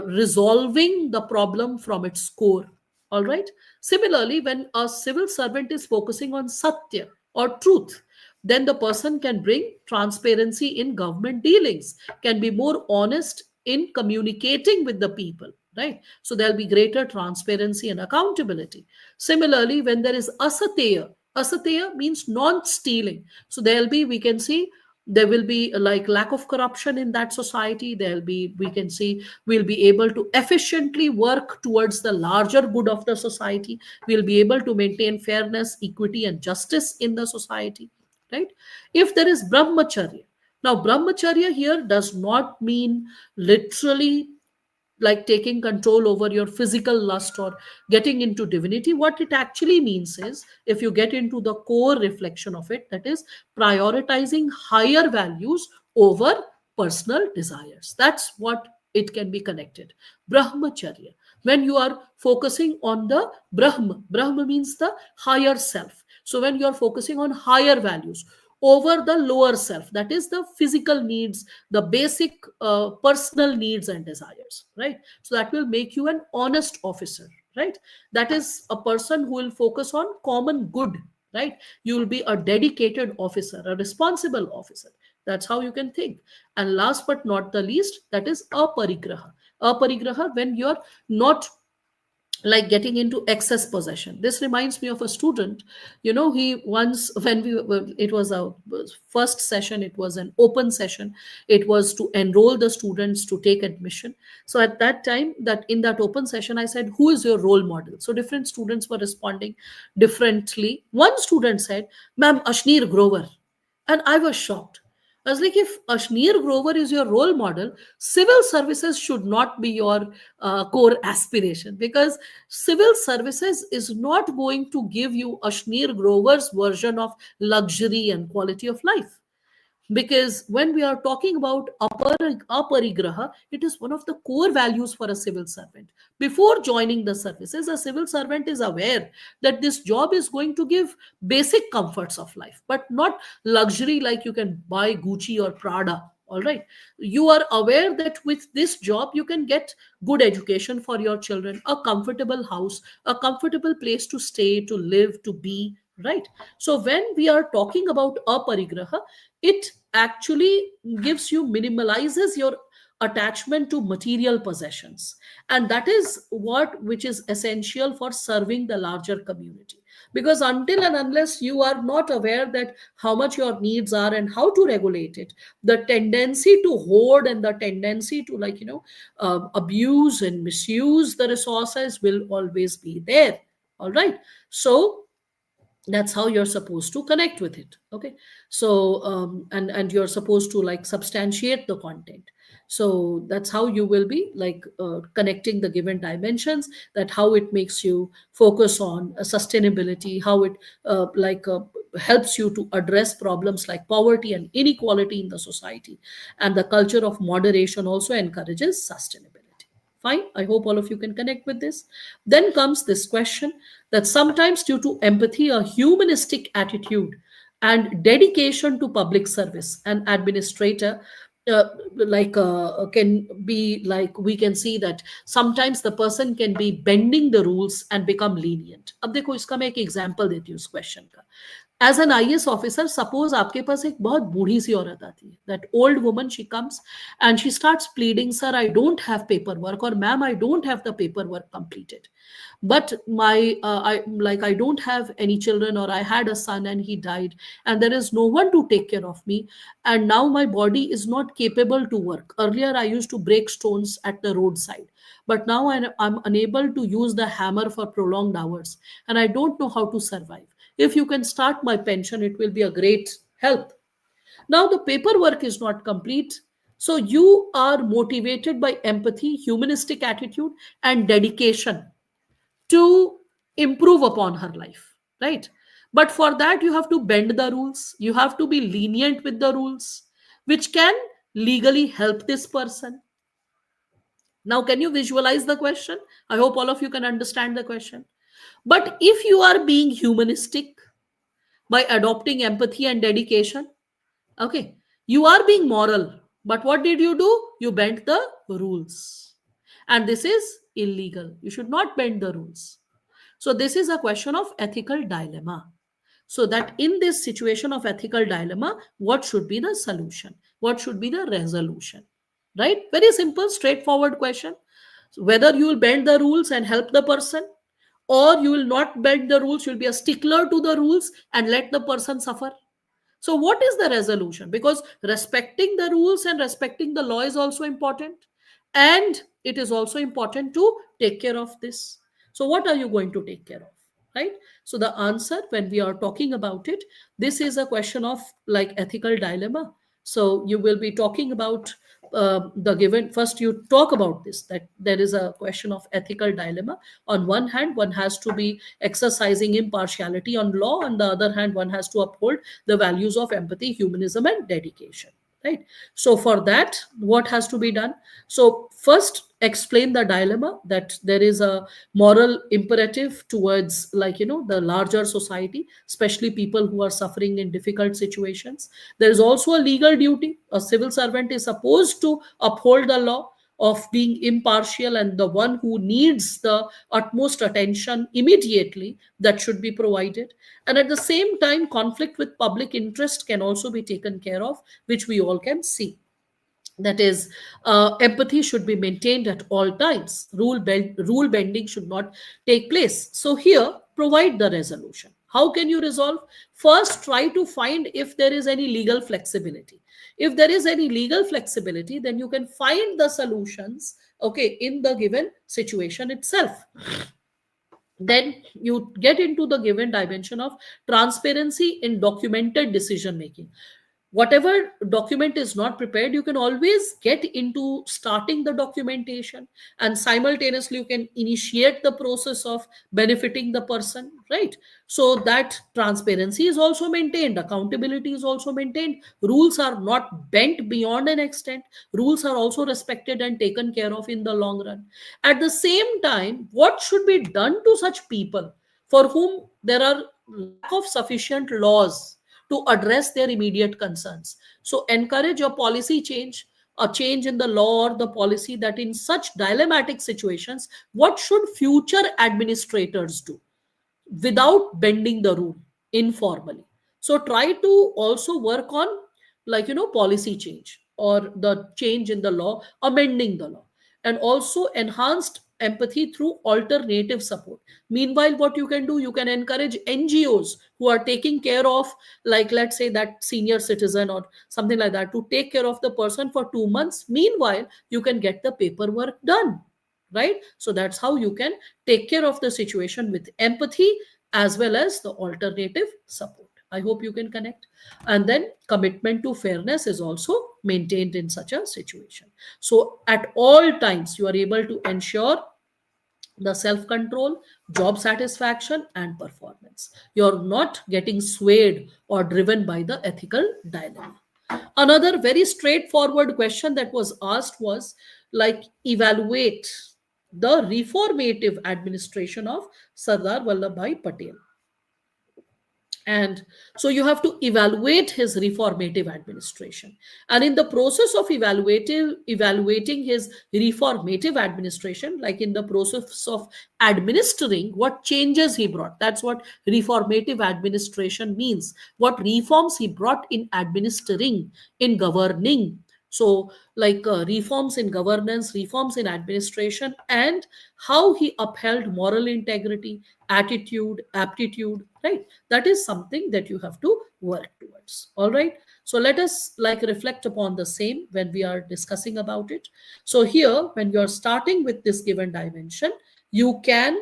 Speaker 1: resolving the problem from its core. All right. Similarly, when a civil servant is focusing on satya or truth, then the person can bring transparency in government dealings, can be more honest in communicating with the people. Right. So there'll be greater transparency and accountability. Similarly, when there is asatya, asatya means non stealing. So there'll be, we can see, there will be like lack of corruption in that society. There'll be, we can see, we'll be able to efficiently work towards the larger good of the society. We'll be able to maintain fairness, equity and justice in the society. Right. If there is brahmacharya, now brahmacharya here does not mean literally like taking control over your physical lust or getting into divinity. What it actually means is, if you get into the core reflection of it, that is prioritizing higher values over personal desires. That's what it can be connected. Brahmacharya, when you are focusing on the Brahma, Brahma means the higher self. So when you are focusing on higher values over the lower self, that is the physical needs, the basic personal needs and desires, right? So that will make you an honest officer, right? That is a person who will focus on common good, right? You will be a dedicated officer, a responsible officer. That's how you can think. And last but not the least, that is aparigraha. Aparigraha, when you're not like getting into excess possession. This reminds me of a student. He once, when it was a first session, it was an open session, it was to enroll the students to take admission. So at that time, that in that open session, I said, who is your role model? So different students were responding differently. One student said, ma'am, Ashneer Grover. And I was shocked. I was like, if Ashneer Grover is your role model, civil services should not be your core aspiration, because civil services is not going to give you Ashneer Grover's version of luxury and quality of life. Because when we are talking about aparigraha, it is one of the core values for a civil servant. Before joining the services, a civil servant is aware that this job is going to give basic comforts of life, but not luxury like you can buy Gucci or Prada. All right. You are aware that with this job, you can get good education for your children, a comfortable house, a comfortable place to stay, to live, to be. Right. So when we are talking about aparigraha, it actually gives you, minimalizes your attachment to material possessions, and that is what which is essential for serving the larger community. Because until and unless you are not aware that how much your needs are and how to regulate it, the tendency to hoard and the tendency to, like, abuse and misuse the resources will always be there. All right. So that's how you're supposed to connect with it. Okay. So and you're supposed to like substantiate the content. So that's how you will be like connecting the given dimensions, that how it makes you focus on sustainability, how it helps you to address problems like poverty and inequality in the society, and the culture of moderation also encourages sustainability. Fine. I hope all of you can connect with this. Then comes this question, that sometimes, due to empathy, a humanistic attitude, and dedication to public service, an administrator can be like, we can see that sometimes the person can be bending the rules and become lenient. अब देखो इसका मैं एक example देती हूँ इस question का. As an IAS officer, suppose आपके पास एक बहुत बूढ़ी सी औरत आती है, that old woman, she comes and she starts pleading, sir I don't have paper work, और ma'am I don't have the paper work completed, but my I like I don't have any children, or I had a son and he died, and there is no one to take care of me, and now my body is not capable to work. Earlier I used to break stones at the roadside, but now I'm unable to use the hammer for prolonged hours, and I don't know how to survive. If you can start my pension, it will be a great help. Now the paperwork is not complete, so you are motivated by empathy, humanistic attitude, and dedication to improve upon her life, right? But for that, you have to bend the rules, you have to be lenient with the rules, which can legally help this person. Now, can you visualize the question? I hope all of you can understand the question. But if you are being humanistic by adopting empathy and dedication, okay, you are being moral, but what did you do? You bent the rules, and this is illegal. You should not bend the rules. So this is a question of ethical dilemma. So that in this situation of ethical dilemma, what should be the solution? What should be the resolution? Right? Very simple, straightforward question. So whether you will bend the rules and help the person, or you will not bend the rules, you'll be a stickler to the rules and let the person suffer. So, what is the resolution? Because respecting the rules and respecting the law is also important. And it is also important to take care of this. So, what are you going to take care of? Right? So, the answer, when we are talking about it, this is a question of like ethical dilemma. So, you will be talking about the given. First, you talk about this, that there is a question of ethical dilemma. On one hand, one has to be exercising impartiality on law. On the other hand, one has to uphold the values of empathy, humanism, and dedication, right? So for that, what has to be done? So first, explain the dilemma, that there is a moral imperative towards, like, the larger society, especially people who are suffering in difficult situations. There is also a legal duty. A civil servant is supposed to uphold the law, of being impartial, and the one who needs the utmost attention immediately, that should be provided. And at the same time, conflict with public interest can also be taken care of, which we all can see. That is, empathy should be maintained at all times. Rule bending should not take place. So here, provide the resolution. How can you resolve? First, try to find if there is any legal flexibility. If there is any legal flexibility, then you can find the solutions, okay, in the given situation itself. Then you get into the given dimension of transparency in documented decision making. Whatever document is not prepared, you can always get into starting the documentation, and simultaneously you can initiate the process of benefiting the person, right? So that transparency is also maintained, accountability is also maintained, rules are not bent beyond an extent, rules are also respected and taken care of in the long run. At the same time, what should be done to such people for whom there are lack of sufficient laws to address their immediate concerns? So encourage a policy change, a change in the law or the policy, that in such dilemmatic situations, what should future administrators do without bending the rule informally? So try to also work on, like, policy change, or the change in the law, amending the law, and also enhanced empathy through alternative support. Meanwhile, what you can do, you can encourage NGOs who are taking care of, like, let's say, that senior citizen or something like that, to take care of the person for 2 months. Meanwhile, you can get the paperwork done, right? So that's how you can take care of the situation with empathy as well as the alternative support. I hope you can connect. And then commitment to fairness is also maintained in such a situation. So at all times, you are able to ensure the self control, job satisfaction, and performance. You're not getting swayed or driven by the ethical dilemma. Another very straightforward question that was asked was, like, evaluate the reformative administration of Sardar Vallabhbhai Patel. And so you have to evaluate his reformative administration, and in the process of evaluating his reformative administration, like in the process of administering what changes he brought, that's what reformative administration means, what reforms he brought in administering, in governing. So like reforms in governance, reforms in administration, and how he upheld moral integrity, attitude, aptitude, right? That is something that you have to work towards. All right, so let us like reflect upon the same when we are discussing about it. So here, when you're starting with this given dimension, you can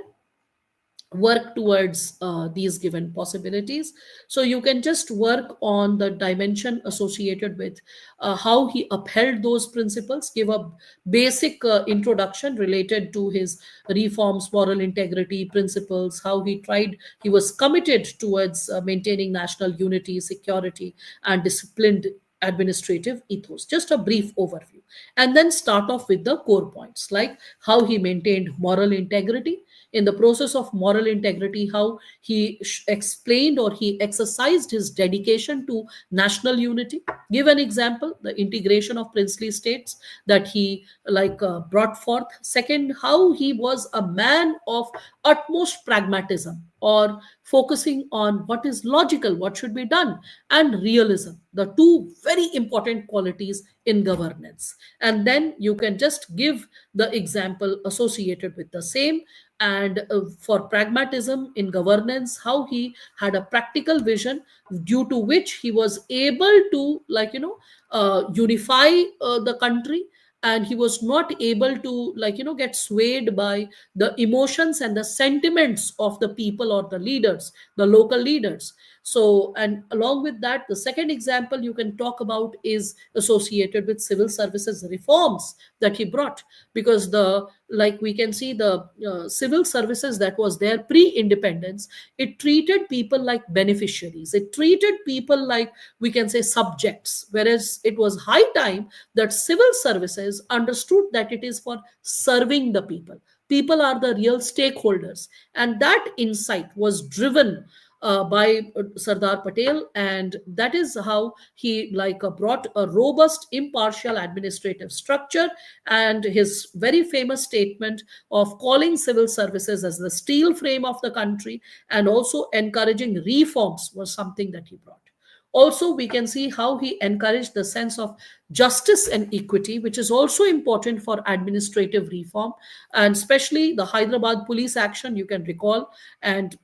Speaker 1: work towards these given possibilities. So you can just work on the dimension associated with how he upheld those principles, give a basic introduction related to his reforms, moral integrity principles, how he tried, he was committed towards maintaining national unity, security, and disciplined administrative ethos. Just a brief overview, and then start off with the core points, like how he maintained moral integrity, in the process of moral integrity, how he explained or he exercised his dedication to national unity. Give an example: the integration of princely states that he like brought forth. Second, how he was a man of utmost pragmatism, or focusing on what is logical, what should be done, and realism, the two very important qualities in governance. And then you can just give the example associated with the same. And for pragmatism in governance, how he had a practical vision, due to which he was able to unify the country, and he was not able to get swayed by the emotions and the sentiments of the people or the leaders, the local leaders. So, and along with that, the second example you can talk about is associated with civil services reforms that he brought, because the like we can see the civil services that was there pre-independence, it treated people like beneficiaries, it treated people like, we can say, subjects, whereas it was high time that civil services understood that it is for serving the people. People are the real stakeholders, and that insight was driven by Sardar Patel, and that is how he brought a robust, impartial administrative structure. And his very famous statement of calling civil services as the steel frame of the country and also encouraging reforms was something that he brought. Also, we can see how he encouraged the sense of justice and equity, which is also important for administrative reform, and especially the Hyderabad police action, you can recall, and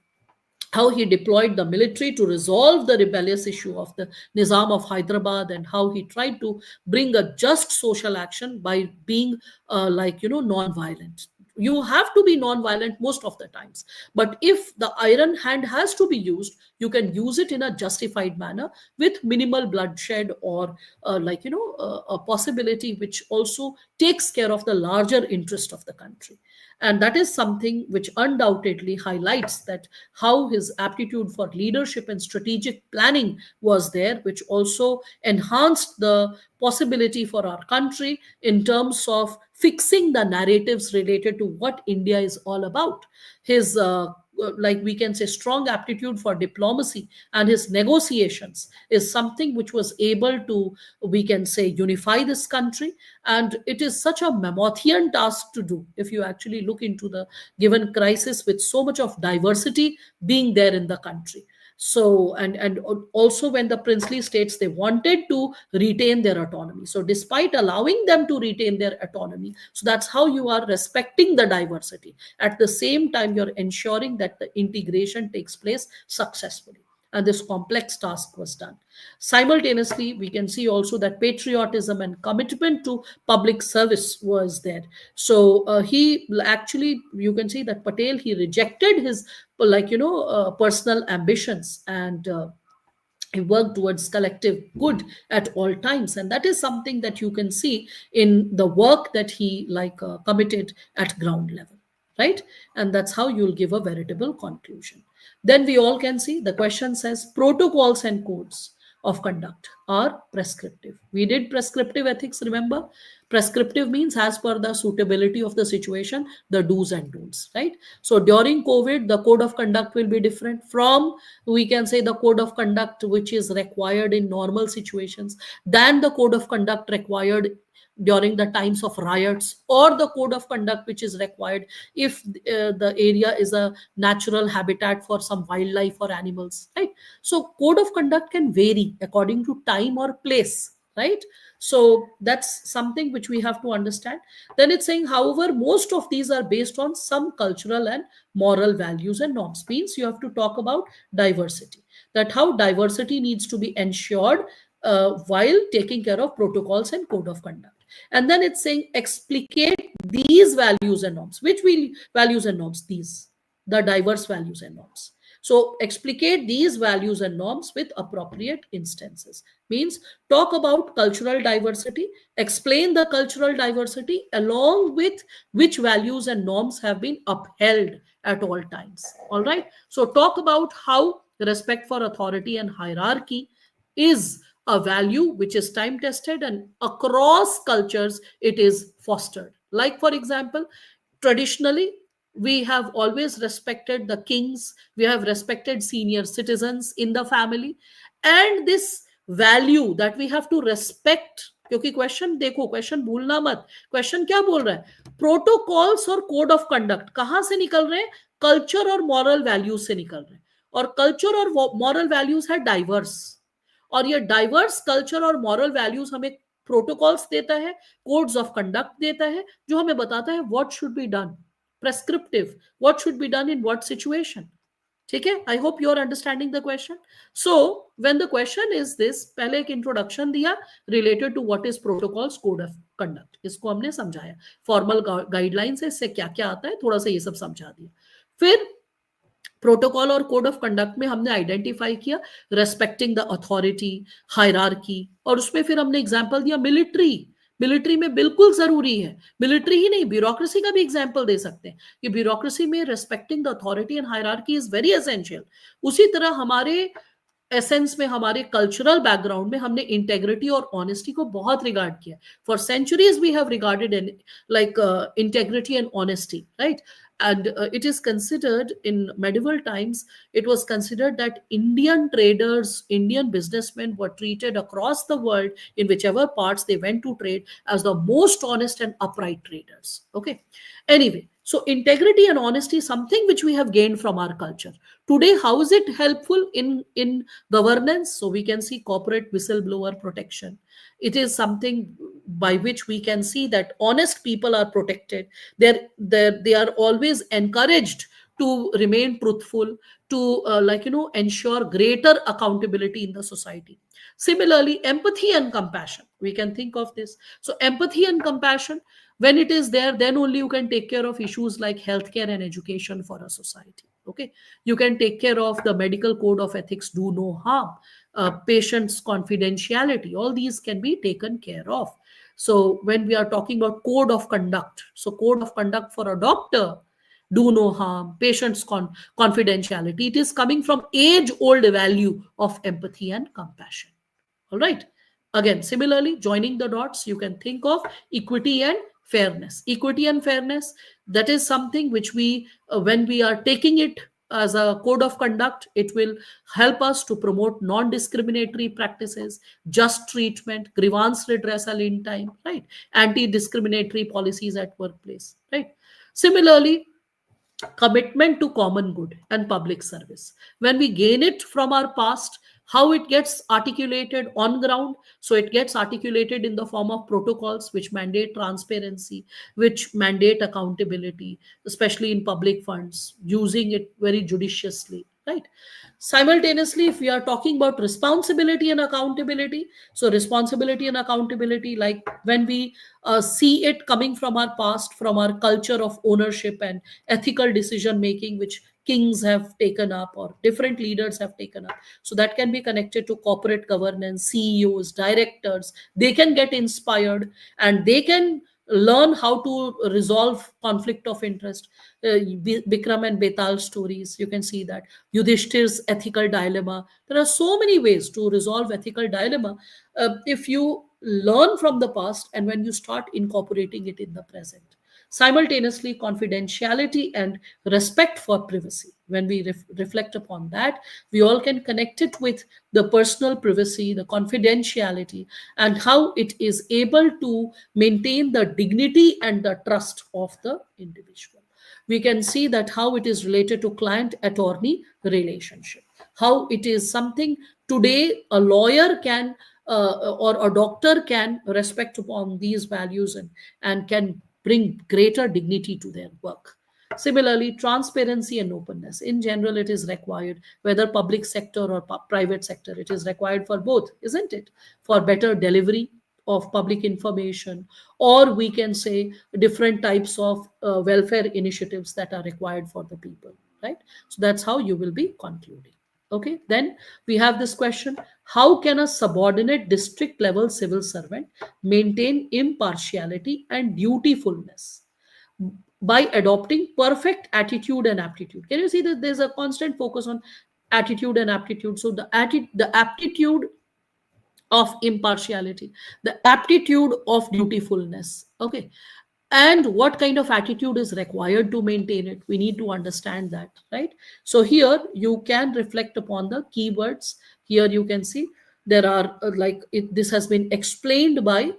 Speaker 1: how he deployed the military to resolve the rebellious issue of the Nizam of Hyderabad, and how he tried to bring a just social action by being non-violent. You have to be non-violent most of the times, but if the iron hand has to be used, you can use it in a justified manner with minimal bloodshed, or a possibility which also takes care of the larger interest of the country. And that is something which undoubtedly highlights that how his aptitude for leadership and strategic planning was there, which also enhanced the possibility for our country in terms of fixing the narratives related to what India is all about. His we can say strong aptitude for diplomacy and his negotiations is something which was able to, we can say, unify this country. And it is such a mammothean task to do if you actually look into the given crisis, with so much of diversity being there in the country. So, and also when the princely states, they wanted to retain their autonomy, so despite allowing them to retain their autonomy, so that's how you are respecting the diversity. At the same time, you're ensuring that the integration takes place successfully, and this complex task was done. Simultaneously, we can see also that patriotism and commitment to public service was there. So he actually, you can see that Patel, he rejected his personal ambitions, and he worked towards collective good at all times. And that is something that you can see in the work that he committed at ground level, right? And that's how you'll give a veritable conclusion. Then we all can see the question says protocols and codes. of conduct are prescriptive. We did prescriptive ethics, remember? Prescriptive means as per the suitability of the situation, the do's and don'ts, right? So during COVID, the code of conduct will be different from, we can say, the code of conduct which is required in normal situations than the code of conduct required during the times of riots, or the code of conduct which is required if the area is a natural habitat for some wildlife or animals, right? So code of conduct can vary according to time or place, right? So that's something which we have to understand. Then it's saying, however, most of these are based on some cultural and moral values and norms. Means you have to talk about diversity, that how diversity needs to be ensured while taking care of protocols and code of conduct. And then it's saying explicate these values and norms. Which will values and norms? These, the diverse values and norms. So explicate these values and norms with appropriate instances. Means talk about cultural diversity, explain the cultural diversity along with which values and norms have been upheld at all times. All right. So talk about how respect for authority and hierarchy is a value which is time tested and across cultures it is fostered. Like, for example, traditionally, we have always respected the kings, we have respected senior citizens in the family, and this value that we have to respect. क्योंकि question देखो, question भूलना मत, question क्या बोल रहा है? Protocols और code of conduct कहां से निकल रहे हैं? कल्चर और मॉरल वैल्यूज से निकल रहे हैं, और कल्चर और मॉरल वैल्यूज है डाइवर्स, और ये डाइवर्स कल्चर और मॉरल वैल्यूज हमें प्रोटोकॉल्स देता है, कोड्स ऑफ कंडक्ट देता है, जो हमें बताता है what should be done, prescriptive, what should be done in what situation. ठीक है? I hope you are understanding the question. So when the question is this, पहले एक इंट्रोडक्शन दिया related to what is protocols, code of conduct, इसको हमने समझाया, formal guidelines है, इससे क्या क्या आता है थोड़ा सा ये सब समझा दिया. फिर प्रोटोकॉल और कोड ऑफ कंडक्ट में हमने आइडेंटिफाई किया रेस्पेक्टिंग द अथॉरिटी, हायरार्की, और उसमें फिर हमने एग्जांपल दिया मिलिट्री. मिलिट्री में बिल्कुल जरूरी है, मिलिट्री ही नहीं, ब्यूरोक्रेसी का भी एग्जांपल दे सकते हैं कि ब्यूरोक्रेसी में respecting the authority and hierarchy is very essential. उसी तरह हमारे एसेंस में, हमारे कल्चरल बैकग्राउंड में हमने इंटेग्रिटी और ऑनेस्टी को बहुत रिगार्ड किया. For centuries we have regarded like integrity and honesty, right? And it is considered in medieval times, it was considered that Indian traders, Indian businessmen were treated across the world in whichever parts they went to trade as the most honest and upright traders. Okay. Anyway, so integrity and honesty is something which we have gained from our culture. Today, how is it helpful in governance? So we can see corporate whistleblower protection. It is something by which we can see that honest people are protected. They are always encouraged to remain truthful, to ensure greater accountability in the society. Similarly, empathy and compassion, we can think of this. So empathy and compassion, when it is there, then only you can take care of issues like healthcare and education for a society. Okay, you can take care of the medical code of ethics, do no harm, patients confidentiality, all these can be taken care of. So when we are talking about code of conduct, so code of conduct for a doctor, do no harm, patients confidentiality, it is coming from age old value of empathy and compassion. All right. Again, similarly, joining the dots, you can think of equity and fairness. Equity and fairness, that is something which we, when we are taking it as a code of conduct, it will help us to promote non-discriminatory practices, just treatment, grievance redressal in time, right? Anti-discriminatory policies at workplace, right? Similarly, commitment to common good and public service. When we gain it from our past, how it gets articulated on ground? So it gets articulated in the form of protocols which mandate transparency, which mandate accountability, especially in public funds, using it very judiciously, right? Simultaneously, if we are talking about responsibility and accountability, so responsibility and accountability, like when we see it coming from our past, from our culture of ownership and ethical decision making, which kings have taken up or different leaders have taken up. So that can be connected to corporate governance, CEOs, directors. They can get inspired and they can learn how to resolve conflict of interest. Bikram and Betal stories, you can see that. Yudhishthir's ethical dilemma. There are so many ways to resolve ethical dilemma if you learn from the past and when you start incorporating it in the present. Simultaneously, confidentiality and respect for privacy. When we reflect upon that, we all can connect it with the personal privacy, the confidentiality, and how it is able to maintain the dignity and the trust of the individual. We can see that how it is related to client attorney relationship, how it is something today a lawyer can or a doctor can respect upon these values and can bring greater dignity to their work. Similarly, transparency and openness. In general, it is required, whether public sector or private sector, it is required for both, isn't it? For better delivery of public information, or we can say different types of welfare initiatives that are required for the people, right? So that's how you will be concluding. Okay, then we have this question: how can a subordinate district level civil servant maintain impartiality and dutifulness? By adopting perfect attitude and aptitude. Can you see that there's a constant focus on attitude and aptitude? So the aptitude of impartiality, the aptitude of dutifulness. Okay. And what kind of attitude is required to maintain it? We need to understand that, right? So here you can reflect upon the keywords. Here you can see there are this has been explained by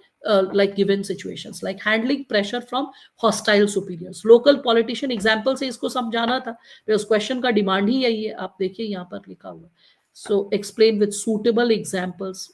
Speaker 1: like given situations like handling pressure from hostile superiors. Local politician example से इसको समझाना था, उस question का demand ही यही है, आप देखिए यहाँ पर लिखा हुआ. So explain with suitable examples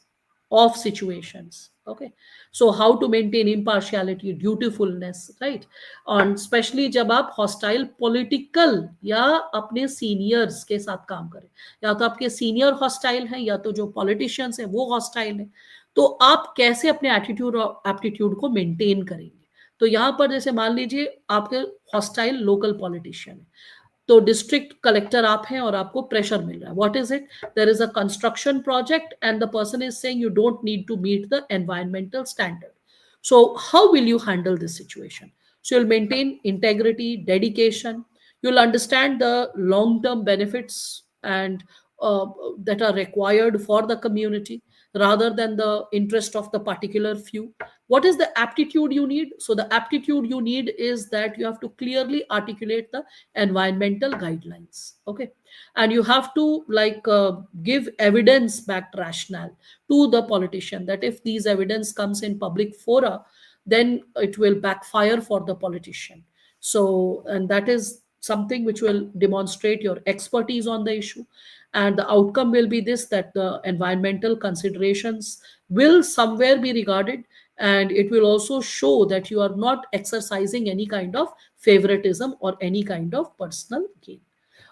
Speaker 1: of situations. Okay, so how to maintain impartiality, dutifulness, right? और especially जब आप hostile political या अपने seniors के साथ काम करें, या तो आपके senior hostile हैं या तो जो politicians हैं वो hostile हैं, तो आप कैसे अपने attitude और aptitude को maintain करेंगे? तो यहाँ पर जैसे मान लीजिए आपके hostile local politician है, तो डिस्ट्रिक्ट कलेक्टर आप हैं और आपको प्रेशर मिल रहा है. What is it? There is a construction project and the person is saying you don't need to meet the environmental standard. So how will you handle this situation? So you'll maintain integrity, dedication. You'll understand the long-term benefits and that are required for the community rather than the interest of the particular few. What is the aptitude you need? So the aptitude you need is that you have to clearly articulate the environmental guidelines. Okay, and you have to give evidence backed rationale to the politician that if these evidence comes in public fora, then it will backfire for the politician. So, and that is something which will demonstrate your expertise on the issue. And the outcome will be this, that the environmental considerations will somewhere be regarded, and it will also show that you are not exercising any kind of favoritism or any kind of personal gain.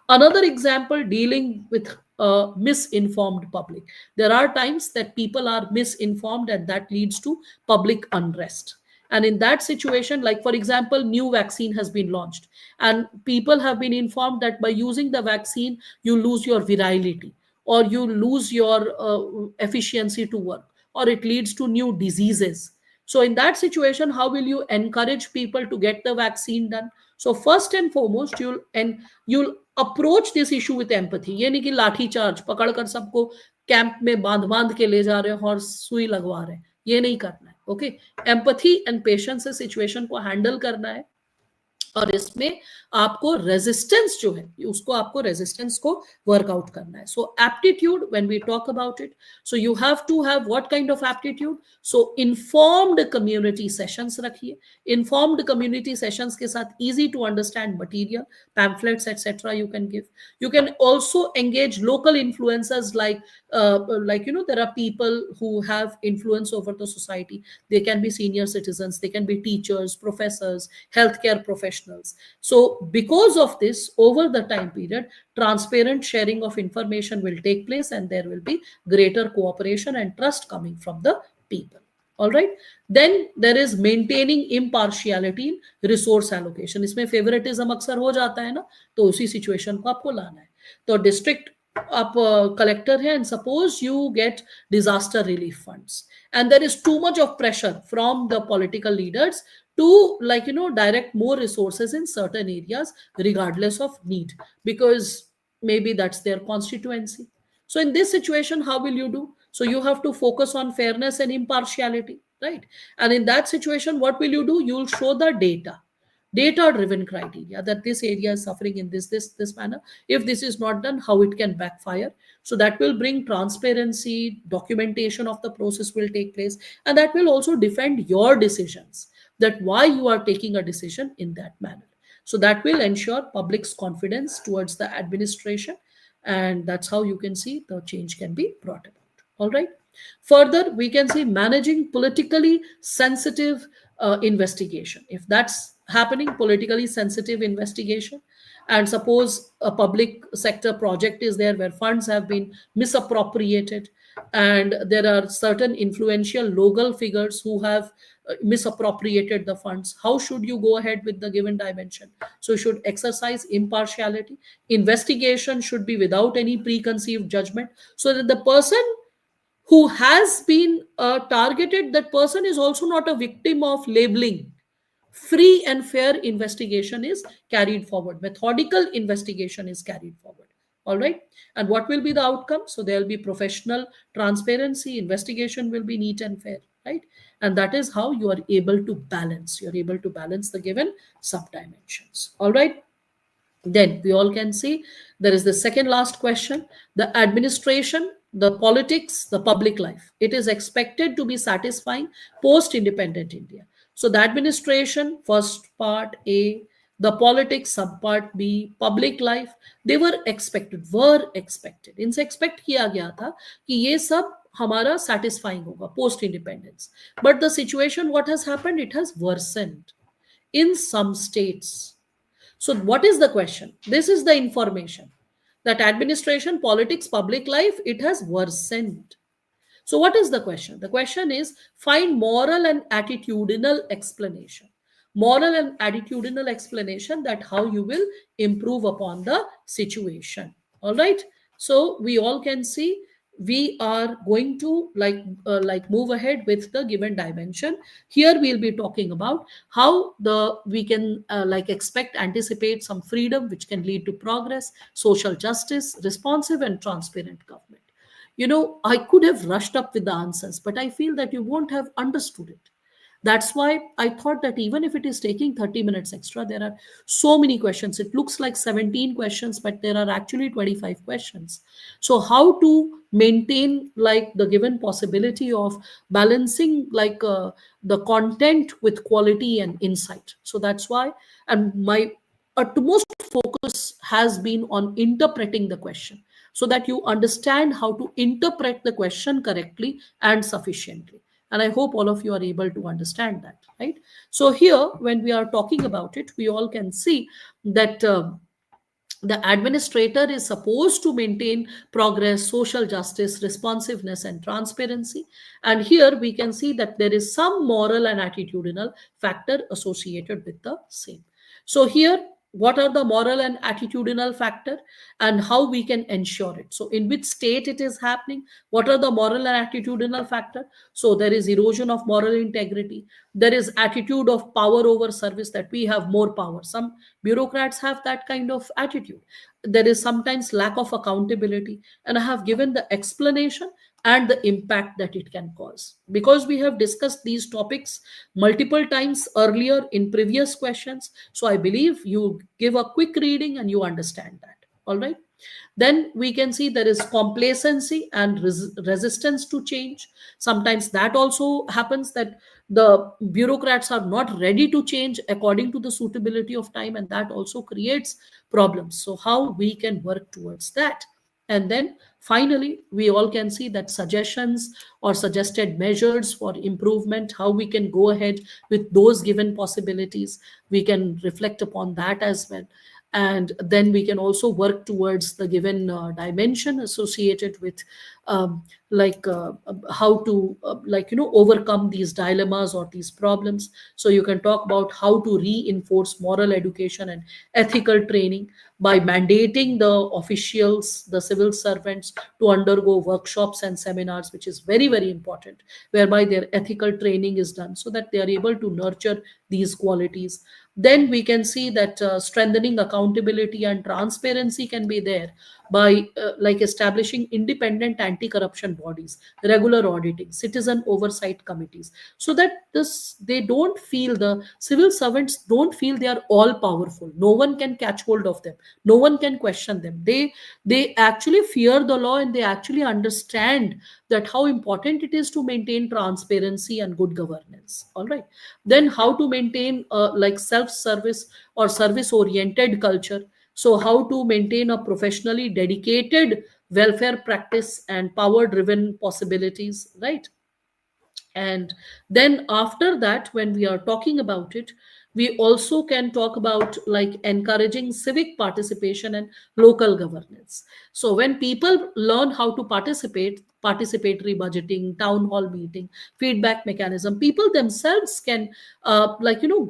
Speaker 1: Another example, dealing with a misinformed public. There are times that people are misinformed and that leads to public unrest. And in that situation, like for example, new vaccine has been launched and people have been informed that by using the vaccine, you lose your virility or you lose your efficiency to work, or it leads to new diseases. So in that situation, how will you encourage people to get the vaccine done? So first and foremost, you'll approach this issue with empathy. ये नहीं कि लाठी charge पकड़ कर सबको camp में बांध बांध के ले जा रहे हैं और सुई लगवा रहे हैं, ये नहीं करना है. ओके, एम्पथी एंड पेशेंस से सिचुएशन को हैंडल करना है और इसमें आपको रेजिस्टेंस जो है उसको आपको रेजिस्टेंस को वर्कआउट करना है. So aptitude, when we talk about it, so you have to have what kind of aptitude? So informed community sessions रखिए. इन्फॉर्म्ड कम्युनिटी सेशंस के साथ easy to understand material, pamphlets etcetera you can give. You can also engage local influencers like there are people who have influence over the society. They can be senior citizens, they can be teachers, professors, healthcare professionals. So because of this, over the time period, transparent sharing of information will take place and there will be greater cooperation and trust coming from the people. All right. Then there is maintaining impartiality in resource allocation. इसमें favoritism अक्सर हो जाता है ना, तो उसी situation को आपको लाना है. तो district आप collector है and suppose you get disaster relief funds and there is too much of pressure from the political leaders to, like, direct more resources in certain areas regardless of need, because maybe that's their constituency. So in this situation, how will you do? So you have to focus on fairness and impartiality, right? And in that situation, what will you do? You'll show the data driven criteria, that this area is suffering in this manner. If this is not done, how it can backfire. So that will bring transparency, documentation of the process will take place, and that will also defend your decisions, that why you are taking a decision in that manner. So that will ensure public's confidence towards the administration, and that's how you can see the change can be brought about. All right. Further, we can see managing politically sensitive investigation. If that's happening, politically sensitive investigation, and suppose a public sector project is there where funds have been misappropriated, and there are certain influential local figures who have misappropriated the funds, how should you go ahead with the given dimension? So you should exercise impartiality. Investigation should be without any preconceived judgment, so that the person who has been targeted, that person is also not a victim of labeling. Free and fair investigation is carried forward, methodical investigation is carried forward. All right. And what will be the outcome? So there will be professional transparency, investigation will be neat and fair, right? And that is how you are able to balance, you're able to balance the given sub dimensions. All right. Then we all can see there is the second last question: the administration, the politics, the public life. It is expected to be satisfying post independent India. So the administration, first part A, the politics, subpart B, public life, they were expected इनसे expect किया गया था कि ये सब हमारा satisfying होगा post independence. But the situation, what has happened, it has worsened in some states. So, what is the question? This is the information that administration, politics, public life, it has worsened. So, what is the question? The question is find moral and attitudinal explanation. Moral and attitudinal explanation, that how you will improve upon the situation. All right. So, we all can see we are going to like move ahead with the given dimension. Here we'll be talking about how the we can like expect, anticipate some freedom which can lead to progress, social justice, responsive and transparent government. I could have rushed up with the answers, but I feel that you won't have understood it. That's why I thought that even if it is taking 30 minutes extra, there are so many questions. It looks like 17 questions, but there are actually 25 questions. So, how to maintain like the given possibility of balancing the content with quality and insight. So, that's why, and my utmost focus has been on interpreting the question so that you understand how to interpret the question correctly and sufficiently. And I hope all of you are able to understand that, right? So here, when we are talking about it, we all can see that the administrator is supposed to maintain progress, social justice, responsiveness, and transparency. And here we can see that there is some moral and attitudinal factor associated with the same. So here, what are the moral and attitudinal factor, and how we can ensure it? So in which state it is happening? What are the moral and attitudinal factor? So there is erosion of moral integrity. There is attitude of power over service, that we have more power. Some bureaucrats have that kind of attitude. There is sometimes lack of accountability, and I have given the explanation and the impact that it can cause, because we have discussed these topics multiple times earlier in previous questions. So I believe you give a quick reading and you understand that. All right. Then we can see there is complacency and resistance to change. Sometimes that also happens, that the bureaucrats are not ready to change according to the suitability of time, and that also creates problems. So how we can work towards that? And then finally, we all can see that suggestions or suggested measures for improvement, how we can go ahead with those given possibilities, we can reflect upon that as well. And then we can also work towards the given dimension associated with how to overcome these dilemmas or these problems. So you can talk about how to reinforce moral education and ethical training, by mandating the officials, the civil servants, to undergo workshops and seminars, which is very, very important, whereby their ethical training is done so that they are able to nurture these qualities. Then we can see that strengthening accountability and transparency can be there by like establishing independent anti-corruption bodies, regular auditing, citizen oversight committees, so that this they don't feel, the civil servants don't feel they are all powerful. No one can catch hold of them. No one can question them. They actually fear the law, and they actually understand that how important it is to maintain transparency and good governance. All right. Then how to maintain like self-service or service-oriented culture. So how to maintain a professionally dedicated welfare practice and power-driven possibilities, right? And then after that, when we are talking about it, we also can talk about like encouraging civic participation and local governance. So when people learn how to participate, participatory budgeting, town hall meeting, feedback mechanism, people themselves can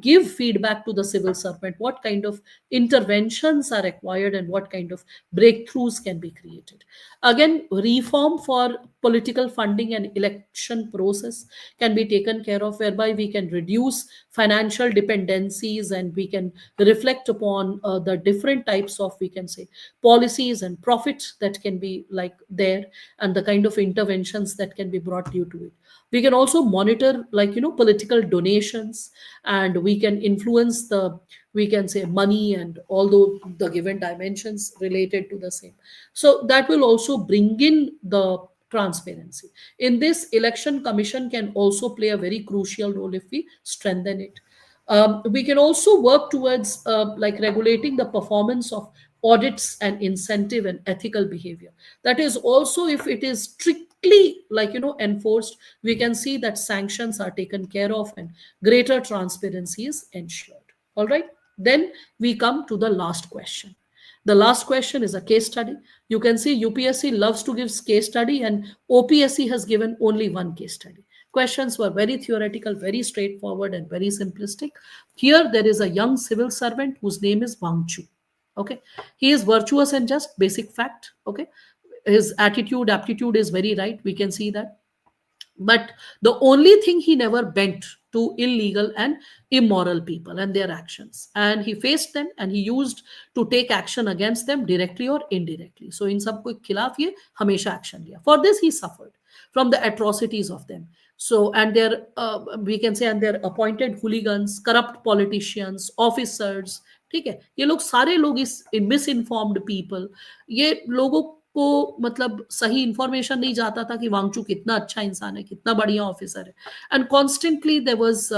Speaker 1: give feedback to the civil servant, what kind of interventions are required and what kind of breakthroughs can be created. Again, reform for political funding and election process can be taken care of, whereby we can reduce financial dependencies, and we can reflect upon the different types of, we can say, policies and profit that can be like there, and the kind of interventions that can be brought due to it. We can also monitor political donations, and we can influence the, we can say, money and all the given dimensions related to the same. So that will also bring in the transparency. In this, election commission can also play a very crucial role if we strengthen it. We can also work towards like regulating the performance of audits and incentive and ethical behavior. That is also, if it is strictly enforced, we can see that sanctions are taken care of and greater transparency is ensured. All right. Then we come to the last question. The last question is a case study. You can see UPSC loves to give case study, and OPSC has given only one case study. Questions were very theoretical, very straightforward, and very simplistic. Here, there is a young civil servant whose name is Wang Chu. Okay. He is virtuous and just, basic fact. Okay. His attitude, aptitude is very right. We can see that. But the only thing, he never bent to illegal and immoral people and their actions. And he faced them, and he used to take action against them directly or indirectly. So in सबको खिलाफ ये हमेशा action लिया. For this he suffered from the atrocities of them. So, and their we can say, and their appointed hooligans, corrupt politicians, officers, ठीक है, ये लोग सारे लोग इस मिस इन्फॉर्म्ड पीपल, ये लोगों को मतलब सही इंफॉर्मेशन नहीं जाता था कि वांगचू कितना अच्छा इंसान है, कितना बढ़िया ऑफिसर है. And constantly there was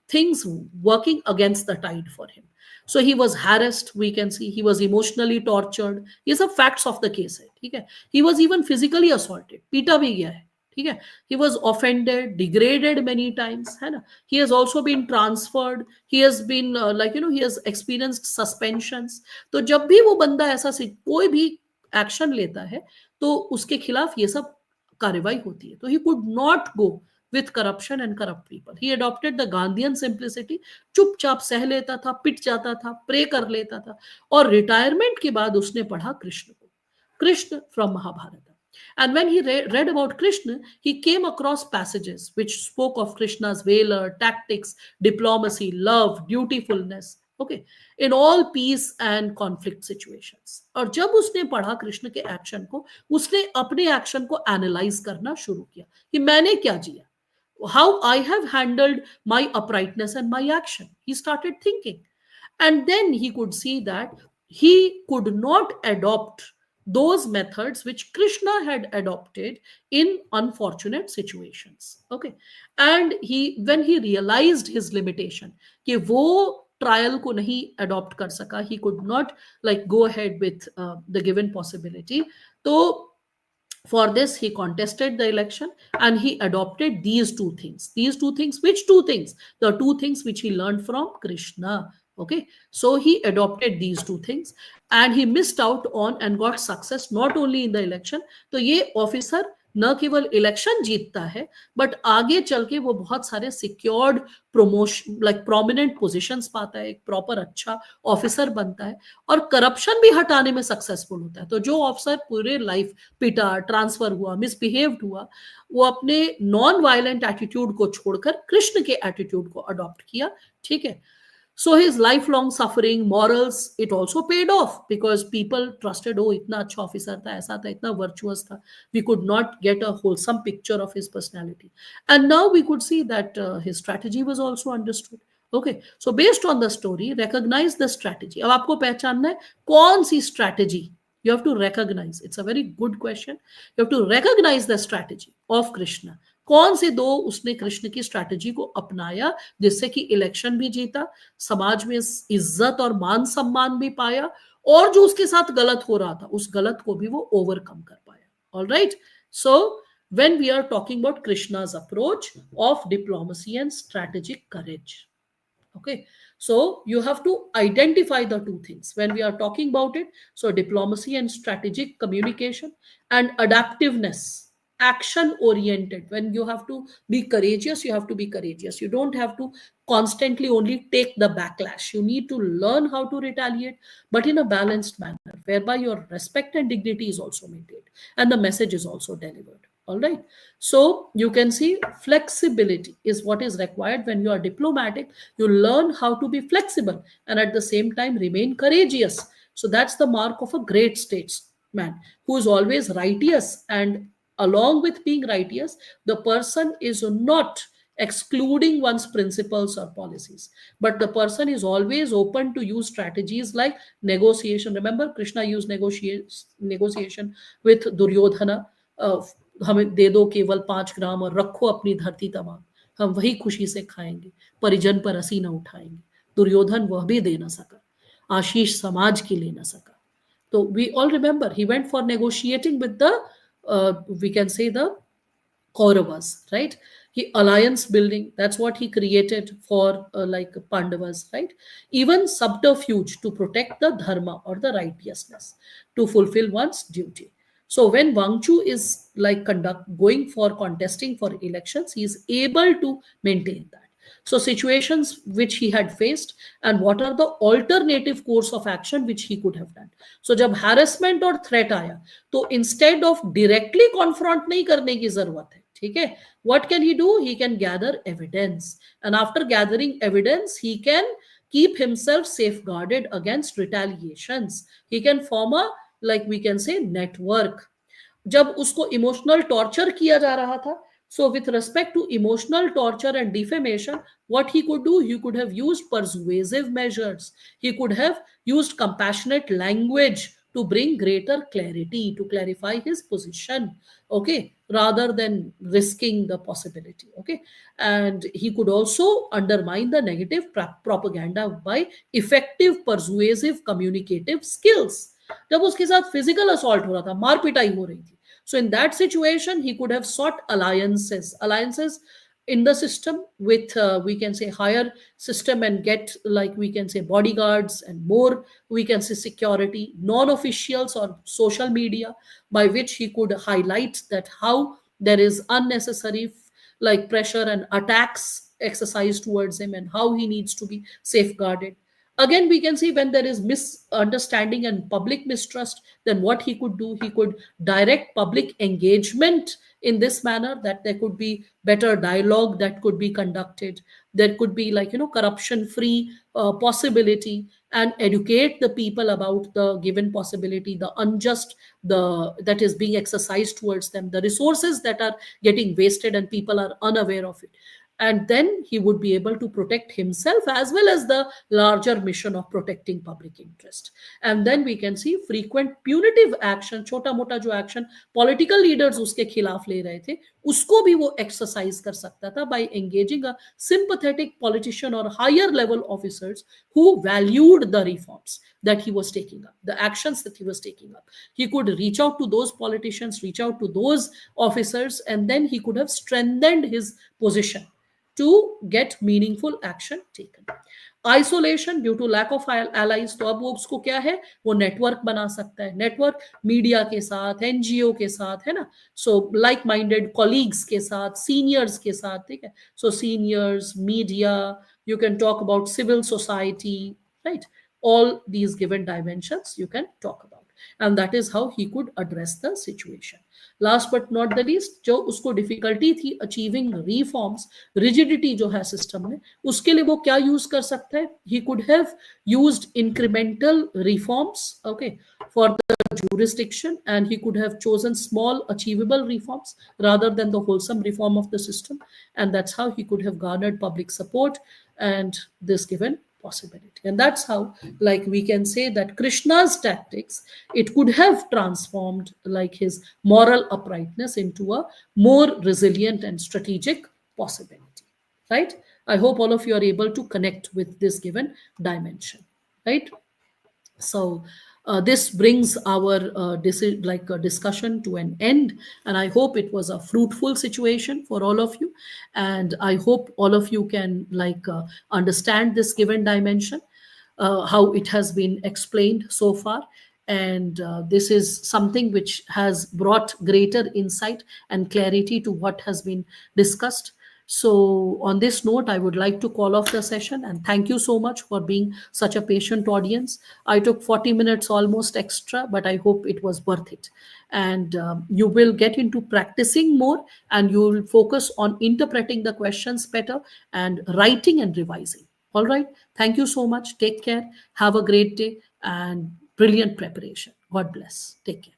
Speaker 1: things working against the tide for him. So he was harassed, we can see, he was emotionally tortured. These are facts of the case है, ठीक है. He was even physically assaulted, पीटा भी गया है, ठीक है. He was offended, degraded many times, है ना. He has also been transferred. He has been he has experienced suspensions. तो जब भी वो बंदा ऐसा से कोई भी एक्शन लेता है, तो उसके खिलाफ ये सब कार्रवाई होती है. तो he could not go with corruption and corrupt people. He adopted the Gandhian simplicity. चुपचाप सह लेता था, पिट जाता था, प्रे कर लेता था, और रिटायरमेंट के बाद उसने पढ़ा कृष्ण को, Krishna from Mahabharata. And when he read about Krishna, he came across passages which spoke of Krishna's valor, tactics, diplomacy, love, dutifulness, okay, in all peace and conflict situations. और जब उसने पढ़ा कृष्ण के एक्शन को, उसने अपने एक्शन को एनालाइज करना शुरू किया कि मैंने क्या जिया, how I have handled my uprightness and my action. He started thinking. And then he could see that he could not adopt those methods which Krishna had adopted in unfortunate situations. Okay. And when he realized his limitation, कि वो trial को नहीं adopt कर सका, he could not go ahead with the given possibility. So for this, he contested the election, and he adopted these two things. These two things, which two things? The two things which he learned from Krishna. Okay, so he adopted these two things, and he missed out on and got success not only in the election. So ये officer न केवल election जीतता है, but आगे चल के वो बहुत सारे secured promotion, like prominent positions पाता है, एक प्रॉपर अच्छा ऑफिसर बनता है, और करप्शन भी हटाने में सक्सेसफुल होता है। तो जो ऑफिसर पूरे लाइफ पिटा, ट्रांसफर हुआ, मिसबिहेव्ड हुआ, वो अपने नॉन वायलेंट एटीट्यूड को छोड़कर कृष्ण के एटीट्यूड को अडॉप्ट किया। ठीक है, so his lifelong suffering, morals, it also paid off because people trusted, oh, itna अच्छा officer tha, aisa tha, itna virtuous tha. We could not get a wholesome picture of his personality. And now we could see that his strategy was also understood. Okay, so based on the story, recognize the strategy. अब आपको पहचानना है कौन सी strategy. You have to recognize. It's a very good question. You have to recognize the strategy of Krishna. कौन से दो उसने कृष्ण की स्ट्रैटेजी को अपनाया जिससे कि इलेक्शन भी जीता, समाज में इज्जत और मान सम्मान भी पाया, और जो उसके साथ गलत हो रहा था उस गलत को भी वो ओवरकम कर पाया। All right, so when we are talking about Krishna's approach of diplomacy and strategic courage. Okay, so you have to identify the two things when we are talking about it. So, diplomacy and strategic communication, and adaptiveness, action oriented. When you have to be courageous, you have to be courageous. You don't have to constantly only take the backlash. You need to learn how to retaliate, but in a balanced manner, whereby your respect and dignity is also maintained and the message is also delivered. All right, so you can see flexibility is what is required when you are diplomatic. You learn how to be flexible and at the same time remain courageous. So that's the mark of a great statesman who is always righteous, and along with being righteous, the person is not excluding one's principles or policies, but the person is always open to use strategies like negotiation. Remember, Krishna used negotiation with Duryodhana. हमें दे दो केवल 5 ग्राम और रखो अपनी धरती तमाम, हम वही खुशी से खाएंगे, परिजन पर हंसी न उठाएंगे। दुर्योधन वह भी दे न सका, आशीष समाज की ले न सका। तो we all remember he went for negotiating with the we can say the Kauravas, right? He alliance building, that's what he created for like Pandavas, right? Even subterfuge to protect the dharma or the righteousness, to fulfill one's duty. So when Wangchu is like going for contesting for elections, he is able to maintain that. So situations which he had faced, and what are the alternative course of action which he could have done. So जब harassment और threat आया, तो instead of directly confront नहीं करने की जरूरत है, ठीक है? What can he do? He can gather evidence, and after gathering evidence, he can keep himself safeguarded against retaliations. He can form a, like we can say, network. जब उसको emotional torture किया जा रहा था, so with respect to emotional torture and defamation, what he could do, he could have used persuasive measures, he could have used compassionate language to bring greater clarity, to clarify his position, okay, rather than risking the possibility, okay. And he could also undermine the negative propaganda by effective persuasive communicative skills. जब उसके साथ physical assault हो रहा था, मार पिटाई हो रही थी, so in that situation, he could have sought alliances in the system with, we can say, higher system, and get, like we can say, bodyguards and more, we can say, security, non-officials or social media, by which he could highlight that how there is unnecessary like pressure and attacks exercised towards him, and how he needs to be safeguarded. Again, we can see when there is misunderstanding and public mistrust, then what he could do, he could direct public engagement in this manner, that there could be better dialogue that could be conducted, there could be, like, corruption free possibility, and educate the people about the given possibility, the unjust, the that is being exercised towards them, the resources that are getting wasted and people are unaware of it. And then he would be able to protect himself as well as the larger mission of protecting public interest. And then we can see frequent punitive action, छोटा मोटा जो action political leaders उसके खिलाफ ले रहे थे, उसको भी वो exercise कर सकता था by engaging a sympathetic politician or higher level officers who valued the reforms that he was taking up, the actions that he was taking up. He could reach out to those politicians, reach out to those officers, and then he could have strengthened his position to get meaningful action taken. Isolation due to lack of allies, तो अब वो उसको क्या है, वो network बना सकता है, नेटवर्क मीडिया के साथ, एनजीओ के साथ, है ना, सो लाइक माइंडेड कॉलीग्स के साथ, सीनियर्स के साथ, ठीक है, so seniors, media, you can talk about civil society, right, all these given dimensions you can talk about, and that is how he could address the situation. Last but not the least, जो उसको difficulty थी achieving reforms, rigidity जो है system में, उसके लिए वो क्या यूज कर सकता है, he could have used incremental reforms, okay, for the jurisdiction, and he could have chosen small achievable reforms rather than the wholesome reform of the system, and that's how he could have garnered public support and this given possibility. And that's how, like, we can say that Krishna's tactics, it could have transformed like his moral uprightness into a more resilient and strategic possibility, right? I hope all of you are able to connect with this given dimension, right? So this brings our discussion to an end, and I hope it was a fruitful situation for all of you, and I hope all of you can understand this given dimension, how it has been explained so far, and this is something which has brought greater insight and clarity to what has been discussed. So, on this note, I would like to call off the session and thank you so much for being such a patient audience. I took 40 minutes almost extra, but I hope it was worth it. And you will get into practicing more, and you will focus on interpreting the questions better and writing and revising. All right. Thank you so much. Take care. Have a great day and brilliant preparation. God bless. Take care.